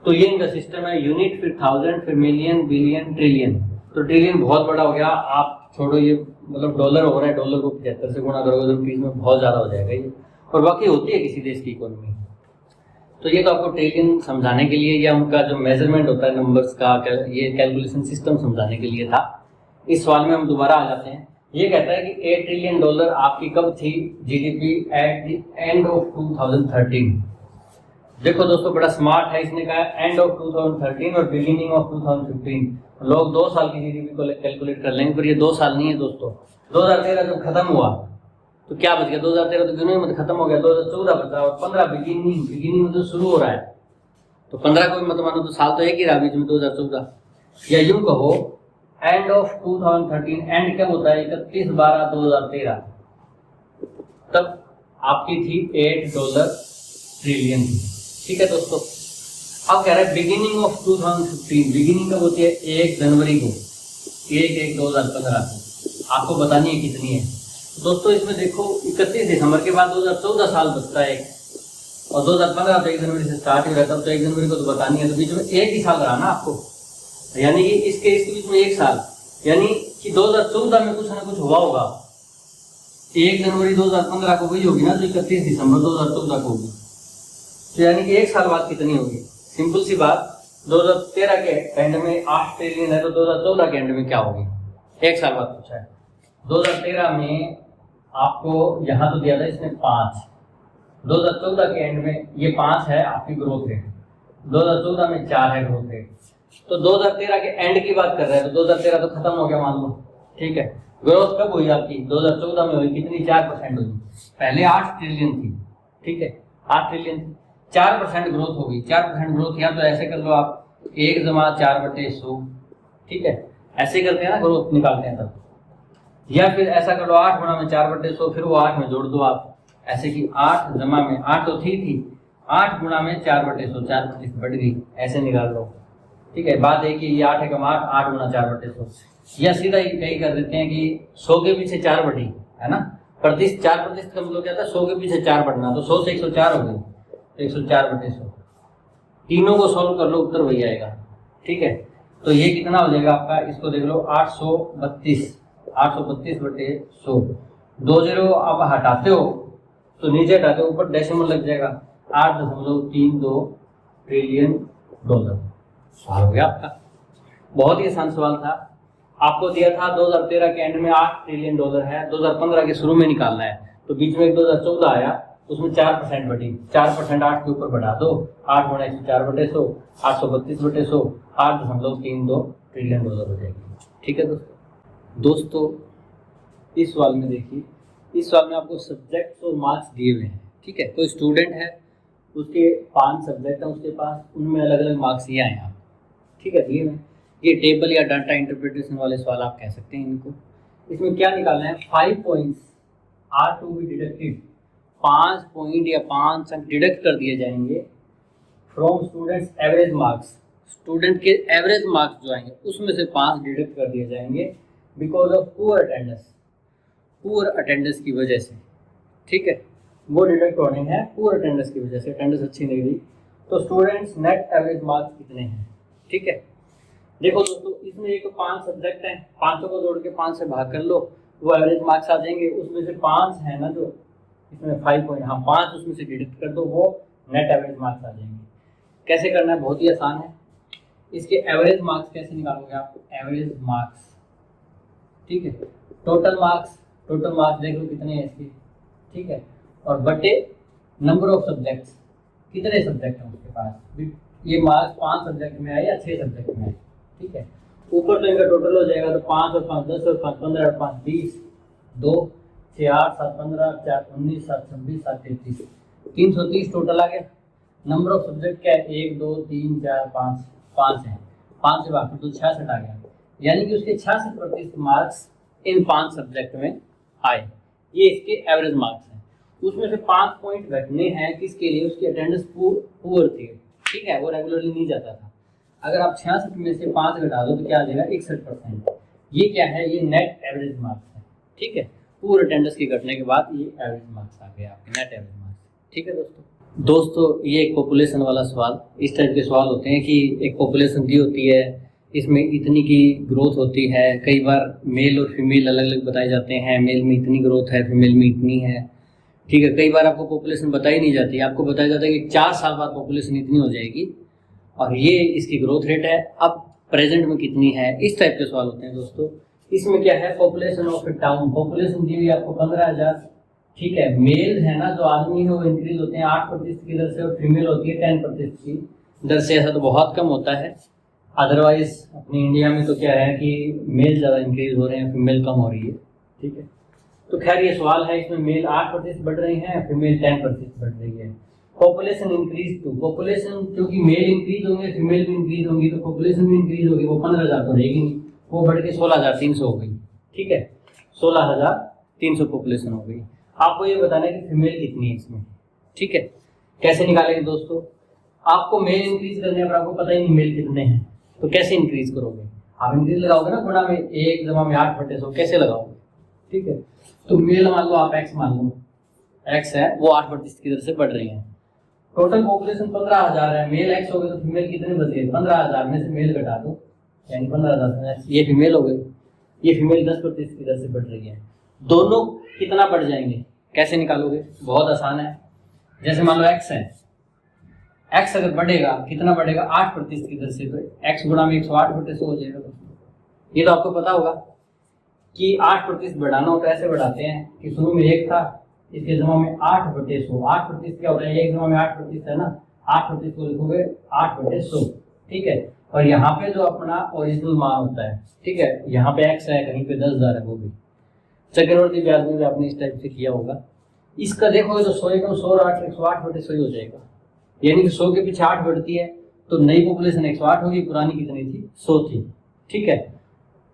तो ये इनका सिस्टम है, यूनिट, फिर थाउजेंड, फिर मिलियन, बिलियन, ट्रिलियन। तो ट्रिलियन बहुत बड़ा हो गया, आप छोड़ो ये, मतलब डॉलर हो रहा है, डॉलर को 75 से गुणा करोगे तो रुपीज में बहुत ज़्यादा हो जाएगा ये, और बाकी होती है किसी देश की इकोनॉमी। तो ये तो आपको ट्रिलियन समझाने के लिए, या उनका जो मेजरमेंट होता है नंबर्स का, ये कैलकुलेशन सिस्टम समझाने के लिए था। इस सवाल में हम दोबारा आ जाते हैं। ये कहता है कि $8 ट्रिलियन आपकी कब थी GDP at the end of 2013। देखो दोस्तों, बड़ा स्मार्ट है, इसने कहा एंड ऑफ 2013 और बिगिनिंग ऑफ 2015। लोग 2 साल की जीडीपी को कैलकुलेट कर लेंगे, पर ये 2 साल नहीं है दोस्तों। 2013 जब खत्म हुआ तो क्या बच गया, 2013 तो गिनों में खत्म हो गया, 2014 बचा और 15 बिगिनिंग, बिगिनिंग में तो शुरू हो रहा है, तो 15 को भी मत मानो, तो साल तो एक ही रहा बीच में 2014। या यूं कहो एंड ऑफ 2013, एंड कब होता है, 31/12/2013, तब आपकी थी $8 ट्रिलियन की, ठीक है दोस्तों। अब कह रहे हैं बिगिनिंग ऑफ 2015, बिगिनिंग कब होती है, 1 जनवरी को, 1/1/2015 को, आपको बतानी है कितनी है दोस्तों। इसमें देखो 31 दिसंबर के बाद 2014 साल बचता है, और 2015 तो 1 जनवरी से स्टार्ट हो रहा है, तब तो 1 जनवरी को तो बतानी है, तो बीच में एक ही साल रहा ना आपको, यानी कि इसके बीच में 1 साल, यानी कि 2014 में कुछ ना कुछ हुआ होगा। 1 जनवरी 2015 को वही होगी ना, तो 31 दिसंबर 2014 को होगी, तो यानी कि 1 साल बाद कितनी होगी। सिंपल सी बात, 2013 के एंड में 8 ट्रिलियन है, तो 2014 के एंड में क्या होगी, 1 साल बाद पूछा है। 2013 में आपको यहाँ तो दिया था इसने 5, 2014 के एंड में ये 5 है आपकी ग्रोथ रेट, 2014 में 4 है ग्रोथ रेट, तो 2013 के एंड की बात कर रहे हैं, तो 2013 तो खत्म हो गया मान लो, ठीक है। ग्रोथ कब हुई आपकी, 2014 में हुई, कितनी, 4% हुई, पहले 8 ट्रिलियन थी, ठीक है, 8 ट्रिलियन थी, 4% ग्रोथ होगी। 4% ग्रोथ, या तो ऐसे कर लो आप 1 + 4/100, ठीक है, ऐसे करते हैं ना, ग्रोथ निकालते हैं तब, या फिर ऐसा कर लो 8 गुणा में 4/100, फिर वो 8 में जोड़ दो आप, ऐसे कि 8 जमा में 8 तो थी 8 गुणा में 4/100, 4 बढ़ गई, ऐसे निकाल लो, ठीक है। बात है कि ये 8 × 8, 8 गुणा 4/100, या सीधा यही कर देते हैं कि 100 के पीछे 4 बढ़ी है ना, 4% का मतलब क्या था, 100 के पीछे 4 बढ़ना, तो 100 से 104 हो गई, तो 104/100, तीनों को सॉल्व कर लो, उत्तर वही आएगा, ठीक है। तो ये कितना हो जाएगा आपका, इसको देख लो, 832/100, 2 जीरो आप हटाते हो तो नीचे हटाते हो, ऊपर डेसिमल लग जाएगा, 8.32 ट्रिलियन डॉलर। सवाल हो गया आपका, बहुत ही आसान सवाल था। आपको दिया था 2013 के एंड में 8 ट्रिलियन डॉलर है, 2015 के शुरू में निकालना है, तो बीच में 2014 आया, उसमें 4% बढ़ी, 4% 8 के ऊपर बढ़ा दो, 8 गुणा 104/100, 832/100, 8.32 ट्रिलियन डॉलर हो जाएगी, ठीक है दोस्तों। इस सवाल में देखिए, इस सवाल में आपको सब्जेक्ट्स और मार्क्स दिए हुए हैं, ठीक है। कोई स्टूडेंट है, उसके 5 सब्जेक्ट हैं उसके पास, उनमें अलग अलग मार्क्स ये आए हैं, ठीक है, दिए हुए। ये टेबल या डाटा इंटरप्रिटेशन वाले सवाल आप कह सकते हैं इनको। इसमें क्या निकालना है, 5 points are to be deducted, 5 point या 5 अंक डिडक्ट कर दिए जाएंगे from students average marks, student के एवरेज मार्क्स जो आएंगे उसमें से 5 डिडक्ट कर दिए जाएंगे बिकॉज ऑफ पुअर अटेंडेंस की वजह से, ठीक है, वो डिडक्ट होने हैं पुअर अटेंडेंस की वजह से, अटेंडेंस अच्छी नहीं रही। तो स्टूडेंट्स नेट एवरेज मार्क्स कितने हैं, ठीक है। देखो दोस्तों, इसमें एक तो 5 सब्जेक्ट हैं, 5 को जोड़ के 5 से भाग कर लो, वो एवरेज मार्क्स आ जाएंगे, उसमें से 5 है ना जो इसमें 5 पॉइंट, हाँ 5 उसमें से डिडक्ट कर दो, वो नेट एवरेज मार्क्स आ जाएंगे। कैसे करना है, बहुत ही आसान है। इसके एवरेज मार्क्स कैसे निकालोगे आप, एवरेज मार्क्स, ठीक है, टोटल मार्क्स देख लो कितने हैं इसके, ठीक है, और बटे नंबर ऑफ सब्जेक्ट्स, कितने सब्जेक्ट हैं उसके पास, ये मार्क्स 5 सब्जेक्ट में आए या 6 सब्जेक्ट में आए, ठीक है। ऊपर तो इनका टोटल हो जाएगा, तो 5 और 5 10 और 5 15 और 5 20, 2 6 8 7 15 4 19 7 26 7 33, 330 टोटल आ गया। नंबर ऑफ सब्जेक्ट क्या है, 1 2 3 4 5 है, 5 से बाकी तो 66 आ गया, यानी कि उसके 66% मार्क्स इन 5 सब्जेक्ट में आए। ये इसके एवरेज मार्क्स हैं। उसमें से 5 पॉइंट घटने हैं किसके लिए, उसकी अटेंडेंस पुअर थी, ठीक है, वो रेगुलरली नहीं जाता था। अगर आप 66 में से 5 घटा दो तो क्या आ जाएगा, 61%। ये क्या है, ये नेट एवरेज मार्क्स है, ठीक है, पूरे अटेंडेंस के घटने के बाद ये एवरेज मार्क्स आ गए आपके, नेट एवरेज मार्क्स, ठीक है दोस्तों ये एक पॉपुलेशन वाला सवाल, इस टाइप के सवाल होते हैं कि एक पॉपुलेशन दी होती है, इसमें इतनी की ग्रोथ होती है, कई बार मेल और फीमेल अलग अलग बताए जाते हैं, मेल में इतनी ग्रोथ है, फीमेल में इतनी है, ठीक है। कई बार आपको पॉपुलेशन बताई नहीं जाती, आपको बताया जाता है कि 4 साल बाद पॉपुलेशन इतनी हो जाएगी और ये इसकी ग्रोथ रेट है, अब प्रेजेंट में कितनी है, इस टाइप के सवाल होते हैं दोस्तों। इसमें क्या है, population of a town, population दी हुई आपको 15,000, ठीक है। मेल है ना, जो आदमी है वो इंक्रीज होते हैं 8% की दर से और फीमेल होती है 10% की दर से। ऐसा तो बहुत कम होता है, अदरवाइज अपने इंडिया में तो क्या है कि मेल ज़्यादा इंक्रीज हो रहे हैं, फीमेल कम हो रही है, ठीक है। तो खैर ये सवाल है, इसमें मेल 8% बढ़ रहे हैं, फीमेल 10% बढ़ रही है। पॉपुलेशन इंक्रीज टू, पॉपुलेशन क्योंकि मेल इंक्रीज होंगे फीमेल भी इंक्रीज होंगी तो पॉपुलेशन भी इंक्रीज होगी, वो 15,000 तो रहेगी नहीं, वो बढ़ के 16,300 हो गई, ठीक है, 16,300 पॉपुलेशन हो गई। आपको ये बताना है कि फीमेल कितनी है इसमें, ठीक है। कैसे निकालेंगे दोस्तों, आपको मेल इंक्रीज करने पर आपको पता ही नहीं मेल कितने हैं, तो कैसे इंक्रीज करोगे, आप इंक्रीज लगाओगे ना गुणा में, 1 जमा में 8/100 कैसे लगाओगे, ठीक है। तो मेल मान लो आप x मान लो, x है वो 8% की दर से बढ़ रही है। टोटल पॉपुलेशन 15,000 है, मेल x हो गए तो फीमेल कितने बच गए, 15,000 में से मेल घटा दो, यानी 15,000 ये फीमेल हो गई, ये फीमेल 10% की दर से बढ़ रही है। दोनों कितना बढ़ जाएंगे, कैसे निकालोगे, बहुत आसान है। जैसे मान लो x है, x अगर बढ़ेगा कितना बढ़ेगा, 8% की दर से, तो x गुणा में 108/100 हो जाएगा दोस्तों। ये तो आपको पता होगा कि 8% बढ़ाना होता है, ऐसे बढ़ाते हैं कि शुरू में 1 था, इसके जमा में 8/100, 8% क्या होता है, 1 जमा में 8% है ना, 8% को लिखोगे 8/100, ठीक है। और यहाँ पे जो अपना ओरिजिनल मान होता है, ठीक है, यहाँ पे x है, कहीं पे 10,000 है, वो भी चक्रवर्ती ब्याज में भी आपने इस टाइप से किया होगा। इसका देखोगे तो 100 एकम 100 और 8 108/100 हो जाएगा, यानी कि 100 के पीछे 8 बढ़ती है तो नई पॉपुलेशन 108 होगी, पुरानी कितनी थी, 100 थी, ठीक है।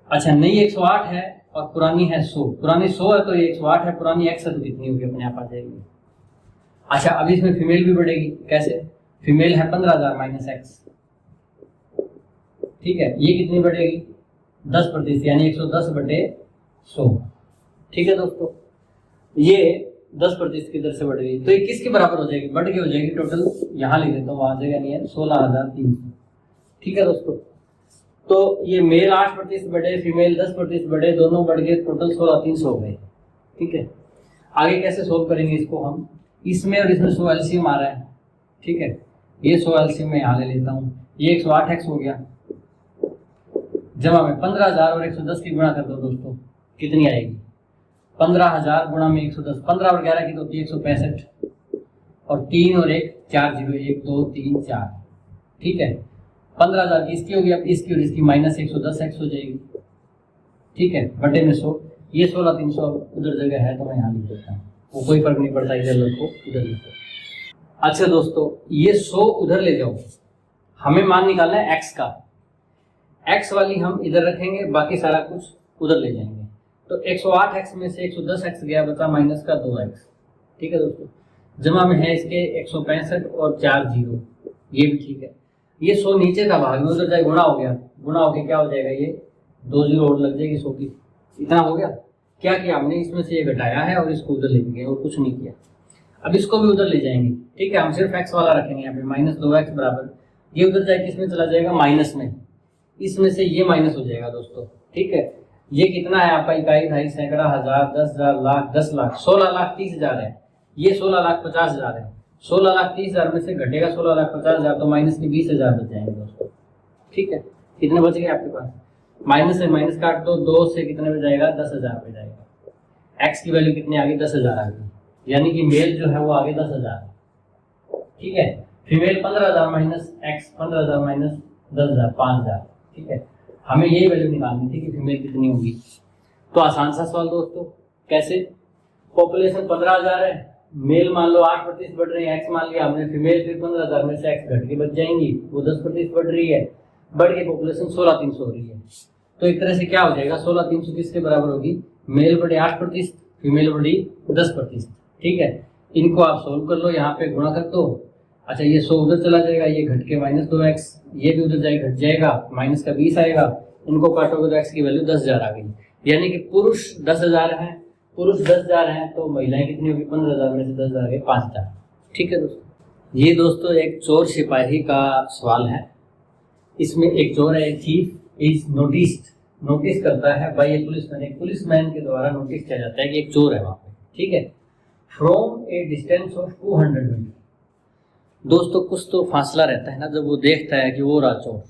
अच्छा, नई 108 है और पुरानी है 100, पुरानी 100 है तो ये 108 है, पुरानी x है तो कितनी होगी, अपने आप आ जाएगी। अच्छा, अब इसमें फीमेल भी बढ़ेगी, कैसे, फीमेल है 15,000 माइनस x, ठीक है, ये कितनी बढ़ेगी, 10%, यानी 110/100, ठीक है दोस्तों। ये 10% की दर से बढ़ गई, तो ये किसके बराबर हो जाएगी, बढ़ के हो जाएगी, टोटल यहाँ लिख देता हूँ, वहां जगह नहीं है, 16,300, ठीक है दोस्तों। तो ये मेल 8% बढ़े, फीमेल 10% बढ़े, दोनों बढ़ गए, टोटल 16,300 हो गए, ठीक है। आगे कैसे सोल्व करेंगे इसको हम, इसमें और इसमें 100 एलसीएम आ रहा है, ठीक है, ये 100 एलसीएम मैं यहाँ ले लेता हूँ, ये 108x हो गया, जमा में 15,000 और 110 की गुणा कर दो दोस्तों, कितनी आएगी, 15,000 गुणा में 110, 15 और 11 की तो होती है 165, और 3 और 1 4 0 1 2 3 4, ठीक है। 15,000 की इसकी होगी, अब इसकी और इसकी माइनस 110x हो जाएगी, ठीक है, बटे में 100, ये 16,300 उधर जगह है तो मैं यहाँ लिख देता हूँ, वो कोई फर्क नहीं पड़ता, इधर लिखो उधर लिखो। अच्छा दोस्तों, ये 100 उधर ले जाओ, हमें मान निकालना है x का, x वाली हम इधर रखेंगे, बाकी सारा कुछ उधर ले जाएंगे। तो 108x में से 110x गया, बचा माइनस का 2x, ठीक है दोस्तों। जमा में है इसके 165 और 4 0, ये भी ठीक है। ये 100 नीचे था, भाग में उधर जाए, गुणा हो गया, गुणा होके क्या हो जाएगा, ये 2 0 और लग जाएगी 100 की, इतना हो गया। क्या किया हमने, इसमें से ये घटाया है और इसको उधर ले गए और कुछ नहीं किया। अब इसको भी उधर ले जाएंगे, ठीक है, हम सिर्फ x वाला रखेंगे यहाँ पे, माइनस 2x बराबर, ये उधर जाए किसमें चला जाएगा, माइनस में, इसमें से ये माइनस हो जाएगा दोस्तों, ठीक है। ये कितना है आपका, इकाई, ढाई, सैकड़ा, हजार, 10,000, लाख, 10 लाख, 16,30,000 है, ये 16,50,000 है, 16,30,000 में से घटेगा 16,50,000 तो माइनस के 20,000 बच जाएंगे दोस्तों। ठीक है, कितने बच गए आपके पास? माइनस से माइनस काट दो, 2 से कितने में जाएगा? 10,000 पे जाएगा। एक्स की वैल्यू कितनी आ गई? 10,000 आ गई, यानी कि मेल जो है वो आगे 10,000। ठीक है, फीमेल 15,000 माइनस एक्स, 15,000 माइनस 10,000, 5,000। ठीक है, हमें यही वैल्यू निकालनी थी कि फीमेल कितनी होगी। तो आसान सा सवाल दोस्तों, कैसे? पॉपुलेशन 15,000 है, मेल मान लो 8% बढ़ रही है, एक्स मान लिया हमने, फीमेल फिर 15,000 में से एक्स घट के बच जाएंगी, वो 10% बढ़ रही है, बढ़ के पॉपुलेशन 16,300 हो रही है। तो एक तरह से क्या हो जाएगा? 16,300 किसके बराबर होगी? मेल बढ़े 8%, फीमेल बढ़ी 10%। ठीक है, इनको आप सोल्व कर लो, यहाँ पे गुणा कर दो। अच्छा, ये 100 उधर चला जाएगा, ये घट के माइनस 2x, ये भी उधर जाएगा, घट जाएगा, माइनस का 20 आएगा, इनको काटोगे तो एक्स की वैल्यू 10,000 आ गई। यानी कि पुरुष 10,000 हैं, पुरुष 10,000 हैं, तो महिलाएं कितनी होगी? 15,000 में से 10,000 गए 5,000। ठीक है दोस्तों, ये दोस्तों एक चोर सिपाही का सवाल है। इसमें एक चोर है, एक थीफ इज नोटिस करता है बाय ए पुलिसमैन, एक पुलिसमैन के द्वारा नोटिस किया जाता है कि एक चोर है वहां पे। ठीक है, from a distance of 200 metre. दोस्तों कुछ तो फासला रहता है ना, जब वो देखता है कि वो रहा चोर।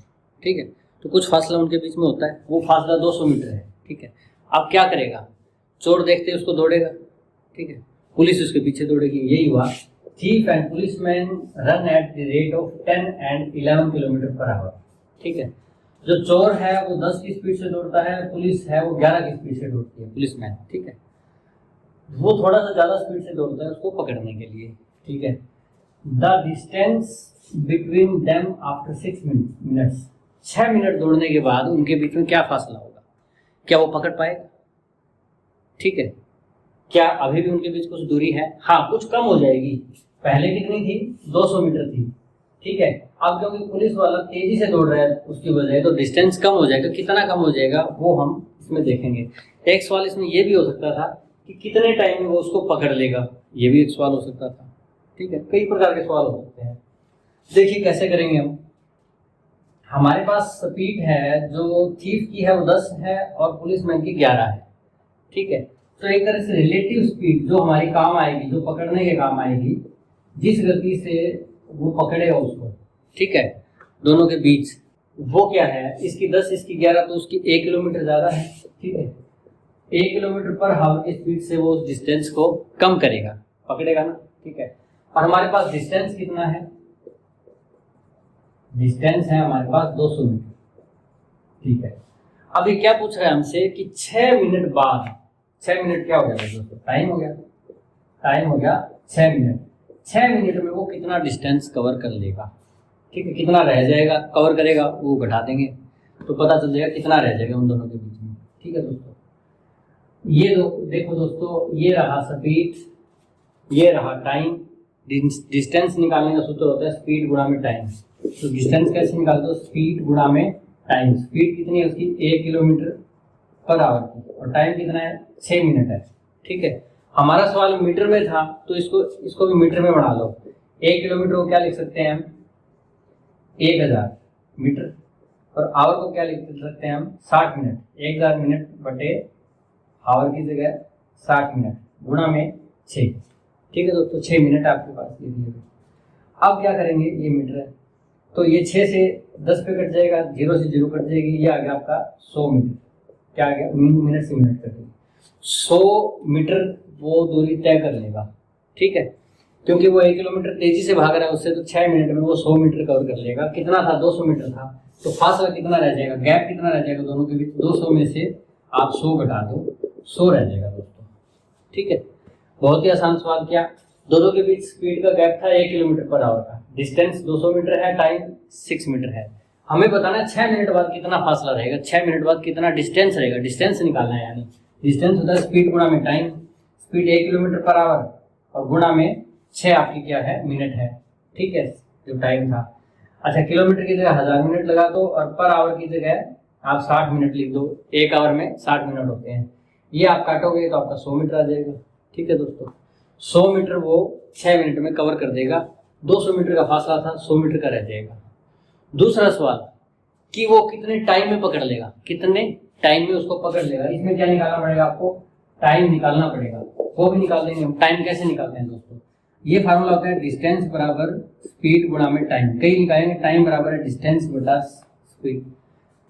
ठीक है, तो कुछ फासला उनके बीच में होता है, वो फासला 200 मीटर है। ठीक है, अब क्या करेगा? चोर देखते उसको दौड़ेगा। ठीक है, पुलिस उसके पीछे दौड़ेगी, यही हुआ। Thief and policeman run at the rate of 10 and 11 kilometre per hour. ठीक है, जो चोर है वो 10 की स्पीड से दौड़ता है, पुलिस है वो 11 की स्पीड से दौड़ती है, पुलिसमैन। ठीक है, वो थोड़ा सा ज्यादा स्पीड से दौड़ता है उसको पकड़ने के लिए। ठीक है, the distance between them after 6 minutes, 6 minute दौड़ने के बाद उनके बीच में क्या फासला होगा? क्या वो पकड़ पाएगा? ठीक है, क्या अभी भी उनके बीच कुछ दूरी है? हाँ, कुछ कम हो जाएगी। पहले कितनी थी? 200 मीटर थी। ठीक है, अब क्योंकि पुलिस वाला तेजी से दौड़ रहा है उसकी वजह, तो डिस्टेंस कम हो जाएगा। कितना कम हो जाएगा वो हम इसमें देखेंगे। एक सवाल इसमें ये भी हो सकता था कि कितने टाइम में वो उसको पकड़ लेगा, ये भी एक सवाल हो सकता था। ठीक है, कई प्रकार के सवाल हो सकते हैं। देखिए कैसे करेंगे हम। हमारे पास स्पीड है जो थीफ की है वो 10 है और पुलिसमैन की 11 है। ठीक है, तो एक तरह से रिलेटिव स्पीड जो हमारी काम आएगी, जो पकड़ने के काम आएगी, जिस गति से वो पकड़ेगा उसको, ठीक है, दोनों के बीच, वो क्या है? इसकी 10 इसकी 11, तो उसकी 1 किलोमीटर ज़्यादा है। ठीक है, 1 किलोमीटर पर हावर की स्पीड से वो उस डिस्टेंस को कम करेगा, पकड़ेगा ना। ठीक है, और हमारे पास डिस्टेंस कितना है? डिस्टेंस है हमारे पास 200 मीटर। ठीक है, अब ये क्या पूछ रहा है हमसे कि 6 मिनट बाद, 6 मिनट क्या हो जाएगा दोस्तों? टाइम हो गया, टाइम हो गया 6 मिनट। 6 मिनट में वो कितना डिस्टेंस कवर कर लेगा? ठीक है, कितना रह जाएगा कवर करेगा वो घटा देंगे तो पता चल जाएगा कितना रह जाएगा उन दोनों के बीच में। ठीक है दोस्तों, ये देखो दोस्तों, ये रहा स्पीड, ये रहा टाइम। डिस्टेंस निकालने का सूत्र होता है स्पीड गुणा में टाइम। तो डिस्टेंस कैसे निकालते हो? स्पीड गुणा में टाइम। स्पीड कितनी है उसकी? 1 किलोमीटर पर आवर की, और टाइम कितना है? 6 मिनट है। ठीक है, हमारा सवाल मीटर में था तो इसको भी मीटर में बढ़ा लो। 1 किलोमीटर को क्या लिख सकते हैं हम? 1000 मीटर, और आवर को क्या लिख सकते हैं हम? 60 मिनट। 1000 मिनट बटे आवर की जगह 60 मिनट गुणा में 6। ठीक है दोस्तों, 6 मिनट आपके पास ये दिए। अब क्या करेंगे? ये मीटर है तो ये 6 से 10 पे कट जाएगा, 0 से 0 कट जाएगी, ये आ गया आपका 100 मीटर। क्या आ गया? मिनट से मिनट कट गई। 100 मीटर वो दूरी तय कर लेगा। ठीक है, क्योंकि वो 1 किलोमीटर तेजी से भाग रहा है उससे, तो 6 मिनट में वो 100 मीटर कवर कर लेगा। कितना था? 200 मीटर था, तो फासला कितना रह जाएगा? गैप कितना रह जाएगा दोनों के बीच? 200 में से आप 100 घटा दो, 100 रह जाएगा दोस्तों। ठीक है, बहुत ही आसान सवाल किया। दोनों के बीच स्पीड का गैप था 1 किलोमीटर पर आवर का, डिस्टेंस 200 मीटर है, टाइम 6 मीटर है। हमें बताना है 6 मिनट बाद कितना फासला रहेगा, 6 मिनट बाद कितना डिस्टेंस रहेगा। डिस्टेंस निकालना है, यानी डिस्टेंस होता है स्पीड गुणा में time. Speed 1 kilometre per hour और गुणा में 6 आपकी क्या है? मिनट है। ठीक है, जो टाइम था। अच्छा, किलोमीटर की जगह 1000 मिनट लगा दो और पर आवर की जगह आप 60 मिनट लिख दो। 1 आवर में 60 मिनट होते हैं। ये आप काटोगे तो आपका 100 मीटर आ जाएगा। ठीक है दोस्तों, 100 मीटर वो 6 मिनट में कवर कर देगा। 200 मीटर का फासला था, 100 मीटर का रह जाएगा। दूसरा सवाल कि वो कितने टाइम में पकड़ लेगा, कितने टाइम में उसको पकड़ लेगा। इसमें क्या निकालना पड़ेगा आपको? टाइम निकालना पड़ेगा, वो भी निकाल देंगे हम। टाइम कैसे निकालते हैं दोस्तों? ये फार्मूला होता है डिस्टेंस बराबर स्पीड गुणा में टाइम। कई निकालेंगे टाइम बराबर है डिस्टेंस बटा स्पीड,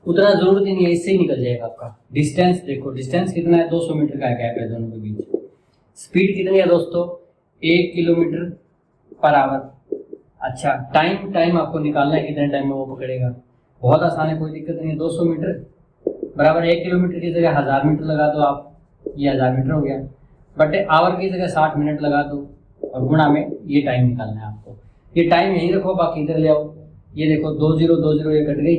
उतना जरूरत ही नहीं है, इससे ही निकल जाएगा आपका। डिस्टेंस देखो, डिस्टेंस कितना है, 200 मीटर का गैप है दोनों के बीच। स्पीड कितनी है दोस्तों, 1 किलोमीटर पर आवर। अच्छा, टाइम आपको निकालना है, कितने टाइम में वो पकड़ेगा। बहुत आसान है, कोई दिक्कत नहीं है। 200 मीटर बराबर 1 किलोमीटर की जगह 1000 मीटर लगा दो आप, ये 1000 मीटर हो गया, बटे आवर की जगह 60 मिनट लगा दो और गुणा में ये टाइम निकालना है आपको। ये टाइम यहीं रखो, बाकी इधर ले आओ। ये देखो 2 0 ये कट गई,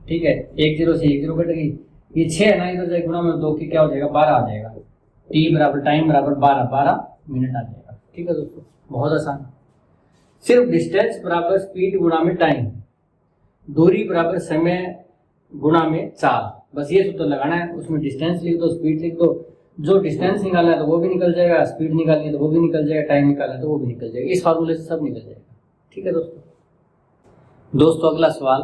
ठीक है, 1 0 से 1 0 कट गई, ये 6 है ना, इधर जाए गुणा में 2 की क्या हो जाएगा, 12 आ जाएगा। टी बराबर टाइम बराबर 12 मिनट आ जाएगा। ठीक है दोस्तों, बहुत आसान। सिर्फ डिस्टेंस बराबर स्पीड गुणा में टाइम, दूरी बराबर समय गुणा में चाल, बस ये सूत्र लगाना है। उसमें डिस्टेंस लिख दो, स्पीड लिख दो। जो डिस्टेंस निकालना है तो वो भी निकल जाएगा, स्पीड निकालनी है तो वो भी निकल जाएगा, टाइम निकालना है तो वो भी निकल जाएगा। इस फार्मूले से सब निकल जाएगा। ठीक है दोस्तों अगला सवाल,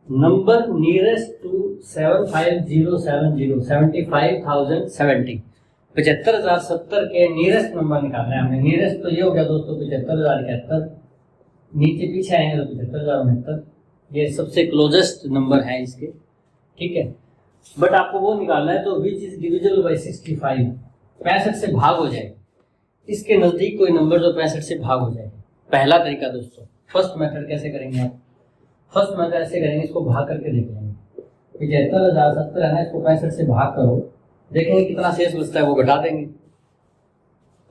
नंबर नियरेस्ट टू 75070 75,070 75,070 के नियरेस्ट नंबर निकालना है हमने। नियरेस्ट तो ये हो गया दोस्तों 75,071, नीचे पीछे आएंगे तो 75,069, ये सबसे क्लोजेस्ट नंबर है इसके। ठीक है, बट आपको वो निकालना है तो विच इज डिविजिबल बाय 65, 65 से भाग हो जाए। इसके नजदीक कोई नंबर जो 65 से भाग हो जाए। पहला तरीका दोस्तों, फर्स्ट मेथड कैसे करेंगे आप, फर्स्ट मेथड ऐसे करेंगे, इसको भाग करके देख लेंगे। 75,070 है ना, इसको 65 से भाग करो, देखेंगे कितना शेष बचता है, वो घटा देंगे।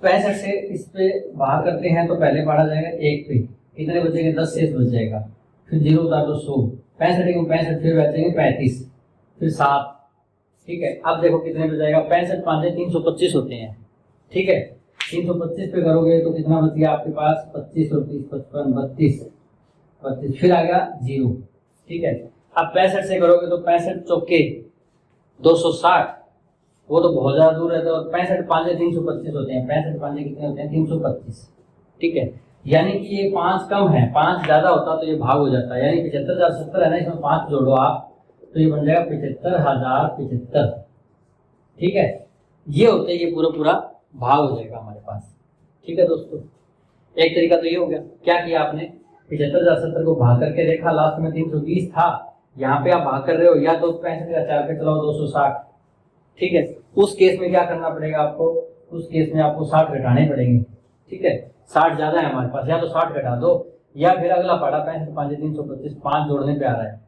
65 से इस पे भाग करते हैं तो पहले पढ़ा जाएगा 1 पे, कितने बचेंगे, 10 शेष बच जाएगा, फिर 0 उतार दो 100, 65 फिर बचेंगे 35, फिर 7। ठीक है, अब देखो कितने पे जाएगा, 65 5 325 होते हैं। ठीक है, 325 पे करोगे तो कितना बच गया आपके पास, 25 और 30 55 32, फिर आ गया 0। ठीक है, अब 65 से करोगे तो 65 चौके 260, वो तो बहुत ज्यादा दूर रहता है, और 65 5 325 होते हैं, 65 5 कितने होते हैं, 325। ठीक है, यानी कि ये 5 कम है, 5 ज्यादा होता तो ये भाग हो जाता है, यानी 75,070 है ना, इसमें 5 जोड़ो आप तो ये बन जाएगा 75,075। ठीक है, ये होते ये पूरा भाग हो जाएगा हमारे पास। ठीक है दोस्तों, एक तरीका तो ये हो गया, क्या किया आपने, 75,070 को भाग करके देखा, लास्ट में 320 था, यहाँ पे आप भाग कर रहे हो, या तो 65 का 4 पे चलाओ 260। ठीक है, उस केस में क्या करना पड़ेगा आपको, उस केस में आपको 60 घटाने पड़ेंगे। ठीक है, 60 ज्यादा है हमारे पास, या तो 60 घटा दो, या फिर अगला पड़ा 65 5 325, 5 जोड़ने पे आ रहा है,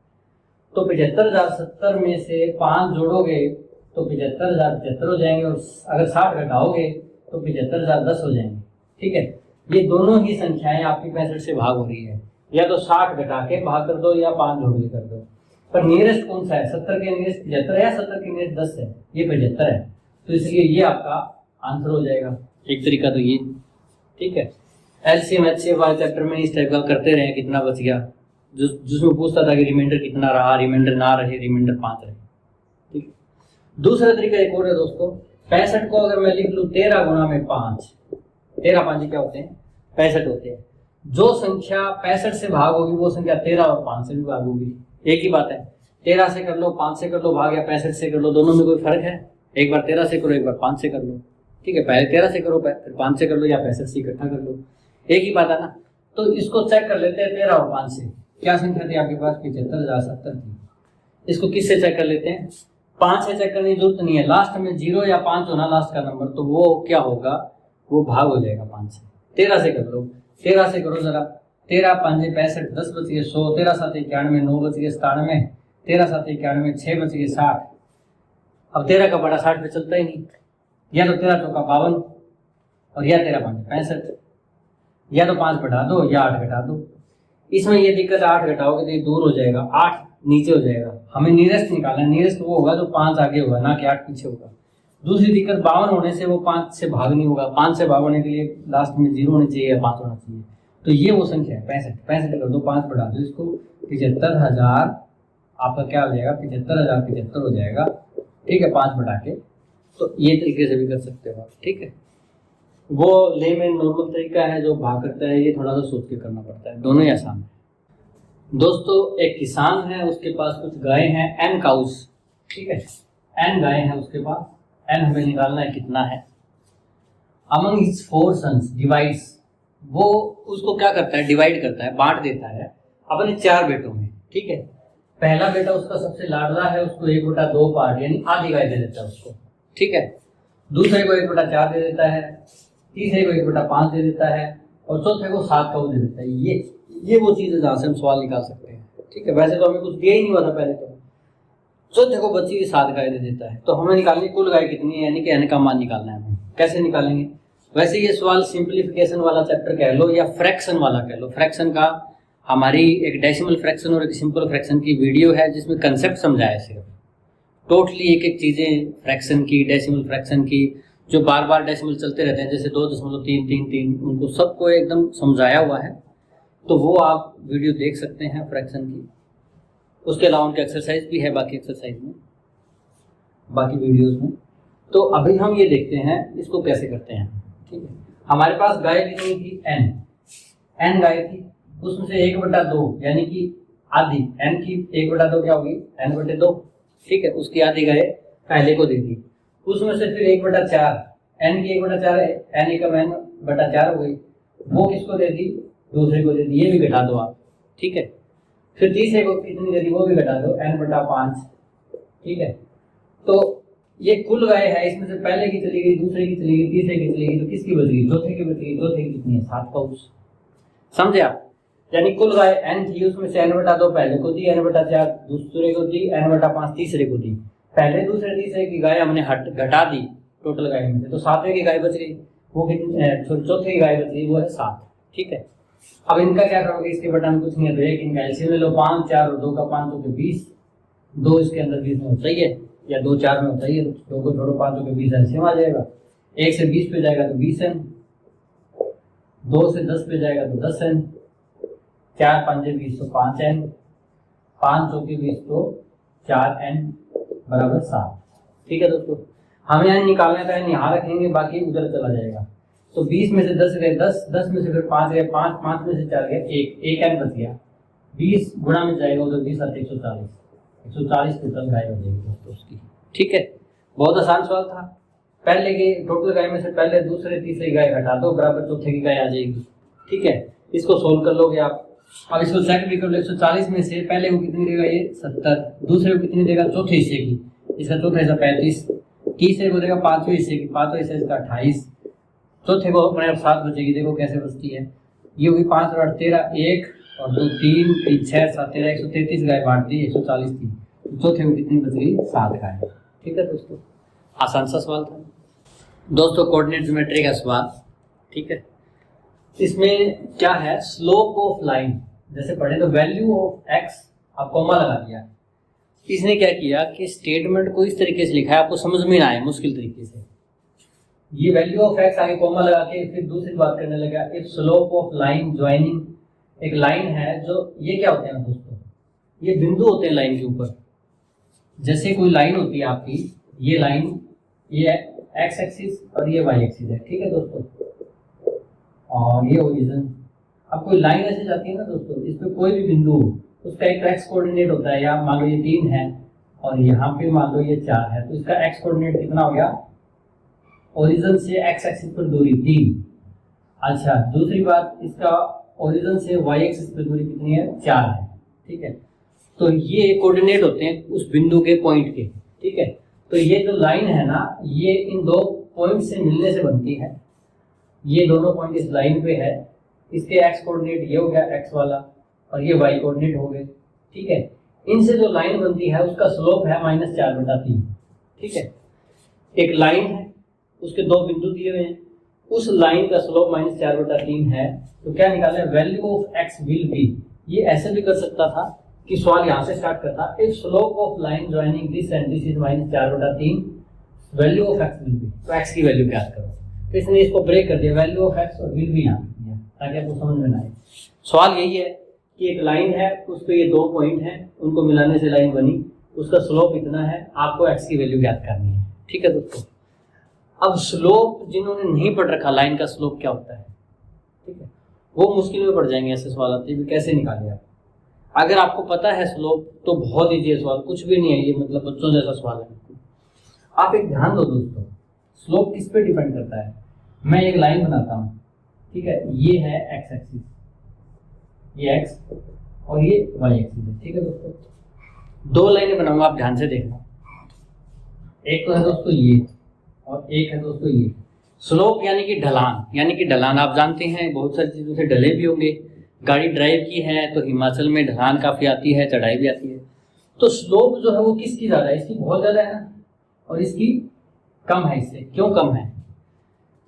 तो 75,070 में से 5 जोड़ोगे तो 75,075 हो जाएंगे, और अगर 60 घटाओगे तो 75,010 हो जाएंगे। ठीक है, ये दोनों ही संख्याएं आपकी 65 से भाग हो रही है, या तो 60 घटा के भाग कर दो या 5 जोड़ के कर दो। पर नियरेस्ट कौन सा है, 70 के नियरेस्ट 75 है या 70 के नियरेस्ट 10 है, ये 75 है, तो इसलिए ये आपका आंसर हो जाएगा। एक तरीका तो ये। ठीक है, एलसीएम एचसीएफ वाले चैप्टर में इस टाइप का करते रहे, कितना बच गया, जिसमें पूछता था कि रिमाइंडर कितना रहा, रिमाइंडर ना रहे, रिमाइंडर 5 रहे। ठीक, दूसरा तरीका एक और है दोस्तों, 65 को अगर मैं लिख लूँ 13 गुणा में 5, 13 5 क्या होते हैं, 65 होते हैं। जो संख्या 65 से भाग होगी वो संख्या 13 और 5 से भी भाग होगी, एक ही बात है। 13 से कर लो, 5 से कर लो भाग, या 65 से कर लो, दोनों में कोई फर्क है, एक बार 13 से करो, एक बार 5 से कर लो। ठीक है, पहले 13 से करो, फिर 5 से कर लो, या 65 से इकट्ठा कर लो, एक ही बात है ना। तो इसको चेक कर लेते हैं 13 और 5 से, क्या संख्या थी आपके पास, 75,070 थी। इसको किससे चेक कर लेते हैं, 5 से चेक करने की जरूरत नहीं है, लास्ट में 0 या 5 होना लास्ट का नंबर, तो वो क्या होगा, वो भाग हो जाएगा 5 से। 13 से कर लो, 13 से करो जरा, 13 5 65, 10 बच गए 100, 13 7 91, 9 बच गए 97, 13 7 91, 6 बच गए 60। अब 13 का बड़ा 60 पे चलता ही नहीं, या तो 13 चौका 52, और या 13 5 65, या तो 5 बढ़ा दो या 8 घटा दो। इसमें ये दिक्कत, 8 घटाओगे तो ये दूर हो जाएगा, 8 नीचे हो जाएगा, हमें नियरेस्ट निकालना है। नियरेस्ट वो होगा जो 5 आगे होगा, ना कि 8 पीछे होगा। दूसरी दिक्कत, 52 होने से वो 5 से भाग नहीं होगा, 5 से भाग होने के लिए लास्ट में 0 होनी चाहिए या 5 होना चाहिए, तो ये वो संख्या है 65। 65 कर दो, 5 बढ़ा दो इसको, 75,000 आपका क्या हो जाएगा, 75,075 हो जाएगा। ठीक है, 5 बढ़ा के, तो ये तरीके से भी कर सकते हो आप। ठीक है, वो लेमैन नॉर्मल तरीका है जो भाग करता है, ये थोड़ा सा सोच के करना पड़ता है, दोनों ही आसान है। दोस्तों, एक किसान है, उसके पास कुछ गाय हैं, n काउस। ठीक है, n गाय है उसके पास, n हमें निकालना है कितना है। अमंग हिज 4 सन्स डिवाइड्स, वो उसको क्या करता है, डिवाइड करता है, बांट देता है अपने 4 बेटों में। ठीक है, पहला बेटा उसका सबसे लाडला है, उसको 1/2 पार्ट यानी आधी गाय दे देता है उसको। ठीक है, दूसरे को 1/4 दे देता है, तीसरे को 1/5 दे देता है, और चौथे को 7 का वो दे देता है। ये वो चीज़ है जहाँ से हम सवाल निकाल सकते हैं। ठीक है, वैसे तो हमें कुछ दिया ही नहीं हुआ था पहले, तो चौथे को बची हुई 7 गाय दे देता है। तो हमें निकालनी कुल गाय कितनी है, यानी कि n का मान निकालना है हमें। कैसे निकालेंगे? वैसे ये सवाल सिंप्लीफिकेशन वाला चैप्टर कह लो या फ्रैक्शन वाला कह लो। फ्रैक्शन का हमारी एक डेसिमल फ्रैक्शन और एक सिंपल फ्रैक्शन की वीडियो है जिसमें कंसेप्ट समझाया सिर्फ, टोटली एक एक चीज़ें फ्रैक्शन की, डेसिमल फ्रैक्शन की, जो बार बार डेसिमल चलते रहते हैं जैसे 2.333, उनको सबको एकदम समझाया हुआ है। तो वो आप वीडियो देख सकते हैं फ्रैक्शन की। उसके अलावा उनके एक्सरसाइज भी है बाकी एक्सरसाइज में, बाकी वीडियोस में। तो अभी हम ये देखते हैं इसको कैसे करते हैं। ठीक है, हमारे पास गाय कितनी थी, n गाय थी, उसमें से 1/2 यानी कि आधी, n की 1/2 क्या होगी, n/2। ठीक है, उसकी आधी गाय पहले को दे दी। उसमें से फिर 1/4, n की 1/4 है, n एकम n/4 हो गई, वो किसको दे दी, दूसरे को दे दी। ये भी घटा दो आप। ठीक है, फिर तीसरे को कितनी दे दी, वो भी घटा दो, n/5। ठीक है, तो ये कुल गाय है, इसमें से पहले की चली गई, दूसरे की चली गई, तीसरे की चली गई, तो किसकी बच गई, चौथे की बच गई। चौथे की कितनी है, 7 का उस। समझे आप? यानी कुल गाय n थी, उसमें से n/2 पहले को दी, n/4 दूसरे को दी, n/5 तीसरे को दी। पहले दूसरे तीसरे की गाय हमने घटा दी टोटल गाय में से, तो 7वें की गाय बच गई। वो कितनी, चौथे की गाय बच गई, वो है 7। ठीक है, अब इनका क्या करोगे, इसके बटन कुछ नहीं है, तो एक इनका एलसीएम ले लो, 5, 4 और 2 का 5 तो 20, 2 इसके अंदर 20 में होता ही है, या 2 4 में होता ही है, 2 को छोड़ो, 5 के 20 एलसीएम आ जाएगा। 1 से 20 पे जाएगा तो 20n, 2 से 10 पे जाएगा तो 10n, 4 5 20 तो 5n, 5 चौके 20 तो 4n बराबर 7। ठीक है दोस्तों, हमें यहाँ निकालने का यहाँ रखेंगे, बाकी उधर चला जाएगा। तो 20 में से 10 गए 10, 10 में से फिर 5 गए 5, 5 में से 4 गए 1 n बच गया। 20 गुणा में जाएगा उधर 20 आते 140 टोटल गाय हो जाएगी दोस्तों उसकी। ठीक है, बहुत आसान सवाल था। पहले के टोटल गाय में से पहले दूसरे तीसरे गाय घटा दो, बराबर चौथे की गाय आ जाएगी। ठीक है, इसको सोल्व कर लोगे आप। अब इसको चेक भी कर लो, 140 में से पहले को कितनी देगा, ये 70, दूसरे को कितनी देगा, चौथे हिस्से की, इसका चौथा हिस्सा 35, तीसरे को देगा 5वें हिस्से की, 5वां हिस्सा इसका 28, चौथे को अपने आप 7 बचेगी। देखो कैसे बचती है, ये होगी 5 और 8 13, 1 और 2 3 3 6 7 13, 133 गाय बांट दी, 140 थी, तो चौथे को कितनी बच गई, 7 गाय। ठीक है दोस्तों, आसान सा सवाल था दोस्तों, कोऑर्डिनेट ज्योमेट्री का सवाल। ठीक है, इसमें क्या है, स्लोप ऑफ लाइन जैसे पढ़े तो वैल्यू ऑफ एक्स, आप कॉमा लगा दिया। इसने क्या किया कि स्टेटमेंट को इस तरीके से लिखा है, आपको समझ में ना आए मुश्किल तरीके से। ये वैल्यू ऑफ एक्स आगे कॉमा लगा के फिर दूसरी बात करने लगा, if slope of line joining, एक लाइन है जो, ये क्या होते हैं दोस्तों, ये बिंदु होते हैं लाइन के ऊपर। जैसे कोई लाइन होती है आपकी, ये लाइन, ये एक्स एक्सिस और ये वाई एक्सिस है। ठीक है दोस्तों, और ये ओरिजिन। अब कोई लाइन ऐसे जाती है ना दोस्तों, इस पे कोई भी बिंदु हो, उसका एक एक्स कोऑर्डिनेट होता है, या मान लो ये 3 है और यहाँ पे मान लो ये 4 है, तो इसका एक्स कोऑर्डिनेट कितना हो गया, ओरिजिन से एक्स एक्सिस पर दूरी 3। अच्छा, दूसरी बात, इसका ओरिजिन से वाई एक्सिस पर दूरी कितनी है, 4 है। ठीक है, तो ये कोऑर्डिनेट होते हैं उस बिंदु के पॉइंट के। ठीक है, तो ये जो लाइन है ना, ये इन 2 पॉइंट से मिलने से बनती है। ये दोनों पॉइंट इस लाइन पे है, इसके एक्स कोऑर्डिनेट ये हो गया एक्स वाला, और ये वाई कोऑर्डिनेट हो गए। ठीक है, इनसे जो लाइन बनती है उसका स्लोप है -4/3। ठीक है, एक लाइन है, उसके 2 बिंदु दिए हुए हैं, उस लाइन का स्लोप -4/3 है। तो क्या निकाले, value of x will be, ये ऐसे भी कर सकता था कि सवाल यहाँ से स्टार्ट करता, if slope of line joining this and this is -4/3, value of x will be, तो एक्स की वैल्यू क्या करो। तो इसने इसको ब्रेक कर दिया, वैल्यू ऑफ एक्स और विल बी यहाँ दिया, ताकि आपको समझ में ना आए। सवाल यही है कि एक लाइन है, उस पर ये 2 पॉइंट हैं, उनको मिलाने से लाइन बनी, उसका स्लोप इतना है, आपको एक्स की वैल्यू ज्ञात करनी है। ठीक है दोस्तों, अब स्लोप जिन्होंने नहीं पढ़ रखा, लाइन का स्लोप क्या होता है, ठीक है, वो मुश्किल में पड़ जाएंगे। ऐसे सवाल आते हैं, कैसे निकाले आप। अगर आपको पता है स्लोप तो बहुत ईजी है सवाल, कुछ भी नहीं है ये, मतलब बच्चों जैसा सवाल है। आप एक ध्यान दो दोस्तों, स्लोप किस पे डिपेंड करता है। मैं एक लाइन बनाता हूँ, ठीक है, ये है एक्स एक्सिस, ये एक्स और ये वाई एक्सिस है। ठीक है दोस्तों, दो लाइनें बनाऊंगा, आप ध्यान से देखना। एक तो है दोस्तों ये और एक है दोस्तों ये। स्लोप यानी कि ढलान, यानी कि ढलान आप जानते हैं बहुत सारी चीज़ों से ढले भी होंगे। गाड़ी ड्राइव की है तो हिमाचल में ढलान काफ़ी आती है, चढ़ाई भी आती है। तो स्लोप जो है वो किसकी ज़्यादा है? इसकी बहुत ज़्यादा है ना, और इसकी कम है। इससे क्यों कम है?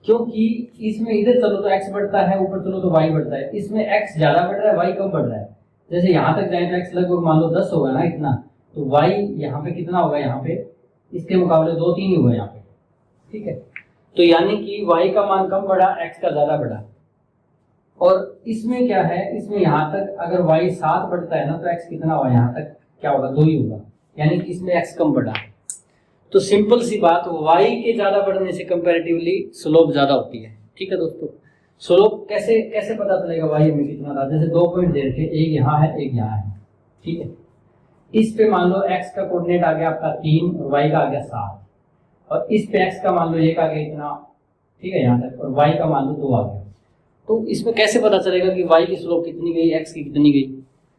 क्योंकि इसमें इधर चलो तो x बढ़ता है, ऊपर चलो तो y बढ़ता है। इसमें x ज़्यादा बढ़ रहा है, y कम बढ़ रहा है। जैसे यहाँ तक जाए तो x लगभग मान लो 10 होगा ना इतना, तो y यहाँ पे कितना होगा? यहाँ पे इसके मुकाबले 2-3 ही होगा यहाँ पे। ठीक है, तो यानी कि y का मान कम बढ़ा, x का ज़्यादा बढ़ा। और इसमें क्या है, इसमें यहाँ तक अगर y 7 बढ़ता है ना तो x कितना होगा? यहाँ तक क्या होगा? 2 ही होगा, यानी कि इसमें x कम बढ़ा। तो सिंपल सी बात, y के ज़्यादा बढ़ने से कंपैरेटिवली स्लोप ज़्यादा होती है। ठीक है दोस्तों, स्लोप कैसे पता चलेगा y में कितना था? जैसे 2 पॉइंट दे रखे, एक यहाँ है एक यहाँ है। ठीक है, इस पे मान लो x का कोऑर्डिनेट आ गया आपका 3 और y का आ गया 7, और इस पे x का मान लो 1 आ गया इतना, ठीक है यहाँ तक, और y का मान लो 2 आ गया। तो इसमें कैसे पता चलेगा कि y की स्लोप कितनी गई, x की कितनी गई?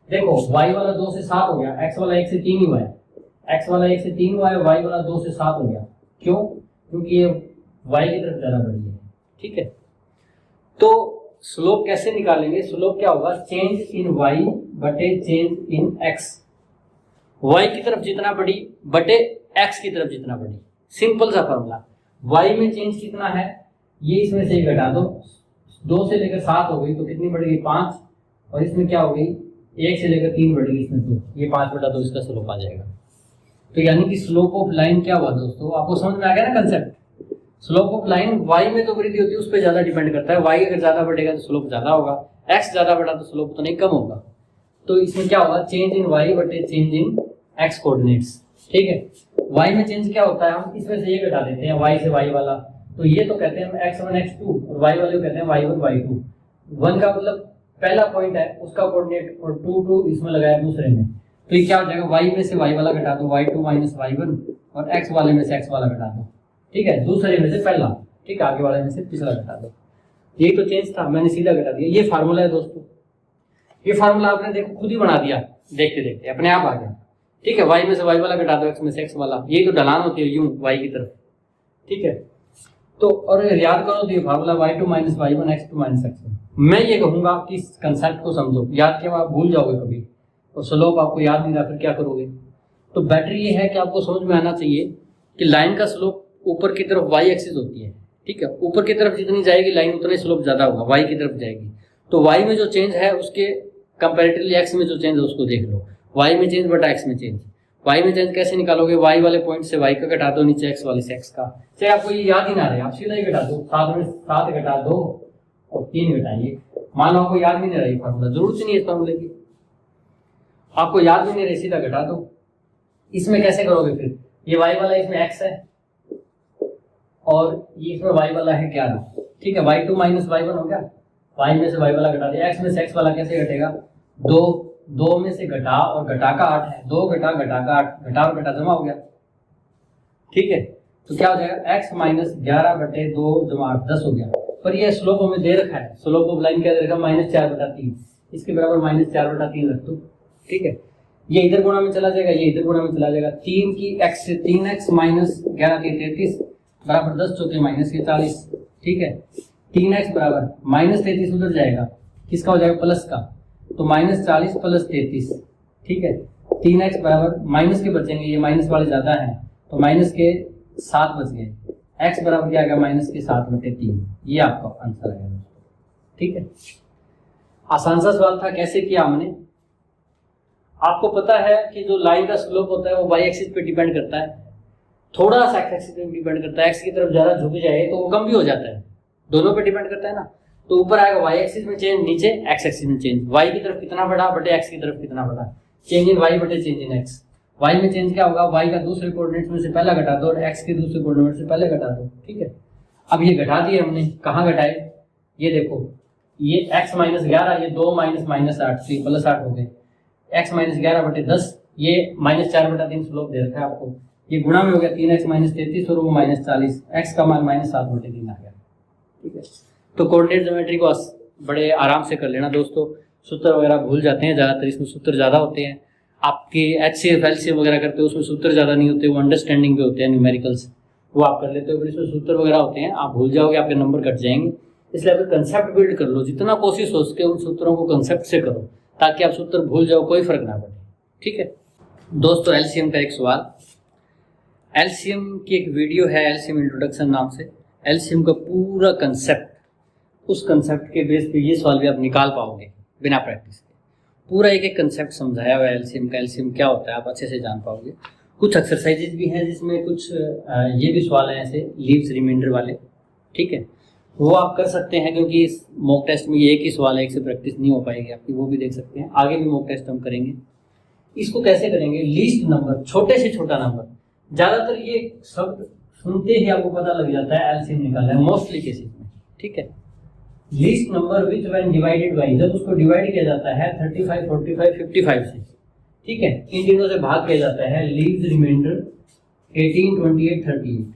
देखो, y वाला 2 से 7 हो गया, x वाला 1 से 3 ही हुआ है। x वाला 1 से 3 हुआ है, y वाला 2 से 7 हो गया। क्यों? क्योंकि ये y की तरफ ज़्यादा बढ़ी है। ठीक है, तो स्लोप कैसे निकालेंगे? स्लोप क्या होगा? चेंज इन y बटे चेंज इन x। y की तरफ जितना बढ़ी बटे x की तरफ जितना बढ़ी। सिंपल सा फॉर्मूला। y में चेंज कितना है, ये इसमें से घटा दो, 2 से लेकर 7 हो गई तो कितनी बढ़ गई? 5, और इसमें क्या हो गई? 1 से लेकर 3 बढ़ गई, इसमें 2, ये 5 बटा 2 इसका स्लोप आ जाएगा। तो यानी कि स्लोप ऑफ लाइन क्या हुआ दोस्तों? आपको समझ में आ गया ना concept? Slope of line y में तो वृद्धि होती है, उस पर ज्यादा डिपेंड करता है। y अगर ज्यादा बढ़ेगा तो स्लोप ज्यादा होगा, x ज्यादा बढ़ा तो स्लोप तो नहीं कम होगा। तो इसमें क्या होगा? चेंज इन y बटे चेंज इन x कोऑर्डिनेट्स। ठीक है, y में चेंज क्या होता है? हम इसमें से ये घटा देते हैं, y से y वाला, तो ये तो कहते हैं हम x1 x2, और y वाले को कहते हैं y1 y2। 1 का मतलब पहला पॉइंट है उसका कोऑर्डिनेट, और 2 इसमें लगाया दूसरे में, तो ये क्या हो जाएगा? y में से y वाला घटा दो, y2 माइनस y1, और x वाले में से x वाला घटा दो। ठीक है, दूसरे में से पहला, ठीक है, आगे वाले में से पिछला घटा दो। यही तो चेंज था, मैंने सीधा घटा दिया। ये फार्मूला है दोस्तों, ये फार्मूला आपने देखो खुद ही बना दिया, देखते देखते अपने आप आ गया। ठीक है, y में से y वाला घटा दो, x में से x वाला, यही तो ढलान होती है यूं y की तरफ। ठीक है, तो और याद करो तो ये formula y2 minus y1 x2 minus x1। मैं ये कहूँगा कि इस कंसेप्ट को समझो, याद के आप भूल जाओगे कभी, और स्लोप आपको याद नहीं रहा फिर क्या करोगे? तो बेटर ये है कि आपको समझ में आना चाहिए कि लाइन का स्लोप ऊपर की तरफ y एक्सिस होती है। ठीक है, ऊपर की तरफ जितनी जाएगी लाइन उतना स्लोप ज़्यादा होगा, y की तरफ जाएगी। तो y में जो चेंज है उसके कंपैरेटिवली x में जो चेंज है उसको देख लो, y में चेंज बटा x में चेंज। y में चेंज कैसे निकालोगे? y वाले पॉइंट से y का घटा दो, नीचे x वाले से x का। चाहे आपको ये याद ही ना रहे, आप सीधा ही घटा दो, 7 में 7 घटा 2 और 3 घटाइए। मान लो आपको याद भी नहीं रही फार्मूला, जरूरत नहीं है इस फार्मूले की, आपको याद भी नहीं रही, सीधा घटा दो। इसमें कैसे करोगे फिर? ये y वाला इसमें x है और ये इसमें y वाला है 11। ठीक है, y2 माइनस y1 हो गया, y में से y वाला घटा दिया, x में से x वाला कैसे घटेगा? 2 में से घटा, और घटा का 8 है, 2 घटा का 8, घटा और घटा जमा हो गया। ठीक है, तो क्या हो जाएगा? x माइनस 11 बटे 2 जमा 8, 10 हो गया। पर ये स्लोप हमें दे रखा है, स्लोप ऑफ लाइन क्या दे रखा है? -4/3, इसके बराबर -4/3 रख दो। ठीक है, ये इधर गुणा में चला जाएगा, ये इधर गुणा में चला जाएगा। 3 की x से 3x माइनस 11 के 33 बराबर 10 चौके माइनस के 40। ठीक है, 3x बराबर -33 उधर जाएगा, किसका हो जाएगा? प्लस का, तो -40 प्लस 33। ठीक है, 3x बराबर माइनस के बचेंगे, ये माइनस वाले ज़्यादा हैं तो माइनस के 7 बच गए। x बराबर क्या आ गया? -7/3। ये आपका आंसर है दोस्तों। ठीक है, आसान सा सवाल था, कैसे किया हमने? आपको पता है कि जो लाइन का स्लोप होता है वो y एक्सिस पे डिपेंड करता है, थोड़ा सा x एक्सिस पे डिपेंड करता है। x की तरफ ज़्यादा झुक जाए तो वो कम भी हो जाता है, दोनों पे डिपेंड करता है ना। तो ऊपर आएगा y एक्सिस में चेंज, नीचे x एक्सिस में चेंज। y की तरफ कितना बढ़ा बटे x की तरफ कितना बढ़ा, चेंज इन y बटे चेंज इन x। y में चेंज क्या होगा? y का दूसरे कोऑर्डिनेट्स में से पहला घटा दो और x के दूसरे कोऑर्डिनेट से पहले घटा दो। ठीक है, अब ये घटा दिए हमने, कहाँ घटाए? ये देखो, ये x माइनस 11, ये 2 माइनस 8, तो ये प्लस 8 हो गए। x माइनस 11 बटे 10, ये -4/3 स्लोप दे रखा है आपको, ये गुणा में हो गया 3x माइनस 33 और वो -40, x का मान -7/3 आ गया। ठीक है, तो कोऑर्डिनेट ज्योमेट्री को बड़े आराम से कर लेना दोस्तों। सूत्र वगैरह भूल जाते हैं ज़्यादातर, इसमें सूत्र ज़्यादा होते हैं। आपके HCF LCM वगैरह करते हो उसमें सूत्र ज़्यादा नहीं होते, वो अंडरस्टैंडिंग पे होते हैं, न्यूमेरिकल्स वो आप कर लेते हो। फिर इसमें सूत्र वगैरह होते हैं, आप भूल जाओगे, आपके नंबर कट जाएंगे। इसलिए आप कंसेप्ट बिल्ड कर लो, जितना कोशिश हो सके उन सूत्रों को कंसेप्ट से करो, ताकि आप सूत्र भूल जाओ, कोई फर्क ना पड़े। ठीक है दोस्तों, LCM का एक सवाल, LCM की एक वीडियो है LCM इंट्रोडक्शन नाम से। LCM का पूरा कंसेप्ट, उस कंसेप्ट के बेस पे ये सवाल भी आप निकाल पाओगे बिना प्रैक्टिस के। पूरा एक एक कंसेप्ट समझाया हुआ है LCM का, LCM क्या होता है आप अच्छे से जान पाओगे। कुछ एक्सरसाइजेज भी हैं जिसमें कुछ ये भी सवाल हैं ऐसे लीव्स रिमाइंडर वाले। ठीक है, वो आप कर सकते हैं, क्योंकि इस मॉक टेस्ट में ये एक ही सवाल है, एक से प्रैक्टिस नहीं हो पाएगी आपकी, वो भी देख सकते हैं। आगे भी मॉक टेस्ट हम करेंगे। इसको कैसे करेंगे, लीस्ट नंबर, छोटे से छोटा नंबर। ज़्यादातर ये शब्द सुनते ही आपको पता लग जाता है LCM निकालना है मोस्टली केसेस में। ठीक है, least number which when divided by, जब उसको डिवाइड किया जाता है 35, 45, 55 से, ठीक है, इन तीनों से भाग किया जाता है, लीव्स रिमाइंडर 18, 28, 38।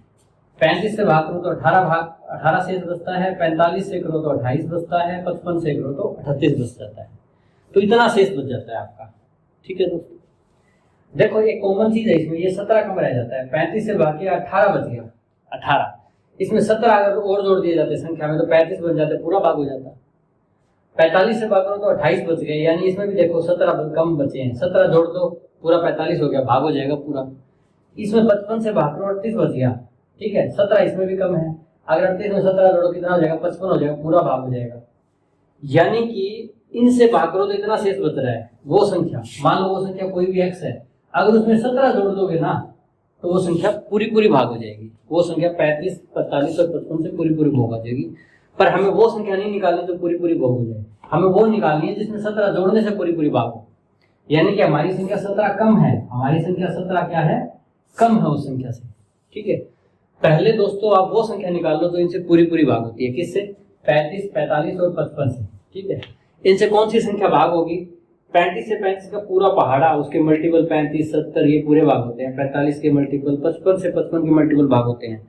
35 से भाग करो तो 18 शेष बचता है, 45 से करो तो 28 बचता है, 55 से करो तो 38 बच जाता है। तो इतना शेष बच जाता है आपका। ठीक है दोस्तों, देखो एक कॉमन चीज है इसमें, ये 17 कम रह जाता है। 35 से भाग के 18 बच गया, 18। इसमें 17 अगर और जोड़ दिए जाते संख्या में तो 35 बन जाते, पूरा भाग हो जाता। 45 से भाग करो तो 28 बच गए, यानी इसमें भी देखो 17 कम बचे हैं। 17 जोड़ दो, पूरा 45 हो गया, भाग हो जाएगा पूरा। इसमें 55 से भाग करो 38 बच गया। ठीक है, 17 इसमें भी कम है, अगर 38 में 17 जोड़ो कितना हो जाएगा, 55 हो जाएगा, पूरा भाग हो जाएगा। यानी कि इनसे भाग करो तो इतना शेष बच रहा है। वो संख्या, मान लो वो संख्या कोई भी x है, अगर उसमें 17 जोड़ दोगे ना तो वो संख्या पूरी भाग हो जाएगी। वो संख्या 35, 45 और 55 से पूरी भाग हो जाएगी। पर हमें वो संख्या नहीं निकालनी जो पूरी भाग हो जाए, हमें वो निकालनी है जिसमें 17 जोड़ने से पूरी भाग हो। यानी कि हमारी संख्या 17 कम है, हमारी संख्या 17 क्या है, कम है उस संख्या से। ठीक है, पहले दोस्तों आप वो संख्या निकाल लो तो इनसे पूरी भाग होती है। किससे, 35, 45 और 55 से। ठीक है, इनसे कौन सी संख्या भाग होगी, 35 से 35 का पूरा पहाड़ा, उसके मल्टीपल 35, 70 ये पूरे भाग होते हैं। 45 के मल्टीपल, 55 से 55 के मल्टीपल भाग होते हैं।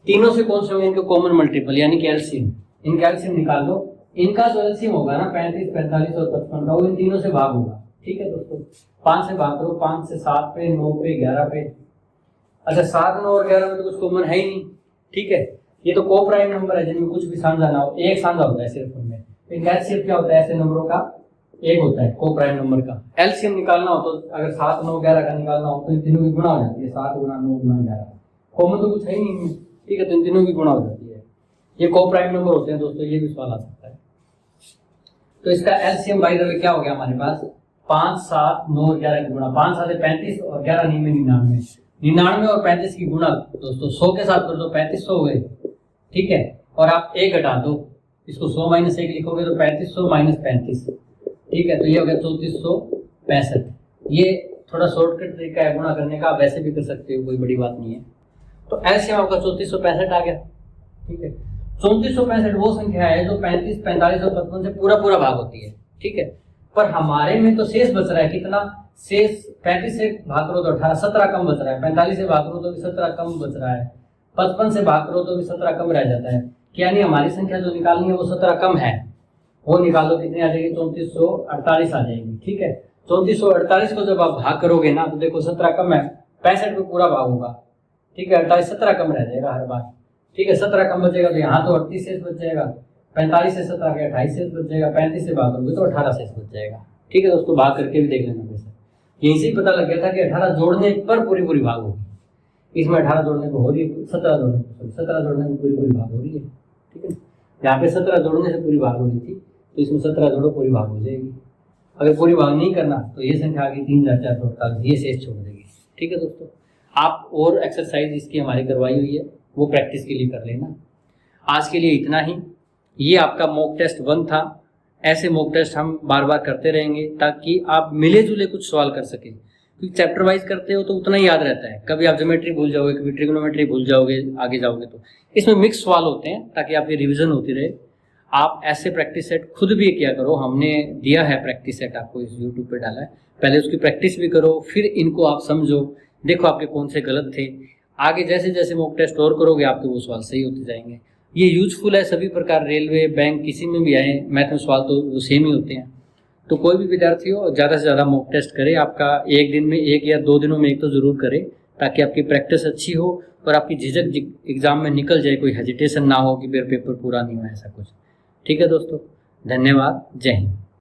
तीनों से कौन से होंगे, इनके कॉमन मल्टीपल यानी कि LCM। इनका LCM निकाल लो, इनका जो LCM होगा ना 35, 45 और 55 का, वो इन तीनों से भाग होगा। ठीक है दोस्तों, 5 से भाग करो, 5 से 7 पे, 9 पे, 11 पे। अच्छा 7, 9 और 11 में तो कुछ कॉमन है ही नहीं। ठीक है, ये तो को प्राइम नंबर है जिनमें कुछ भी साझा ना हो, एक साझा होता है सिर्फ उनमें। इनका LCM क्या होता है, ऐसे नंबरों का एक होता है को प्राइम नंबर का। LCM निकालना हो तो अगर 7, 9, 11 का निकालना हो तो इन तीनों की गुणा हो जाती है, 7 गुणा 9 गुणा 11। कॉमन तो कुछ है ही नहीं। ठीक है, तो इन तीनों की गुणा हो जाती है। ये को प्राइम नंबर होते हैं दोस्तों, ये भी सवाल आ सकता है। तो इसका LCM बाय द वे क्या हो गया हमारे पास, 5, 7, 9 और 11 की गुणा। 5 7 35 और 11 9 99। 99 और 35 की गुणा दोस्तों 100 के साथ कर दो, 3500 हो गए। ठीक है, और आप 1 घटा दो, इसको 100 - 1 लिखोगे तो 3500 - 35। ठीक है, तो ये हो गया 3465। ये थोड़ा शॉर्टकट तरीका है गुणा करने का, आप वैसे भी कर सकते हो, कोई बड़ी बात नहीं है। तो LCM आपका 3465 आ गया। ठीक है, 3465 वो संख्या है जो 35, 45 और 55 से पूरा भाग होती है। ठीक है, पर हमारे में तो शेष बच रहा है कितना, शेष 35 से भाग करो तो 18, 17 कम बच रहा है। 45 से भाग करो तो भी 17 कम बच रहा है। 55 से भाग करो तो भी 17 कम रह जाता है। यानी हमारी संख्या जो निकालनी है वो 17 कम है। वो निकालो, कितनी आ जाएगी, 3448 आ जाएगी। ठीक है, 3448 को जब आप भाग करोगे ना तो देखो 17 कम है, 65 पे पूरा भाग होगा। ठीक है, 48, 17 कम रह जाएगा हर बार। ठीक है, 17 कम बचेगा तो यहाँ तो 38 शेष बच जाएगा। 45 से 17 के 28 शेष बच जाएगा। 35 से भाग करोगे तो 18 शेष बच जाएगा। ठीक है दोस्तों, भाग करके भी देख लेना। वैसे यहीं से ही पता लग गया था कि 18 जोड़ने पर पूरी भाग होगी। इसमें 18 जोड़ने को हो रही है, 17 जोड़ने में पूरी भाग हो रही है। ठीक है, यहाँ पे 17 जोड़ने से पूरी भाग हो रही थी, तो इसमें 17 जोड़ो, पूरी भाग हो जाएगी। अगर पूरी भाग नहीं करना तो ये संख्या आ गई 3,448, ये शेष छोड़ देगी। ठीक है दोस्तों, आप और एक्सरसाइज इसकी हमारी करवाई हुई है, वो प्रैक्टिस के लिए कर लेना। आज के लिए इतना ही। ये आपका मॉक टेस्ट 1 था। ऐसे मॉक टेस्ट हम बार बार करते रहेंगे ताकि आप मिले जुले कुछ सवाल कर सकें, क्योंकि चैप्टर वाइज करते हो तो उतना ही याद रहता है। कभी आप ज्योमेट्री भूल जाओगे, कभी ट्रिग्नोमेट्री भूल जाओगे, आगे जाओगे तो इसमें मिक्स सवाल होते हैं ताकि आपकी रिविजन होती रहे। आप ऐसे प्रैक्टिस सेट खुद भी किया करो, हमने दिया है प्रैक्टिस सेट आपको, इस यूट्यूब पे डाला है, पहले उसकी प्रैक्टिस भी करो, फिर इनको आप समझो, देखो आपके कौन से गलत थे। आगे जैसे जैसे मॉक टेस्ट और करोगे आपके वो सवाल सही होते जाएंगे। ये यूजफुल है सभी प्रकार, रेलवे, बैंक, किसी में भी आए मैथ में सवाल तो वो सेम ही होते हैं। तो कोई भी विद्यार्थी हो ज़्यादा से ज़्यादा मॉक टेस्ट करे, आपका एक दिन में 1 या 2 दिनों में एक तो ज़रूर करे, ताकि आपकी प्रैक्टिस अच्छी हो और आपकी झिझक एग्ज़ाम में निकल जाए, कोई हेजिटेशन ना हो कि मेरा पेपर पूरा नहीं हुआ, ऐसा कुछ। ठीक है दोस्तों, धन्यवाद, जय हिंद।